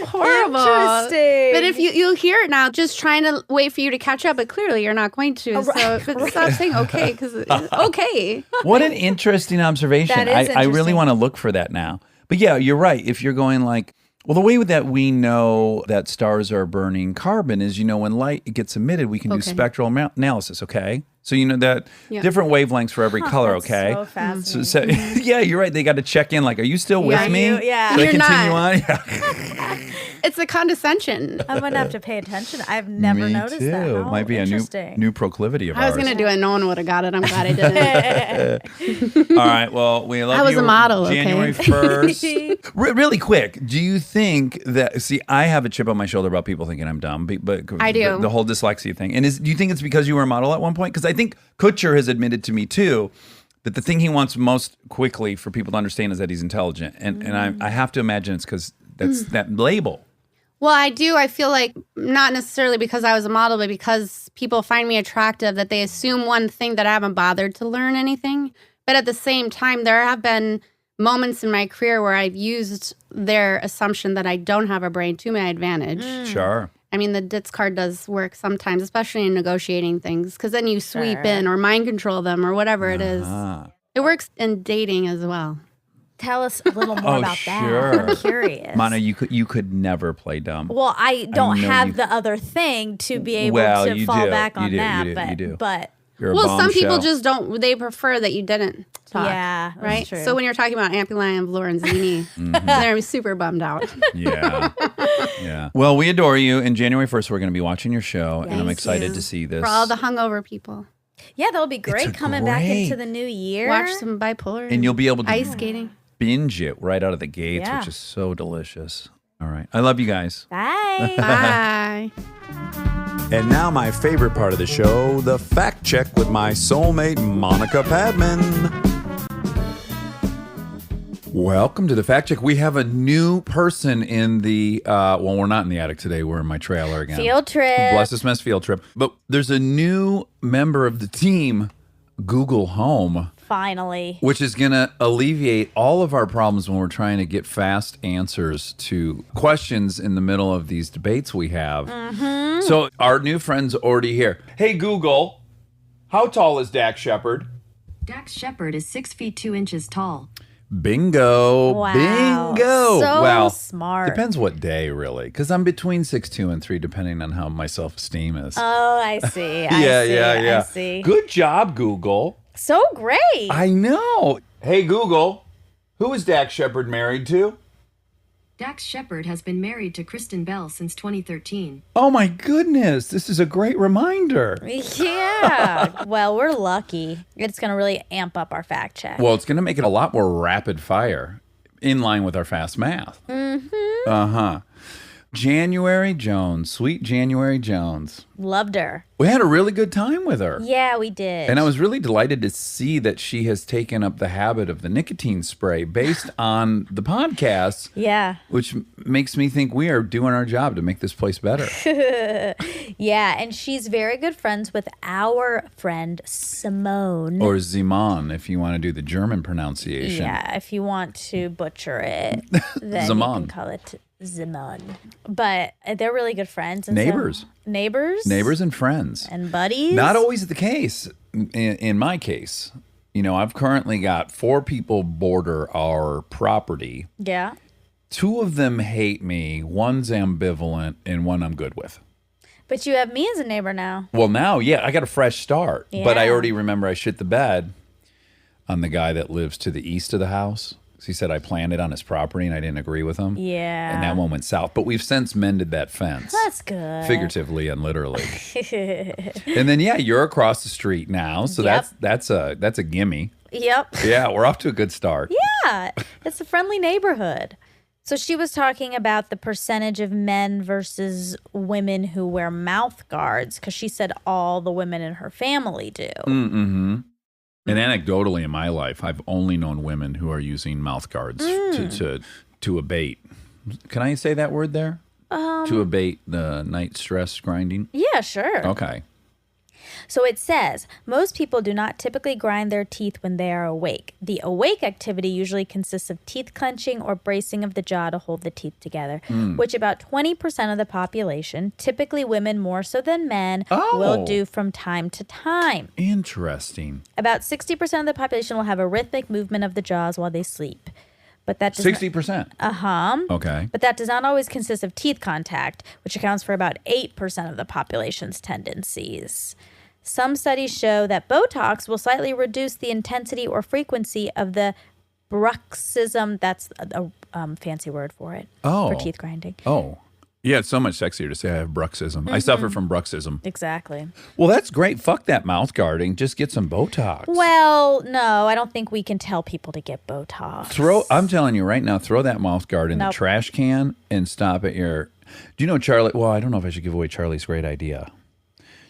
Speaker 4: horrible.
Speaker 2: Interesting.
Speaker 4: But if you'll hear it now, just trying to wait for you to catch up, but clearly you're not going to. But stop saying okay because okay.
Speaker 1: What an interesting observation.
Speaker 2: That is
Speaker 1: I really
Speaker 2: interesting.
Speaker 1: want to look for that now. But yeah, you're right. If you're going like, well, the way that we know that stars are burning carbon is, when light gets emitted, we can do spectral analysis, okay? So you know that different wavelengths for every color,
Speaker 2: That's
Speaker 1: okay?
Speaker 2: so fascinating.
Speaker 1: Yeah, you're right. They got to check in like, are you still with me?
Speaker 2: Yeah.
Speaker 1: Should I
Speaker 4: You're
Speaker 1: continue
Speaker 4: not.
Speaker 1: on? Yeah.
Speaker 4: It's a condescension.
Speaker 2: I'm gonna have to pay attention. I've never
Speaker 1: Me
Speaker 2: noticed
Speaker 1: too.
Speaker 2: that. Oh,
Speaker 1: Might be a
Speaker 2: interesting.
Speaker 1: new proclivity of
Speaker 4: I was
Speaker 1: ours.
Speaker 4: going to do it. No one would have got it. I'm glad I didn't.
Speaker 1: All right. Well, we love you.
Speaker 4: I was a model, okay?
Speaker 1: January 1st. Really quick, do you think that, see, I have a chip on my shoulder about people thinking I'm dumb, but
Speaker 4: I do.
Speaker 1: The whole dyslexia thing. And do you think it's because you were a model at one point? Because I think Kutcher has admitted to me too that the thing he wants most quickly for people to understand is that he's intelligent. And I have to imagine it's because that's that label.
Speaker 4: Well, I do. I feel like not necessarily because I was a model, but because people find me attractive, that they assume one thing that I haven't bothered to learn anything. But at the same time, there have been moments in my career where I've used their assumption that I don't have a brain to my advantage.
Speaker 1: Sure.
Speaker 4: I mean, the DITS card does work sometimes, especially in negotiating things, because then you sweep in or mind control them or whatever it is. It works in dating as well.
Speaker 2: Tell us a little more about
Speaker 1: sure.
Speaker 2: that. I'm curious.
Speaker 1: Mana, you could never play dumb.
Speaker 2: Well, I don't
Speaker 1: know
Speaker 2: have
Speaker 1: you-
Speaker 2: the other thing to be able
Speaker 1: Well,
Speaker 2: to
Speaker 1: you
Speaker 2: fall
Speaker 1: do.
Speaker 2: back
Speaker 1: You
Speaker 2: on
Speaker 1: do.
Speaker 2: that.
Speaker 1: You do. You do.
Speaker 2: But
Speaker 1: You're a
Speaker 4: Well, some people
Speaker 1: bombshell.
Speaker 4: just don't. They prefer that you didn't talk.
Speaker 2: Yeah, that's
Speaker 4: right.
Speaker 2: true.
Speaker 4: So when you're talking about Ampuline and Lorenzini, they're super bummed out.
Speaker 1: Yeah. Yeah. Well, we adore you. And January 1st, we're going to be watching your show. And I'm
Speaker 4: Thank
Speaker 1: excited
Speaker 4: you.
Speaker 1: to see this.
Speaker 4: For all the hungover people,
Speaker 2: yeah, that'll be great coming back into the new year.
Speaker 4: watch some bipolar.
Speaker 1: And you'll be able to
Speaker 4: ice skating.
Speaker 1: binge it right out of the gates,
Speaker 2: Yeah.
Speaker 1: which is so delicious. All right. I love you guys.
Speaker 2: Bye.
Speaker 4: Bye.
Speaker 6: And now my favorite part of the show, the fact check with my soulmate, Monica Padman.
Speaker 1: Welcome to the Fact Check. We have a new person in the, well, we're not in the attic today. We're in my trailer again.
Speaker 2: Field trip.
Speaker 1: Bless this mess field trip. But there's a new member of the team, Google Home,
Speaker 2: Finally.
Speaker 1: which is going to alleviate all of our problems when we're trying to get fast answers to questions in the middle of these debates we have. So our new friend's already here. Hey, Google, how tall is Dax Shepard?
Speaker 7: Dax Shepard is 6 feet 2 inches tall.
Speaker 1: Bingo.
Speaker 2: Wow.
Speaker 1: Bingo.
Speaker 2: So
Speaker 1: well,
Speaker 2: smart.
Speaker 1: Depends what day, really, because I'm between 6'2" and 3, depending on how my self-esteem is.
Speaker 2: Oh, I see.
Speaker 1: yeah.
Speaker 2: I see.
Speaker 1: Good job, Google.
Speaker 2: So great.
Speaker 1: I know.
Speaker 6: Hey, Google, who is Dax Shepard married to?
Speaker 7: Dax Shepard has been married to Kristen Bell since 2013.
Speaker 1: Oh my goodness, this is a great reminder.
Speaker 2: Yeah. Well, we're lucky. It's going to really amp up our fact check.
Speaker 1: Well, it's going to make it a lot more rapid fire, in line with our fast math. Mm-hmm. Uh-huh. January Jones, sweet January Jones.
Speaker 2: Loved her.
Speaker 1: We had a really good time with her.
Speaker 2: Yeah, we did.
Speaker 1: And I was really delighted to see that she has taken up the habit of the nicotine spray based on the podcast.
Speaker 2: Yeah.
Speaker 1: Which makes me think we are doing our job to make this place better.
Speaker 2: Yeah, and she's very good friends with our friend Simone.
Speaker 1: Or Simon, if you want to do the German pronunciation.
Speaker 2: Yeah, if you want to butcher it, then
Speaker 1: Simone.
Speaker 2: you can call it Simone. But they're really good friends. And
Speaker 1: Neighbors.
Speaker 2: So, neighbors?
Speaker 1: Neighbors and friends.
Speaker 2: And buddies?
Speaker 1: Not always the case. In my case, I've currently got 4 people border our property.
Speaker 2: Yeah.
Speaker 1: 2 of them hate me, one's ambivalent, and one I'm good with.
Speaker 2: But you have me as a neighbor now.
Speaker 1: Well, now, yeah, I got a fresh start. But I
Speaker 2: Yeah.
Speaker 1: already remember I shit the bed on the guy that lives to the east of the house. He said I planted on his property and I didn't agree with him.
Speaker 2: Yeah.
Speaker 1: And that one went south. But we've since mended that fence.
Speaker 2: That's good.
Speaker 1: Figuratively and literally. And then, yeah, you're across the street now. So
Speaker 2: Yep.
Speaker 1: that's a gimme.
Speaker 2: Yep.
Speaker 1: Yeah, we're off to a good start.
Speaker 2: Yeah. It's a friendly neighborhood. So she was talking about the percentage of men versus women who wear mouth guards because she said all the women in her family do.
Speaker 1: Mm-hmm. And anecdotally in my life, I've only known women who are using mouth guards to abate. Can I say that word there? To abate the night stress grinding?
Speaker 2: Yeah, sure.
Speaker 1: Okay.
Speaker 2: So it says, most people do not typically grind their teeth when they are awake. The awake activity usually consists of teeth clenching or bracing of the jaw to hold the teeth together, which about 20% of the population, typically women more so than men, will do from time to time.
Speaker 1: Interesting.
Speaker 2: About 60% of the population will have a rhythmic movement of the jaws while they sleep. But that does
Speaker 1: 60%. Okay.
Speaker 2: But that does not always consist of teeth contact, which accounts for about 8% of the population's tendencies. Some studies show that Botox will slightly reduce the intensity or frequency of the bruxism. That's a fancy word for it, for teeth grinding.
Speaker 1: Oh. Yeah, it's so much sexier to say I have bruxism. I suffer from bruxism.
Speaker 2: Exactly.
Speaker 1: Well, that's great. Fuck that mouth guarding. Just get some Botox.
Speaker 2: Well, no, I don't think we can tell people to get Botox.
Speaker 1: I'm telling you right now, throw that mouth guard in the
Speaker 2: Nope.
Speaker 1: trash can and stop at your... Do you know Charlie? Well, I don't know if I should give away Charlie's great idea.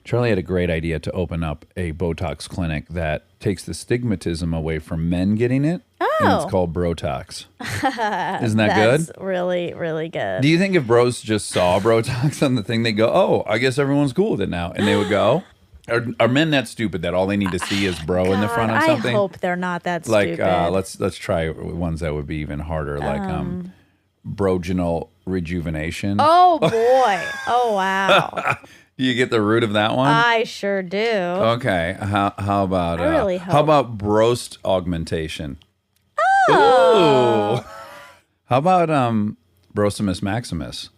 Speaker 1: Charlie had a great idea to open up a Botox clinic that takes the stigmatism away from men getting it. And it's called Brotox. Isn't that
Speaker 2: That's
Speaker 1: good?
Speaker 2: really, really good.
Speaker 1: Do you think if bros just saw Brotox on the thing, they'd go, oh, I guess everyone's cool with it now. And they would go? Are men that stupid that all they need to see is bro in the front of something?
Speaker 2: I hope they're not that
Speaker 1: Like,
Speaker 2: stupid.
Speaker 1: let's try ones that would be even harder, like broginal rejuvenation.
Speaker 2: Oh, boy. Oh, wow.
Speaker 1: You get the root of that one?
Speaker 2: I sure do.
Speaker 1: Okay. How about
Speaker 2: I really
Speaker 1: how
Speaker 2: hope.
Speaker 1: about broast augmentation? Oh. How about brosimus maximus?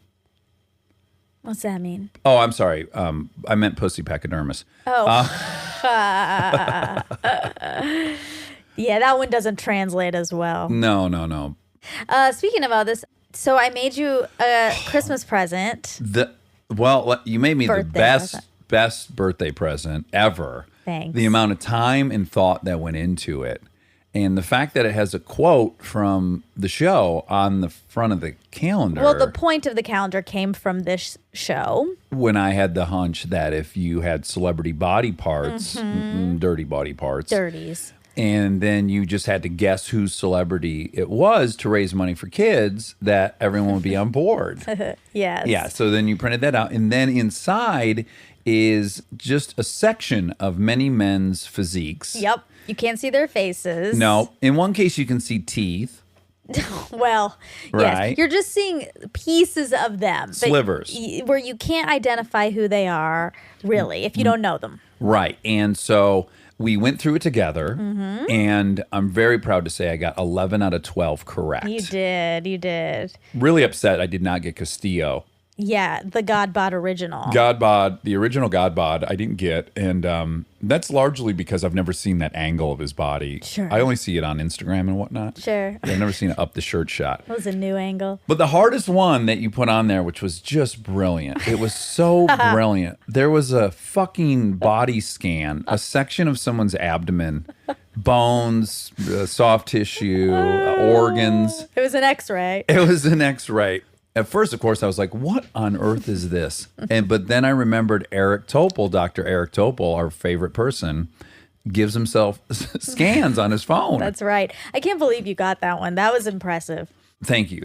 Speaker 2: What's that mean?
Speaker 1: Oh, I'm sorry. I meant pussy pachydermis.
Speaker 2: Yeah, that one doesn't translate as well.
Speaker 1: No.
Speaker 2: Speaking of all this, so I made you a Christmas present.
Speaker 1: You made me the
Speaker 2: Birthday
Speaker 1: best birthday present ever.
Speaker 2: Thanks.
Speaker 1: The amount of time and thought that went into it. And the fact that it has a quote from the show on the front of the calendar.
Speaker 2: Well, the point of the calendar came from this show.
Speaker 1: When I had the hunch that if you had celebrity body parts, dirty body parts,
Speaker 2: Dirties.
Speaker 1: and then you just had to guess whose celebrity it was to raise money for kids, that everyone would be on board.
Speaker 2: Yes.
Speaker 1: Yeah, so then you printed that out. And then inside is just a section of many men's physiques.
Speaker 2: Yep. You can't see their faces.
Speaker 1: No. In one case, you can see teeth.
Speaker 2: Well,
Speaker 1: Right.
Speaker 2: yes. You're just seeing pieces of them. but
Speaker 1: Slivers.
Speaker 2: Where you can't identify who they are, really, if you don't know them.
Speaker 1: Right. And so we went through it together.
Speaker 2: Mm-hmm.
Speaker 1: And I'm very proud to say I got 11 out of 12 correct.
Speaker 2: You did.
Speaker 1: Really upset I did not get Castillo.
Speaker 2: Yeah, the God Bod original.
Speaker 6: God Bod, the original God Bod, I didn't get. And that's largely because I've never seen that angle of his body.
Speaker 2: Sure.
Speaker 6: I only see it on Instagram and whatnot.
Speaker 2: Sure.
Speaker 6: I've never seen it up the shirt shot.
Speaker 2: That was a new angle.
Speaker 6: But the hardest one that you put on there, which was just brilliant. It was so brilliant. There was a fucking body scan, a section of someone's abdomen, bones, soft tissue, organs.
Speaker 2: It was an X-ray.
Speaker 6: It was an X-ray. At first, of course, I was like, what on earth is this? But then I remembered Eric Topol, Dr. Eric Topol, our favorite person, gives himself scans on his phone.
Speaker 2: That's right. I can't believe you got that one. That was impressive.
Speaker 6: Thank you.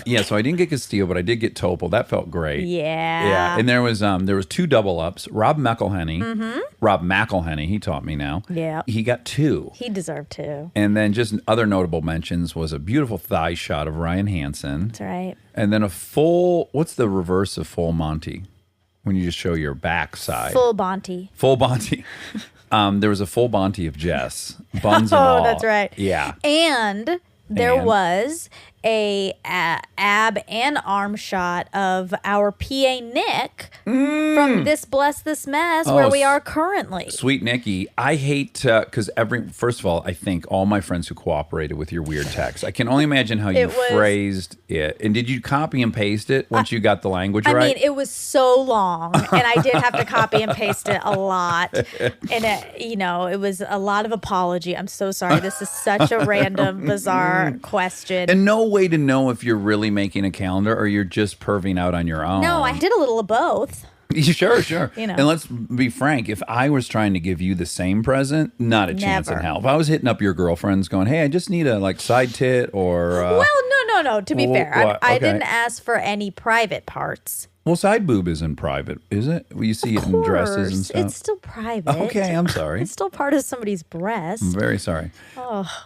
Speaker 6: Yeah, so I didn't get Castillo, but I did get Topol. That felt great.
Speaker 2: Yeah.
Speaker 6: Yeah, and there was two double ups. Rob McElhenney. Rob McElhenney, he taught me now.
Speaker 2: Yeah.
Speaker 6: He got 2.
Speaker 2: He deserved to.
Speaker 6: And then just other notable mentions was a beautiful thigh shot of Ryan Hansen.
Speaker 2: That's right.
Speaker 6: And then a full, what's the reverse of full Monty? When you just show your backside.
Speaker 2: Full Bonte.
Speaker 6: Full Bonte. There was a full Bonte of Jess. Buns and all.
Speaker 2: Oh, that's right.
Speaker 6: Yeah.
Speaker 2: And there
Speaker 6: And?
Speaker 2: was a ab and arm shot of our PA Nick from This Bless This Mess, where we are currently.
Speaker 6: Sweet Nikki, I hate because first of all, I thank all my friends who cooperated with your weird text. I can only imagine how you
Speaker 2: It was-
Speaker 6: phrased it. And did you copy and paste it once you got the language
Speaker 2: I
Speaker 6: right?
Speaker 2: mean, it was so long, and I did have to copy and paste it a lot. And, it was a lot of apology. I'm so sorry. This is such a random, bizarre question.
Speaker 6: And no way to know if you're really making a calendar or you're just perving out on your own.
Speaker 2: No, I did a little of both.
Speaker 6: Sure.
Speaker 2: You know.
Speaker 6: And let's be frank, if I was trying to give you the same present, not a chance in
Speaker 2: Never.
Speaker 6: hell. If I was hitting up your girlfriends going, hey, I just need a side tit or...
Speaker 2: Well, no. To be fair,
Speaker 6: what?
Speaker 2: I
Speaker 6: Okay.
Speaker 2: didn't ask for any private parts.
Speaker 6: Well, side boob isn't private, is it? Well, you see it in dresses and stuff.
Speaker 2: It's still private.
Speaker 6: Okay, I'm sorry.
Speaker 2: It's still part of somebody's breast.
Speaker 6: I'm very sorry.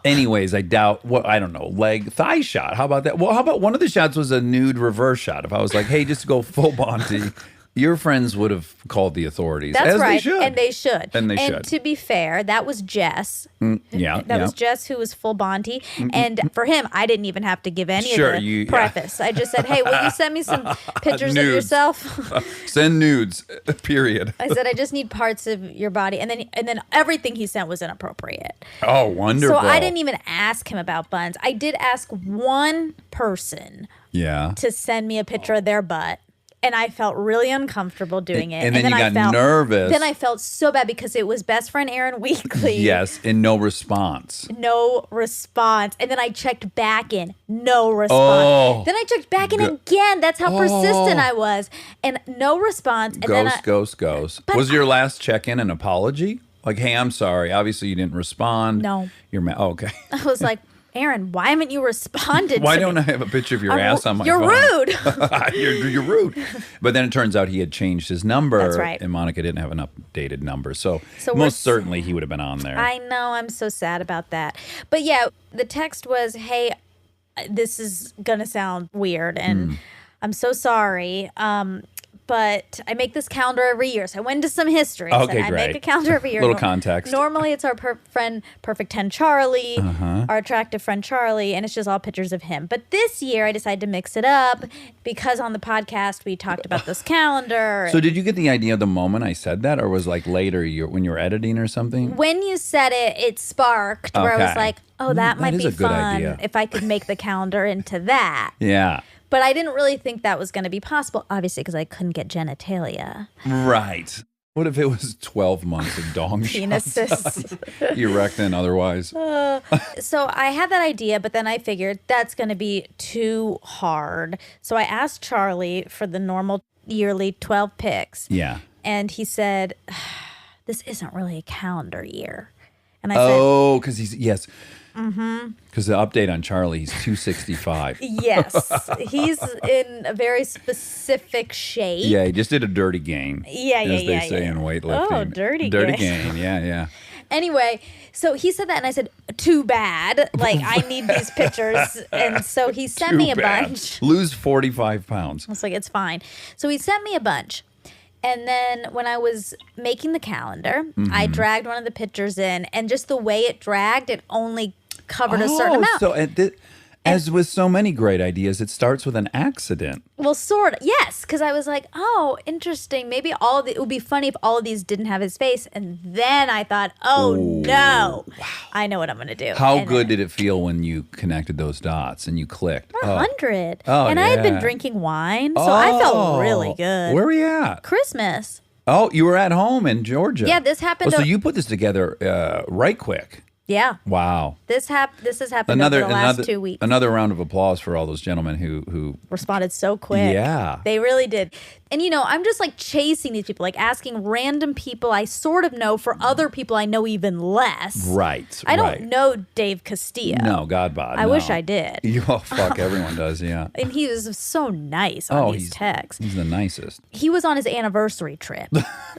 Speaker 6: Anyways, I doubt I don't know, thigh shot. How about that? Well, how about one of the shots was a nude reverse shot? If I was like, hey, just go full Bonte, your friends would have called the authorities.
Speaker 2: That's
Speaker 6: as
Speaker 2: right.
Speaker 6: They should.
Speaker 2: And they should.
Speaker 6: And they
Speaker 2: and
Speaker 6: should.
Speaker 2: to be fair, that was Jess.
Speaker 6: Yeah.
Speaker 2: That was Jess who was full Bonte. And for him, I didn't even have to give any
Speaker 6: Sure,
Speaker 2: of the
Speaker 6: yeah.
Speaker 2: preface. I just said, hey, will you send me some pictures of
Speaker 6: Nudes.
Speaker 2: yourself?
Speaker 6: Send nudes, period.
Speaker 2: I said, I just need parts of your body. And then everything he sent was inappropriate.
Speaker 6: Oh, wonderful.
Speaker 2: So I didn't even ask him about buns. I did ask one person
Speaker 6: Yeah.
Speaker 2: to send me a picture of their butt. And I felt really uncomfortable doing it.
Speaker 6: And then you
Speaker 2: I
Speaker 6: got
Speaker 2: felt
Speaker 6: nervous.
Speaker 2: Then I felt so bad because it was best friend Aaron Weekly.
Speaker 6: Yes, and no response.
Speaker 2: No response. And then I checked back in. No response.
Speaker 6: Oh.
Speaker 2: Then I checked back in again. That's how persistent I was. And no response. And then
Speaker 6: Ghost. Was your last check-in an apology? Like, hey, I'm sorry. Obviously, you didn't respond.
Speaker 2: No.
Speaker 6: You're okay.
Speaker 2: I was like, Aaron, why haven't you responded
Speaker 6: Why
Speaker 2: to
Speaker 6: don't
Speaker 2: me?
Speaker 6: I have a picture of your ass on my
Speaker 2: You're
Speaker 6: phone?
Speaker 2: rude.
Speaker 6: You're rude. But then it turns out he had changed his number.
Speaker 2: That's right.
Speaker 6: And Monica didn't have an updated number. So
Speaker 2: So
Speaker 6: most
Speaker 2: we're-
Speaker 6: certainly he would have been on there.
Speaker 2: I know. I'm so sad about that. But yeah, the text was, hey, this is going to sound weird. And I'm so sorry. But I make this calendar every year. So I went into some history. I
Speaker 6: Okay,
Speaker 2: said, I
Speaker 6: great.
Speaker 2: make a calendar every year.
Speaker 6: Little context.
Speaker 2: Normally it's our friend, Perfect 10 Charlie,
Speaker 6: Uh-huh.
Speaker 2: our attractive friend Charlie, and it's just all pictures of him. But this year I decided to mix it up because on the podcast we talked about this calendar.
Speaker 6: So did you get the idea the moment I said that, or was like later when you were editing or something?
Speaker 2: When you said it, it sparked where I was
Speaker 6: Okay.
Speaker 2: like, oh, that might
Speaker 6: is
Speaker 2: be
Speaker 6: a good
Speaker 2: fun
Speaker 6: idea.
Speaker 2: if I could make the calendar into that.
Speaker 6: Yeah.
Speaker 2: But I didn't really think that was going to be possible, obviously, because I couldn't get genitalia.
Speaker 6: Right. What if it was 12 months of dong shots?
Speaker 2: Penises.
Speaker 6: Erect and otherwise.
Speaker 2: So I had that idea, but then I figured that's going to be too hard. So I asked Charlie for the normal yearly 12 picks.
Speaker 6: Yeah.
Speaker 2: And he said, this isn't really a calendar year. And I said,
Speaker 6: Oh, because yes. Because the update on Charlie, he's 265.
Speaker 2: yes, he's in a very specific shape.
Speaker 6: Yeah, he just did a dirty gain.
Speaker 2: Yeah,
Speaker 6: as they say in weightlifting.
Speaker 2: Oh, dirty
Speaker 6: Dirty
Speaker 2: gain.
Speaker 6: gain. Yeah.
Speaker 2: Anyway, so he said that, and I said, too bad. Like, I need these pictures. And so he sent me a
Speaker 6: Too bad.
Speaker 2: bunch.
Speaker 6: Lose 45 pounds.
Speaker 2: I was like, it's fine. So he sent me a bunch. And then when I was making the calendar, I dragged one of the pictures in, and just the way it dragged, it only covered a certain amount.
Speaker 6: So
Speaker 1: As with so many great ideas, it starts with an accident.
Speaker 2: Well, sort of. Yes, because I was like, oh, interesting. Maybe it would be funny if all of these didn't have his face. And then I thought, oh, no. Wow. I know what I'm going to do.
Speaker 1: How good did it feel when you connected those dots and you clicked?
Speaker 2: 100.
Speaker 1: Oh,
Speaker 2: and I had been
Speaker 1: yeah.
Speaker 2: drinking wine, so I felt really good.
Speaker 1: Where were we at?
Speaker 2: Christmas.
Speaker 1: Oh, you were at home in Georgia.
Speaker 2: Yeah, this happened.
Speaker 1: So you put this together right quick.
Speaker 2: Yeah.
Speaker 1: Wow.
Speaker 2: This has happened over the last 2 weeks.
Speaker 1: Another round of applause for all those gentlemen who
Speaker 2: responded so quick.
Speaker 1: Yeah.
Speaker 2: They really did. And, I'm just like chasing these people, like asking random people I sort of know for other people I know even less.
Speaker 1: Right.
Speaker 2: I don't know Dave Castillo.
Speaker 1: No, God, bod.
Speaker 2: I wish I did.
Speaker 1: Oh, fuck. Everyone does, yeah.
Speaker 2: And he was so nice on these texts.
Speaker 1: He's the nicest.
Speaker 2: He was on his anniversary trip.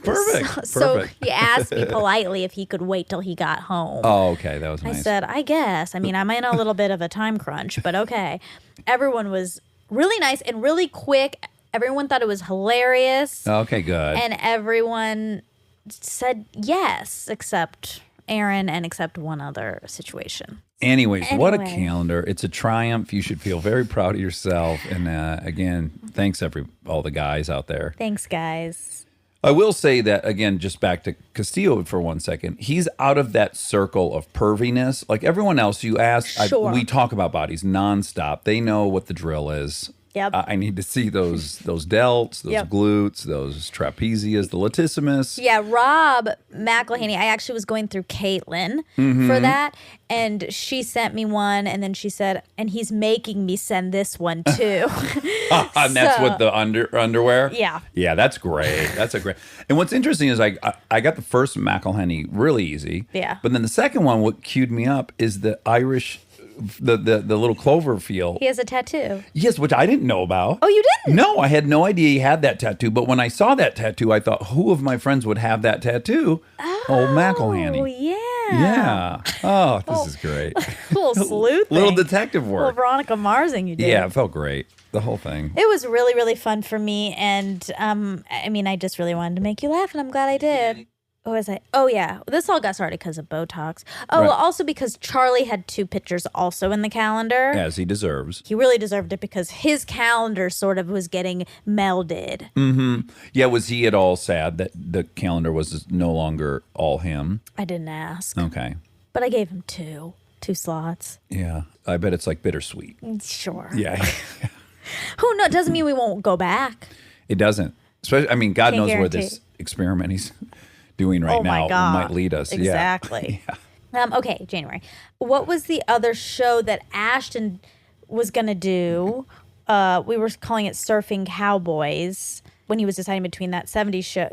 Speaker 1: Perfect.
Speaker 2: So he asked me politely if he could wait till he got home.
Speaker 1: Oh, okay. That was nice.
Speaker 2: I said, I guess. I mean, I'm in a little bit of a time crunch, but okay. Everyone was really nice and really quick. Everyone thought it was hilarious.
Speaker 1: Okay, good.
Speaker 2: And everyone said yes, except Aaron and except one other situation.
Speaker 1: Anyways, what a calendar. It's a triumph. You should feel very proud of yourself. And again, thanks all the guys out there.
Speaker 2: Thanks, guys.
Speaker 1: I will say that, again, just back to Castillo for 1 second. He's out of that circle of perviness. Like everyone else you ask,
Speaker 2: Sure.
Speaker 1: we talk about bodies nonstop. They know what the drill is.
Speaker 2: Yep.
Speaker 1: I need to see those delts, those glutes, those trapezius, the latissimus.
Speaker 2: Yeah, Rob McElhaney. I actually was going through Caitlin
Speaker 1: Mm-hmm.
Speaker 2: for that, and she sent me one, and then she said, and he's making me send this one too.
Speaker 1: And that's what the underwear?
Speaker 2: Yeah.
Speaker 1: Yeah, that's great. That's a great. And what's interesting is I got the first McElhaney really easy.
Speaker 2: Yeah.
Speaker 1: But then the second one, what cued me up is the Irish, the little clover feel.
Speaker 2: He has a tattoo.
Speaker 1: Yes, which I didn't know about.
Speaker 2: Oh, you didn't?
Speaker 1: No, I had no idea he had that tattoo. But when I saw that tattoo, I thought, who of my friends would have that tattoo? Old McElhaney.
Speaker 2: Oh, yeah.
Speaker 1: Yeah. Oh, this is great.
Speaker 2: Little sleuthing.
Speaker 1: Little detective
Speaker 2: Little
Speaker 1: work.
Speaker 2: Veronica Marsing you did.
Speaker 1: Yeah, it felt great. The whole thing.
Speaker 2: It was really, really fun for me. And I mean, I just really wanted to make you laugh, and I'm glad I did. What was I? Oh, yeah. This all got started because of Botox. Oh,
Speaker 1: Right.
Speaker 2: well, also because Charlie had 2 pictures also in the calendar.
Speaker 1: As he deserves.
Speaker 2: He really deserved it because his calendar sort of was getting melded.
Speaker 1: Yeah, was he at all sad that the calendar was no longer all him?
Speaker 2: I didn't ask,
Speaker 1: Okay.
Speaker 2: but I gave him 2 slots.
Speaker 1: Yeah. I bet it's like bittersweet.
Speaker 2: Sure.
Speaker 1: Yeah.
Speaker 2: Who knows? Doesn't mean we won't go back.
Speaker 1: It doesn't. Especially, I mean, God
Speaker 2: Can't
Speaker 1: knows where
Speaker 2: guarantee.
Speaker 1: this experiment he's doing right
Speaker 2: Oh my
Speaker 1: now
Speaker 2: God.
Speaker 1: might lead us.
Speaker 2: Exactly.
Speaker 1: Yeah.
Speaker 2: Okay, January. What was the other show that Ashton was going to do? We were calling it Surfing Cowboys when he was deciding between that 70s show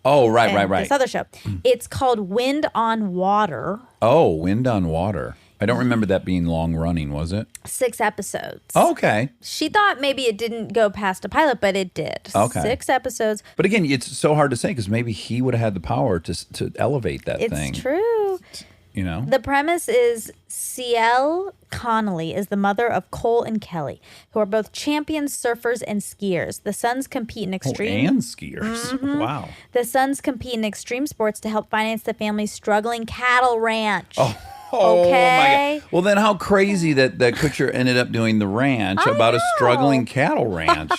Speaker 1: Oh, right,
Speaker 2: and
Speaker 1: right, right.
Speaker 2: this other show. It's called Wind on Water.
Speaker 1: Oh, Wind on Water. I don't remember that being long running, was it?
Speaker 2: 6 episodes.
Speaker 1: Oh, okay.
Speaker 2: She thought maybe it didn't go past a pilot, but it did.
Speaker 1: Okay.
Speaker 2: 6 episodes.
Speaker 1: But again, it's so hard to say because maybe he would have had the power to elevate that thing.
Speaker 2: It's true.
Speaker 1: You know?
Speaker 2: The premise is Ciel Connolly is the mother of Cole and Kelly, who are both champion surfers and skiers. The sons compete in extreme
Speaker 1: and skiers. Wow.
Speaker 2: The sons compete in extreme sports to help finance the family's struggling cattle ranch.
Speaker 1: Oh
Speaker 2: Okay.
Speaker 1: my God. Well, then how crazy that Kutcher ended up doing the ranch about a struggling cattle ranch.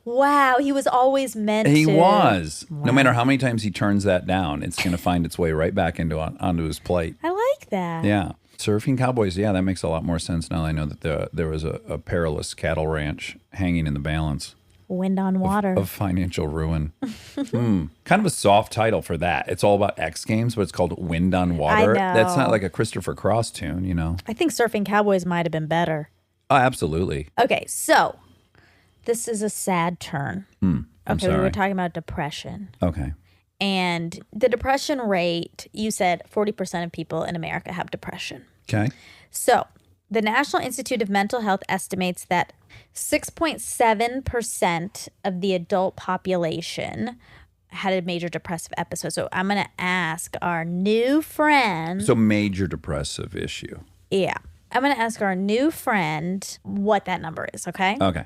Speaker 2: Wow, he was always meant
Speaker 1: He
Speaker 2: to.
Speaker 1: was. No matter how many times he turns that down, it's going to find its way right back onto his plate.
Speaker 2: I like that.
Speaker 1: Yeah. Surfing Cowboys. Yeah, that makes a lot more sense now. I know that there was a perilous cattle ranch hanging in the balance
Speaker 2: Wind on Water.
Speaker 1: of financial ruin. Kind of a soft title for that. It's all about X Games, but it's called Wind on Water.
Speaker 2: know.
Speaker 1: That's not like a Christopher Cross tune, you know?
Speaker 2: I think Surfing Cowboys might have been better.
Speaker 1: Oh, absolutely.
Speaker 2: Okay, so this is a sad turn.
Speaker 1: I'm
Speaker 2: Okay, we
Speaker 1: sorry.
Speaker 2: were talking about depression.
Speaker 1: Okay.
Speaker 2: And the depression rate, you said 40% of people in America have depression.
Speaker 1: Okay.
Speaker 2: So the National Institute of Mental Health estimates that 6.7% of the adult population had a major depressive episode. So I'm going to ask our new friend.
Speaker 1: So major depressive issue.
Speaker 2: Yeah. I'm going to ask our new friend what that number is, okay?
Speaker 1: Okay.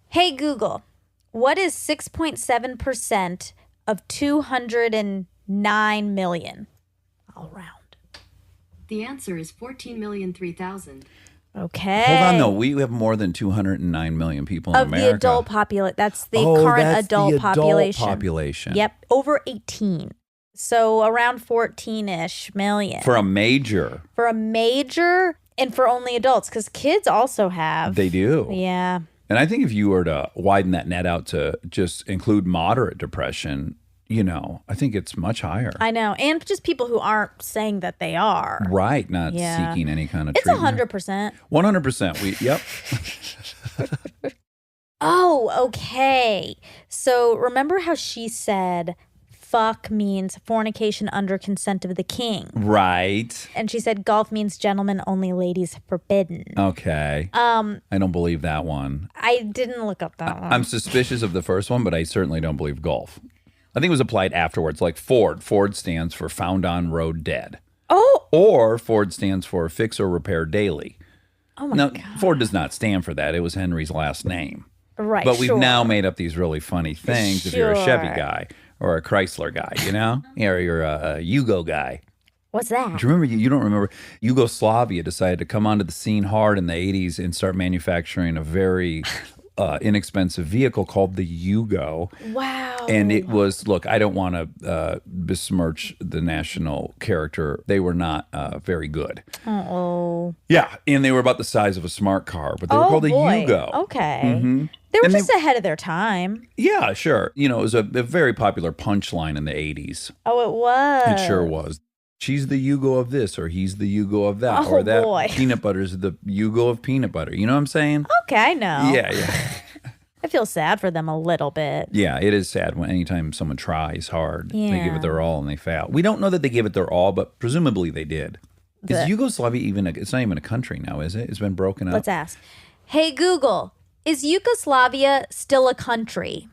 Speaker 2: Hey, Google, what is 6.7% of 209 million? All round.
Speaker 7: The answer is 14,003,000.
Speaker 2: Okay.
Speaker 1: Hold on, though. We have more than 209 million people in
Speaker 2: Of
Speaker 1: America.
Speaker 2: the adult population. That's the
Speaker 1: Oh,
Speaker 2: current
Speaker 1: that's
Speaker 2: adult
Speaker 1: the adult
Speaker 2: population.
Speaker 1: population.
Speaker 2: Yep. Over 18. So around 14-ish million.
Speaker 1: For a major.
Speaker 2: For a major and for only adults, because kids also have.
Speaker 1: They do.
Speaker 2: Yeah.
Speaker 1: And I think if you were to widen that net out to just include moderate depression, I think it's much higher.
Speaker 2: I know. And just people who aren't saying that they are.
Speaker 1: Right. Not
Speaker 2: Yeah.
Speaker 1: seeking any kind of
Speaker 2: It's
Speaker 1: treatment.
Speaker 2: 100%.
Speaker 1: 100%. Yep.
Speaker 2: Oh, okay. So remember how she said fuck means fornication under consent of the king.
Speaker 1: Right.
Speaker 2: And she said golf means gentlemen only, ladies forbidden.
Speaker 1: Okay. I don't believe that one.
Speaker 2: I didn't look up that one.
Speaker 1: I'm suspicious of the first one, but I certainly don't believe golf. I think it was applied afterwards, like Ford. Ford stands for found on road dead.
Speaker 2: Oh.
Speaker 1: Or Ford stands for fix or repair daily.
Speaker 2: Oh my
Speaker 1: Now,
Speaker 2: God.
Speaker 1: Ford does not stand for that. It was Henry's last name.
Speaker 2: Right.
Speaker 1: But we've
Speaker 2: sure.
Speaker 1: now made up these really funny things if you're a Chevy
Speaker 2: Sure.
Speaker 1: guy or a Chrysler guy, or you're a Yugo guy.
Speaker 2: What's that?
Speaker 1: Do you remember? You don't remember? Yugoslavia decided to come onto the scene hard in the 80s and start manufacturing a very inexpensive vehicle called the Yugo.
Speaker 2: Wow.
Speaker 1: And it was, look, I don't want to besmirch the national character. They were not very good.
Speaker 2: Oh.
Speaker 1: Yeah, and they were about the size of a smart car, but they were called a Yugo.
Speaker 2: Okay.
Speaker 1: Mhm.
Speaker 2: They were
Speaker 1: And
Speaker 2: just ahead of their time.
Speaker 1: Yeah, sure. It was a very popular punchline in the 80s.
Speaker 2: Oh, it was.
Speaker 1: It sure was. She's the Yugo of this, or he's the Yugo of that,
Speaker 2: Oh,
Speaker 1: or that
Speaker 2: boy.
Speaker 1: peanut butter's the Yugo of peanut butter. You know what I'm saying?
Speaker 2: Okay, I know.
Speaker 1: Yeah.
Speaker 2: I feel sad for them a little bit.
Speaker 1: Yeah, it is sad when anytime someone tries hard, they give
Speaker 2: Yeah.
Speaker 1: it their all and they fail. We don't know that they gave it their all, but presumably they did. Is Yugoslavia it's not even a country now, is it? It's been broken up.
Speaker 2: Let's ask. Hey, Google, is Yugoslavia still a country?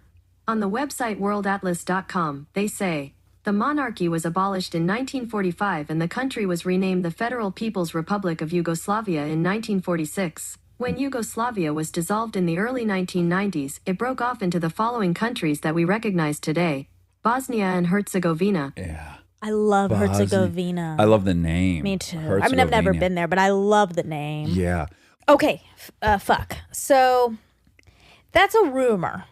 Speaker 7: On the website worldatlas.com, they say, the monarchy was abolished in 1945 and the country was renamed the Federal People's Republic of Yugoslavia in 1946. When Yugoslavia was dissolved in the early 1990s, it broke off into the following countries that we recognize today: Bosnia and Herzegovina,
Speaker 1: Yeah.
Speaker 2: I love
Speaker 1: Bosnia.
Speaker 2: Herzegovina.
Speaker 1: I love the name.
Speaker 2: Me too. I mean, I've never
Speaker 1: Herzegovina.
Speaker 2: been there, but I love the name.
Speaker 1: Yeah.
Speaker 2: Okay, fuck. So that's a rumor.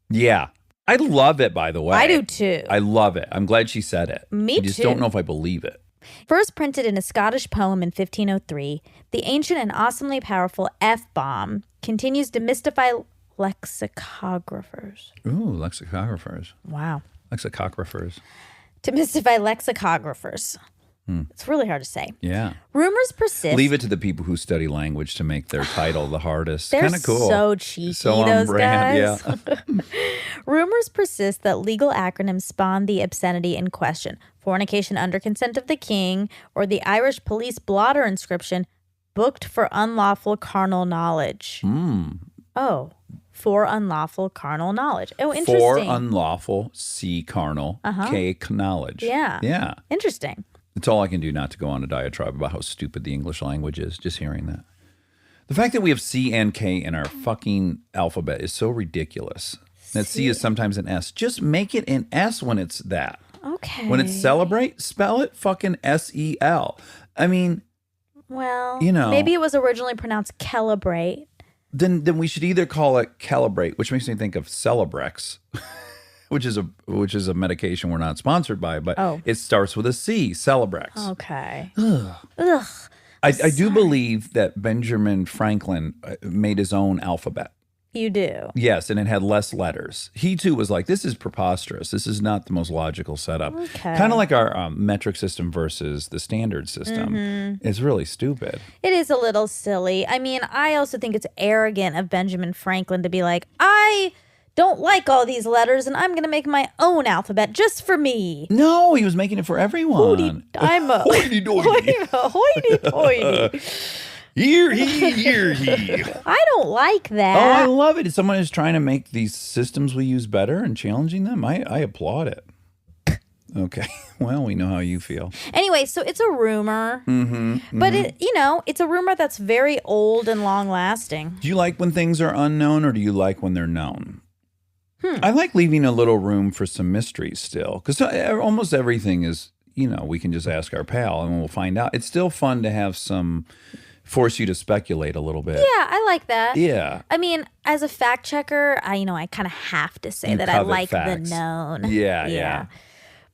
Speaker 1: Yeah. I love it, by the way.
Speaker 2: I do too.
Speaker 1: I love it. I'm glad she said it.
Speaker 2: Me
Speaker 1: I just
Speaker 2: too.
Speaker 1: don't know if I believe it.
Speaker 2: First printed in a Scottish poem in 1503, the ancient and awesomely powerful F-bomb continues to mystify lexicographers.
Speaker 1: Ooh, lexicographers.
Speaker 2: Wow.
Speaker 1: Lexicographers.
Speaker 2: To mystify lexicographers. It's really hard to say.
Speaker 1: Yeah.
Speaker 2: Rumors persist.
Speaker 1: Leave it to the people who study language to make their title the hardest.
Speaker 2: They're
Speaker 1: Kind of cool.
Speaker 2: so cheeky,
Speaker 1: So on
Speaker 2: those
Speaker 1: brand,
Speaker 2: guys.
Speaker 1: yeah.
Speaker 2: Rumors persist that legal acronyms spawn the obscenity in question. Fornication under consent of the king, or the Irish police blotter inscription, booked for unlawful carnal knowledge. Oh, for unlawful carnal knowledge. Oh, interesting.
Speaker 1: For unlawful, C carnal, K knowledge.
Speaker 2: Yeah.
Speaker 1: Yeah.
Speaker 2: Interesting.
Speaker 1: It's all I can do not to go on a diatribe about how stupid the English language is, just hearing that. The fact that we have C and K in our fucking alphabet is so ridiculous. That C is sometimes an S. Just make it an S when it's that.
Speaker 2: Okay.
Speaker 1: When it's celebrate, spell it fucking S-E-L. I mean,
Speaker 2: Well,
Speaker 1: You know.
Speaker 2: maybe it was originally pronounced calibrate.
Speaker 1: then we should either call it calibrate, which makes me think of Celebrex, which is a medication we're not sponsored by, but it starts with a C, Celebrex.
Speaker 2: Okay.
Speaker 1: I do believe that Benjamin Franklin made his own alphabet.
Speaker 2: You do.
Speaker 1: Yes, and it had less letters. He too was like, this is preposterous. This is not the most logical setup.
Speaker 2: Okay.
Speaker 1: Kind of like our metric system versus the standard system. It's really stupid.
Speaker 2: It is a little silly. I mean, I also think it's arrogant of Benjamin Franklin to be like, I don't like all these letters and I'm going to make my own alphabet just for me.
Speaker 1: No, he was making it for everyone.
Speaker 2: I'm a
Speaker 1: Hoity-toity.
Speaker 2: hoity-toity.
Speaker 1: Hear he, hear he.
Speaker 2: I don't like
Speaker 1: Oh, I
Speaker 2: that.
Speaker 1: love it. If someone is trying to make these systems we use better and challenging them, I applaud it. Okay. Well, we know how you feel.
Speaker 2: Anyway, so it's a rumor. But it's a rumor that's very old and long lasting.
Speaker 1: Do you like when things are unknown or do you like when they're known? I like leaving a little room for some mystery still because almost everything is, we can just ask our pal and we'll find out. It's still fun to have some force you to speculate a little bit.
Speaker 2: Yeah, I like that.
Speaker 1: Yeah.
Speaker 2: I mean, as a fact checker, I kind of have to say
Speaker 1: You
Speaker 2: that I
Speaker 1: covet
Speaker 2: like
Speaker 1: facts.
Speaker 2: the known.
Speaker 1: Yeah.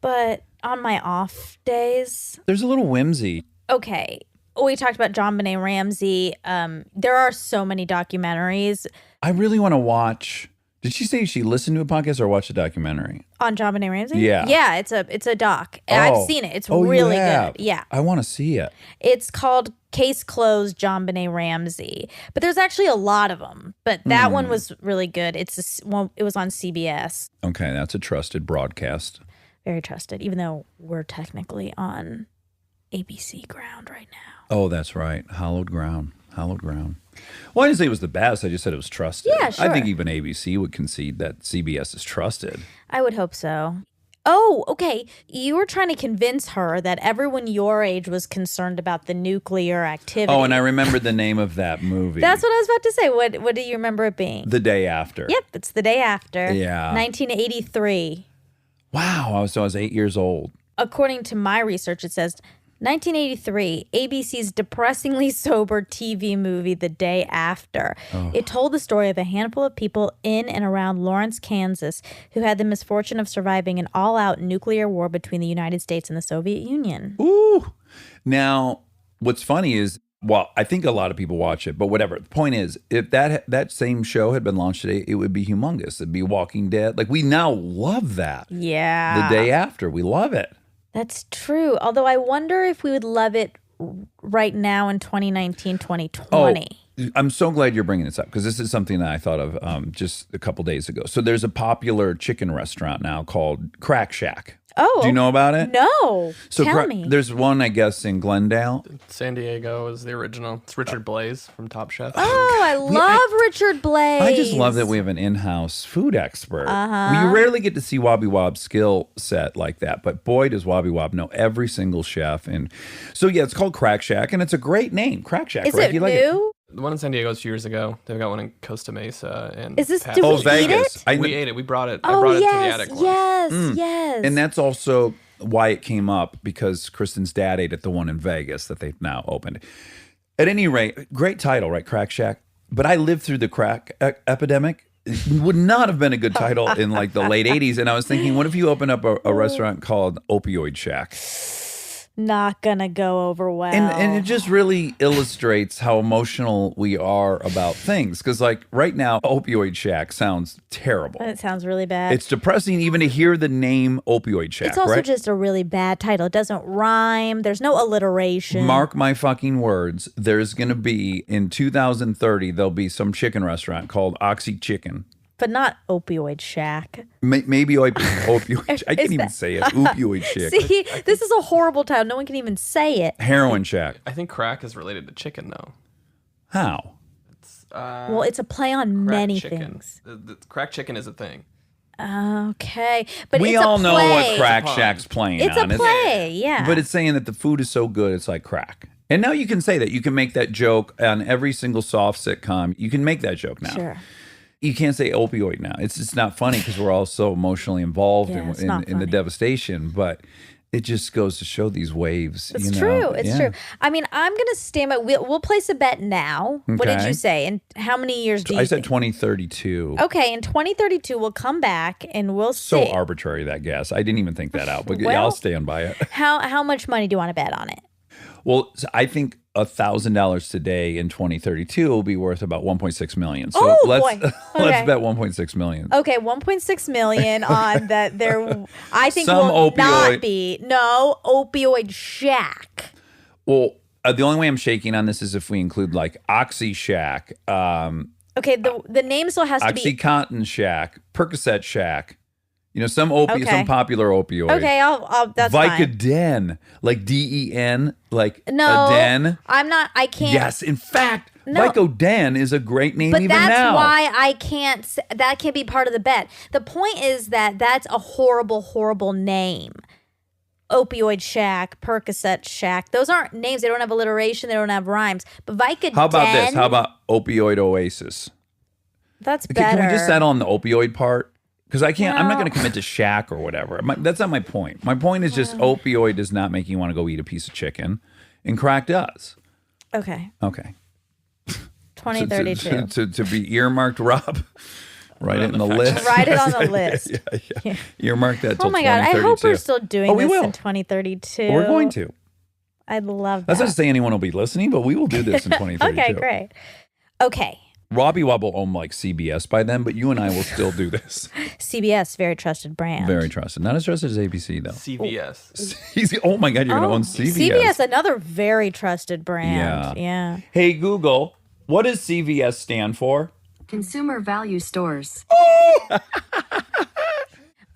Speaker 2: But on my off days,
Speaker 1: There's a little whimsy.
Speaker 2: okay. We talked about John Benet Ramsey. There are so many documentaries
Speaker 1: I really want to watch. Did she say she listened to a podcast or watched a documentary?
Speaker 2: on John Benet Ramsey.
Speaker 1: Yeah.
Speaker 2: Yeah, it's a doc. I've seen it. It's
Speaker 1: Oh, you
Speaker 2: really
Speaker 1: have?
Speaker 2: good. Yeah.
Speaker 1: I want to see it.
Speaker 2: It's called Case Closed John Benet Ramsey. But there's actually a lot of them. But that one was really good. It was on CBS.
Speaker 1: Okay, that's a trusted broadcast.
Speaker 2: Very trusted, even though we're technically on ABC ground right now.
Speaker 1: Oh, that's right. Hallowed ground. Hallowed ground. Well, I didn't say it was the best. I just said it was trusted.
Speaker 2: Yeah,
Speaker 1: I think
Speaker 2: sure.
Speaker 1: even ABC would concede that CBS is trusted.
Speaker 2: I would hope so. Oh, okay. You were trying to convince her that everyone your age was concerned about the nuclear activity.
Speaker 1: Oh, and I remembered the name of that movie.
Speaker 2: That's what I was about to say. What do you remember it being?
Speaker 1: The Day After.
Speaker 2: Yep, it's The Day After.
Speaker 1: Yeah.
Speaker 2: 1983.
Speaker 1: Wow. I was 8 years old.
Speaker 2: According to my research, it says 1983, ABC's depressingly sober TV movie, The Day After.
Speaker 1: Oh.
Speaker 2: It told the story of a handful of people in and around Lawrence, Kansas, who had the misfortune of surviving an all-out nuclear war between the United States and the Soviet Union.
Speaker 1: Ooh. Now, what's funny is, well, I think a lot of people watch it, but whatever. The point is, if that same show had been launched today, it would be humongous. It'd be Walking Dead. Like, we now love that.
Speaker 2: Yeah.
Speaker 1: The Day After. We love it.
Speaker 2: That's true. Although I wonder if we would love it right now in 2019, 2020.
Speaker 1: Oh, I'm so glad you're bringing this up because this is something that I thought of just a couple days ago. So there's a popular chicken restaurant now called Crack Shack.
Speaker 2: Oh.
Speaker 1: Do you know about it?
Speaker 2: No.
Speaker 1: So
Speaker 2: Tell me.
Speaker 1: there's one, I guess, in Glendale.
Speaker 8: San Diego is the original. It's Richard Blaze from Top Chef.
Speaker 2: Oh, I love Richard Blaze.
Speaker 1: I just love that we have an in-house food expert. You rarely get to see Wobby Wob's skill set like that, but boy, does Wobby Wob know every single chef. And so, yeah, it's called Crack Shack, and it's a great name, Crack Shack.
Speaker 2: Is
Speaker 1: right?
Speaker 2: it
Speaker 1: You like
Speaker 2: new?
Speaker 8: The one in San Diego is years ago. They've got one in Costa Mesa. And
Speaker 2: Is this?
Speaker 8: Pat-
Speaker 2: Did
Speaker 1: Oh,
Speaker 2: we eat
Speaker 1: Vegas.
Speaker 2: it?
Speaker 8: We ate it. We brought it. I
Speaker 2: Oh,
Speaker 8: brought it to the
Speaker 2: yes,
Speaker 8: attic once.
Speaker 2: yes, yes.
Speaker 1: And that's also why it came up, because Kristen's dad ate at the one in Vegas that they've now opened. At any rate, great title, right? Crack Shack. But I lived through the crack epidemic. It would not have been a good title in like the late 80s. And I was thinking, what if you open up a restaurant called Opioid Shack?
Speaker 2: Not gonna go over well.
Speaker 1: And it just really illustrates how emotional we are about things. Because like right now, Opioid Shack sounds terrible.
Speaker 2: It sounds really bad.
Speaker 1: It's depressing even to hear the name Opioid Shack,
Speaker 2: It's also
Speaker 1: right?
Speaker 2: just a really bad title. It doesn't rhyme. There's no alliteration.
Speaker 1: Mark my fucking words. There's going to be, in 2030, there'll be some chicken restaurant called Oxy Chicken.
Speaker 2: But not Opioid Shack.
Speaker 1: Maybe opioid. I can't even
Speaker 2: that-
Speaker 1: say it. Opioid Shack.
Speaker 2: See, this is a horrible title. No one can even say it.
Speaker 1: Heroin Shack.
Speaker 8: I think crack is related to chicken, though.
Speaker 1: How?
Speaker 2: Well, it's a play on
Speaker 8: Crack
Speaker 2: many
Speaker 8: chicken.
Speaker 2: things.
Speaker 8: The crack chicken is a thing.
Speaker 2: Okay. But
Speaker 1: We
Speaker 2: it's
Speaker 1: all
Speaker 2: a
Speaker 1: know
Speaker 2: play.
Speaker 1: what Crack
Speaker 8: It's a
Speaker 1: Shack's playing
Speaker 2: It's a
Speaker 1: on.
Speaker 2: play, yeah.
Speaker 1: But it's saying that the food is so good, it's like crack. And now you can say that. You can make that joke on every single soft sitcom. You can make that joke now.
Speaker 2: Sure.
Speaker 1: You can't say opioid now. It's just not funny because we're all so emotionally involved
Speaker 2: Yeah, it's
Speaker 1: in
Speaker 2: not
Speaker 1: the
Speaker 2: funny.
Speaker 1: devastation. But it just goes to show these waves.
Speaker 2: It's
Speaker 1: you know?
Speaker 2: true. It's
Speaker 1: Yeah.
Speaker 2: true. I mean, I'm going to stand by. We'll place a bet now. What did
Speaker 1: Okay.
Speaker 2: you say? And how many years do you
Speaker 1: I said
Speaker 2: think?
Speaker 1: 2032.
Speaker 2: Okay, in 2032, we'll come back and we'll
Speaker 1: So
Speaker 2: see.
Speaker 1: arbitrary, that guess. I didn't even think that out, but yeah,
Speaker 2: Well-
Speaker 1: I'll stand by it.
Speaker 2: How much money do you want to bet on it?
Speaker 1: Well, so I think $1,000 today in 2032 will be worth about 1.6 million. So
Speaker 2: Oh,
Speaker 1: let's
Speaker 2: boy. Okay.
Speaker 1: let's bet 1.6 million.
Speaker 2: Okay, 1.6 million on that. There, I think
Speaker 1: Some
Speaker 2: will
Speaker 1: opioid-
Speaker 2: not be opioid shack.
Speaker 1: Well, the only way I'm shaking on this is if we include like Oxy Shack,
Speaker 2: Okay, the name still has to be.
Speaker 1: OxyContin Shack, Percocet Shack. You know, some
Speaker 2: Okay.
Speaker 1: some popular opioid.
Speaker 2: Okay, I'll that's fine.
Speaker 1: Vicodin, like DEN, like
Speaker 2: No,
Speaker 1: a den.
Speaker 2: I'm not. I can't.
Speaker 1: Yes, in fact,
Speaker 2: No.
Speaker 1: Vicodin is a great name
Speaker 2: But
Speaker 1: even
Speaker 2: that's
Speaker 1: now.
Speaker 2: why I can't. That can't be part of the bet. The point is that that's a horrible, horrible name. Opioid Shack, Percocet Shack. Those aren't names. They don't have alliteration. They don't have rhymes. But Vicodin.
Speaker 1: How about this? How about Opioid Oasis?
Speaker 2: That's
Speaker 1: Can
Speaker 2: better?
Speaker 1: we just settle on the opioid part? Because I can't. I'm not
Speaker 2: Well-
Speaker 1: going to commit to Shack or whatever. That's not my point. My point is just opioid does not make you want to go eat a piece of chicken, and crack does.
Speaker 2: Okay.
Speaker 1: Okay.
Speaker 2: 2032.
Speaker 1: To be earmarked, Rob. Write it in the list.
Speaker 2: Write it on the list.
Speaker 1: Yeah. Earmark that till
Speaker 2: Oh my God. I hope
Speaker 1: 2032.
Speaker 2: we're still doing
Speaker 1: we
Speaker 2: this
Speaker 1: will.
Speaker 2: in 2032.
Speaker 1: We're going to.
Speaker 2: I'd love that.
Speaker 1: That's not to say anyone will be listening, but we will do this in 2032.
Speaker 2: Okay, great. Okay.
Speaker 1: Robbie Wobb will own like CBS by then, but you and I will still do this.
Speaker 2: CBS, very trusted brand.
Speaker 1: Very trusted. Not as trusted as ABC, though.
Speaker 8: CVS.
Speaker 1: Oh my God, you're going to own CBS.
Speaker 2: CBS, another very trusted brand. Yeah.
Speaker 1: Hey, Google, what does CVS stand for?
Speaker 7: Consumer value stores.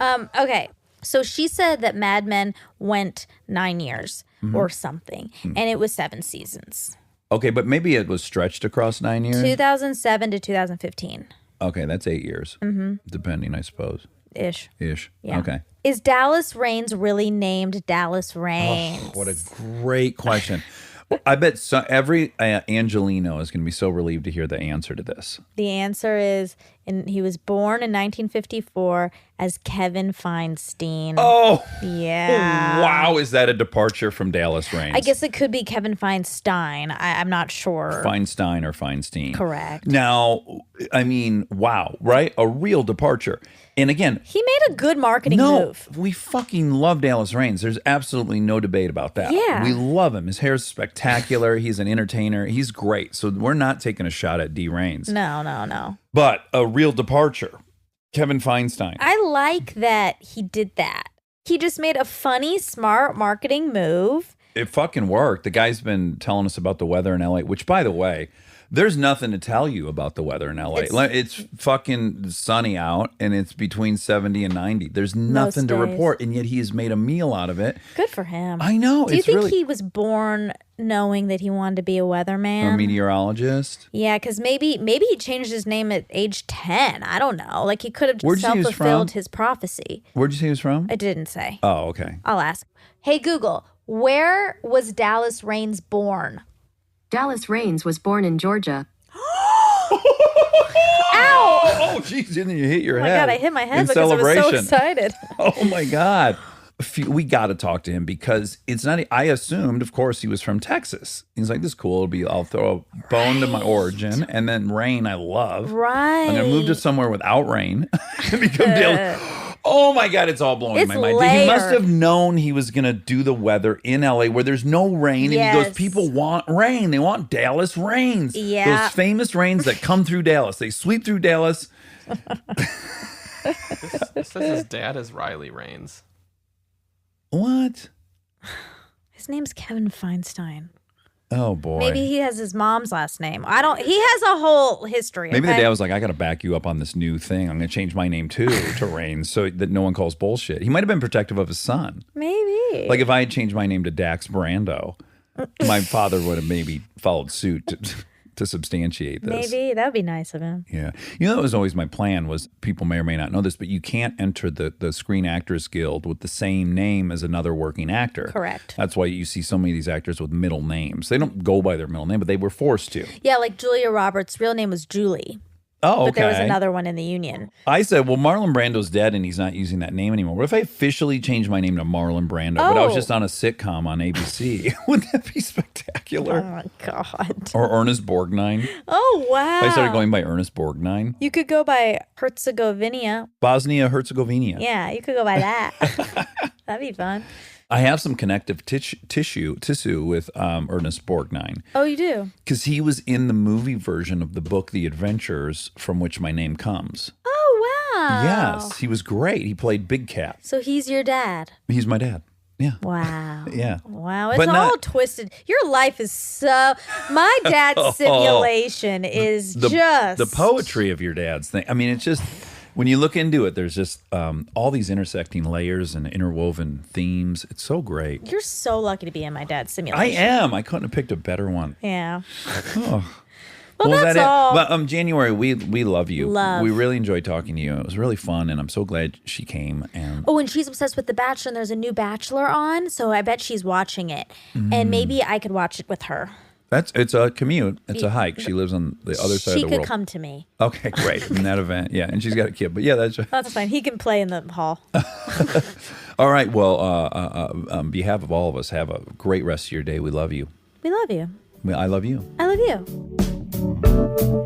Speaker 2: Okay. So she said that Mad Men went 9 years or something, and it was 7 seasons.
Speaker 1: Okay, but maybe it was stretched across 9 years?
Speaker 2: 2007 to 2015.
Speaker 1: Okay, that's 8 years. Depending, I suppose.
Speaker 2: Ish. Yeah.
Speaker 1: Okay.
Speaker 2: Is Dallas Raines really named Dallas Raines?
Speaker 1: Oh, what a great question. I bet every Angelino is going to be so relieved to hear the answer to this.
Speaker 2: The answer is, he was born in 1954 as Kevin Feinstein.
Speaker 1: Oh,
Speaker 2: yeah.
Speaker 1: Wow, is that a departure from Dallas Raines?
Speaker 2: I guess it could be Kevin Feinstein. I'm not sure.
Speaker 1: Feinstein or Feinstein.
Speaker 2: Correct.
Speaker 1: Now, I mean, wow, right? A real departure. And again,
Speaker 2: He made a good marketing move.
Speaker 1: we fucking love Dallas Raines. There's absolutely no debate about that.
Speaker 2: Yeah.
Speaker 1: We love him. His hair's spectacular. He's an entertainer. He's great. So we're not taking a shot at D. Raines.
Speaker 2: No.
Speaker 1: But a real departure. Kevin Feinstein.
Speaker 2: I like that he did that. He just made a funny, smart marketing move.
Speaker 1: It fucking worked. The guy's been telling us about the weather in LA, which, by the way, there's nothing to tell you about the weather in LA. It's fucking sunny out and it's between 70 and 90. There's nothing to
Speaker 2: days.
Speaker 1: report, and yet he has made a meal out of it.
Speaker 2: Good for him.
Speaker 1: I know.
Speaker 2: Do you
Speaker 1: it's
Speaker 2: think
Speaker 1: really
Speaker 2: he was born knowing that he wanted to be a weatherman?
Speaker 1: a meteorologist.
Speaker 2: Yeah, because maybe he changed his name at age 10. I don't know. Like he could have
Speaker 1: Where'd you say he was
Speaker 2: self-fulfilled
Speaker 1: from?
Speaker 2: his prophecy.
Speaker 1: Where'd you say he was from?
Speaker 2: I didn't say.
Speaker 1: Oh, okay.
Speaker 2: I'll ask. Hey, Google, where was Dallas Raines born?
Speaker 7: Dallas Raines was born in Georgia.
Speaker 2: Ow!
Speaker 1: Oh, jeez, and then you hit your
Speaker 2: Oh my
Speaker 1: head.
Speaker 2: God, I hit my head
Speaker 1: in
Speaker 2: because I was so
Speaker 1: celebration.
Speaker 2: excited.
Speaker 1: Oh my God. We got to talk to him because it's not. I assumed, of course, he was from Texas. He's like, this is cool. I'll throw a bone to my origin, and then rain. I love.
Speaker 2: Right.
Speaker 1: I'm gonna move to somewhere without rain and become Dallas. Oh my God, it's all blowing
Speaker 2: It's
Speaker 1: my mind. He must
Speaker 2: layered.
Speaker 1: have known he was gonna do the weather in LA where there's no rain, and he
Speaker 2: Yes.
Speaker 1: goes, people want rain. They want Dallas rains.
Speaker 2: Yeah.
Speaker 1: Those famous rains that come through Dallas. They sweep through Dallas.
Speaker 8: It says his dad is Riley Raines.
Speaker 1: What?
Speaker 2: His name's Kevin Feinstein.
Speaker 1: Oh boy.
Speaker 2: Maybe he has his mom's last name. I don't. He has a whole history.
Speaker 1: Maybe
Speaker 2: okay?
Speaker 1: the dad was like, I got to back you up on this new thing. I'm going to change my name too to Raines so that no one calls bullshit. He might have been protective of his son.
Speaker 2: Maybe.
Speaker 1: Like if I had changed my name to Dax Brando, my father would have maybe followed suit to substantiate this.
Speaker 2: Maybe that would be nice of him.
Speaker 1: Yeah. You know, that was always my plan was people may or may not know this, but you can't enter the Screen Actors Guild with the same name as another working actor.
Speaker 2: Correct.
Speaker 1: That's why you see so many of these actors with middle names. They don't go by their middle name, but they were forced to.
Speaker 2: Yeah, like Julia Roberts' real name was Julie,
Speaker 1: Oh, okay.
Speaker 2: but there was another one in the union.
Speaker 1: I said, well, Marlon Brando's dead and he's not using that name anymore. What if I officially changed my name to Marlon Brando, but I was
Speaker 2: Oh.
Speaker 1: just on a sitcom on ABC? Wouldn't that be spectacular?
Speaker 2: Oh my God.
Speaker 1: Or Ernest Borgnine.
Speaker 2: Oh wow.
Speaker 1: I started going by Ernest Borgnine.
Speaker 2: You could go by Herzegovina.
Speaker 1: Bosnia-Herzegovina.
Speaker 2: Yeah, you could go by that. That'd be fun.
Speaker 1: I have some connective tissue with Ernest Borgnine
Speaker 2: Oh, you do?
Speaker 1: because he was in the movie version of the book The Adventures from which my name comes.
Speaker 2: Oh wow.
Speaker 1: Yes, he was great. He played Big Cat.
Speaker 2: So he's your dad.
Speaker 1: He's my dad. Yeah.
Speaker 2: Wow.
Speaker 1: Yeah.
Speaker 2: Wow. It's
Speaker 1: But
Speaker 2: all
Speaker 1: not-
Speaker 2: twisted. Your life is so. My dad's simulation is just
Speaker 1: the poetry of your dad's thing. I mean, it's just when you look into it, there's just all these intersecting layers and interwoven themes. It's so great.
Speaker 2: You're so lucky to be in my dad's
Speaker 1: I
Speaker 2: simulation.
Speaker 1: am. I couldn't have picked a better one.
Speaker 2: Yeah.
Speaker 1: Oh.
Speaker 2: Well,
Speaker 1: Was
Speaker 2: that's
Speaker 1: that
Speaker 2: all.
Speaker 1: it? But January, we love you.
Speaker 2: Love.
Speaker 1: We really enjoyed talking to you. It was really fun, and I'm so glad she came. And
Speaker 2: Oh, and she's obsessed with The Bachelor, and there's a new Bachelor on, so I bet she's watching it. And maybe I could watch it with her.
Speaker 1: it's a commute. It's a hike. She lives on the other side
Speaker 2: She
Speaker 1: of the
Speaker 2: could
Speaker 1: world.
Speaker 2: come to me.
Speaker 1: Okay, great. In that event, yeah, and she's got a kid. But yeah, that's
Speaker 2: That's fine. He can play in the hall.
Speaker 1: all right. Well, on behalf of all of us, have a great rest of your day. We love you.
Speaker 2: We love you.
Speaker 1: I love you.
Speaker 2: I love you.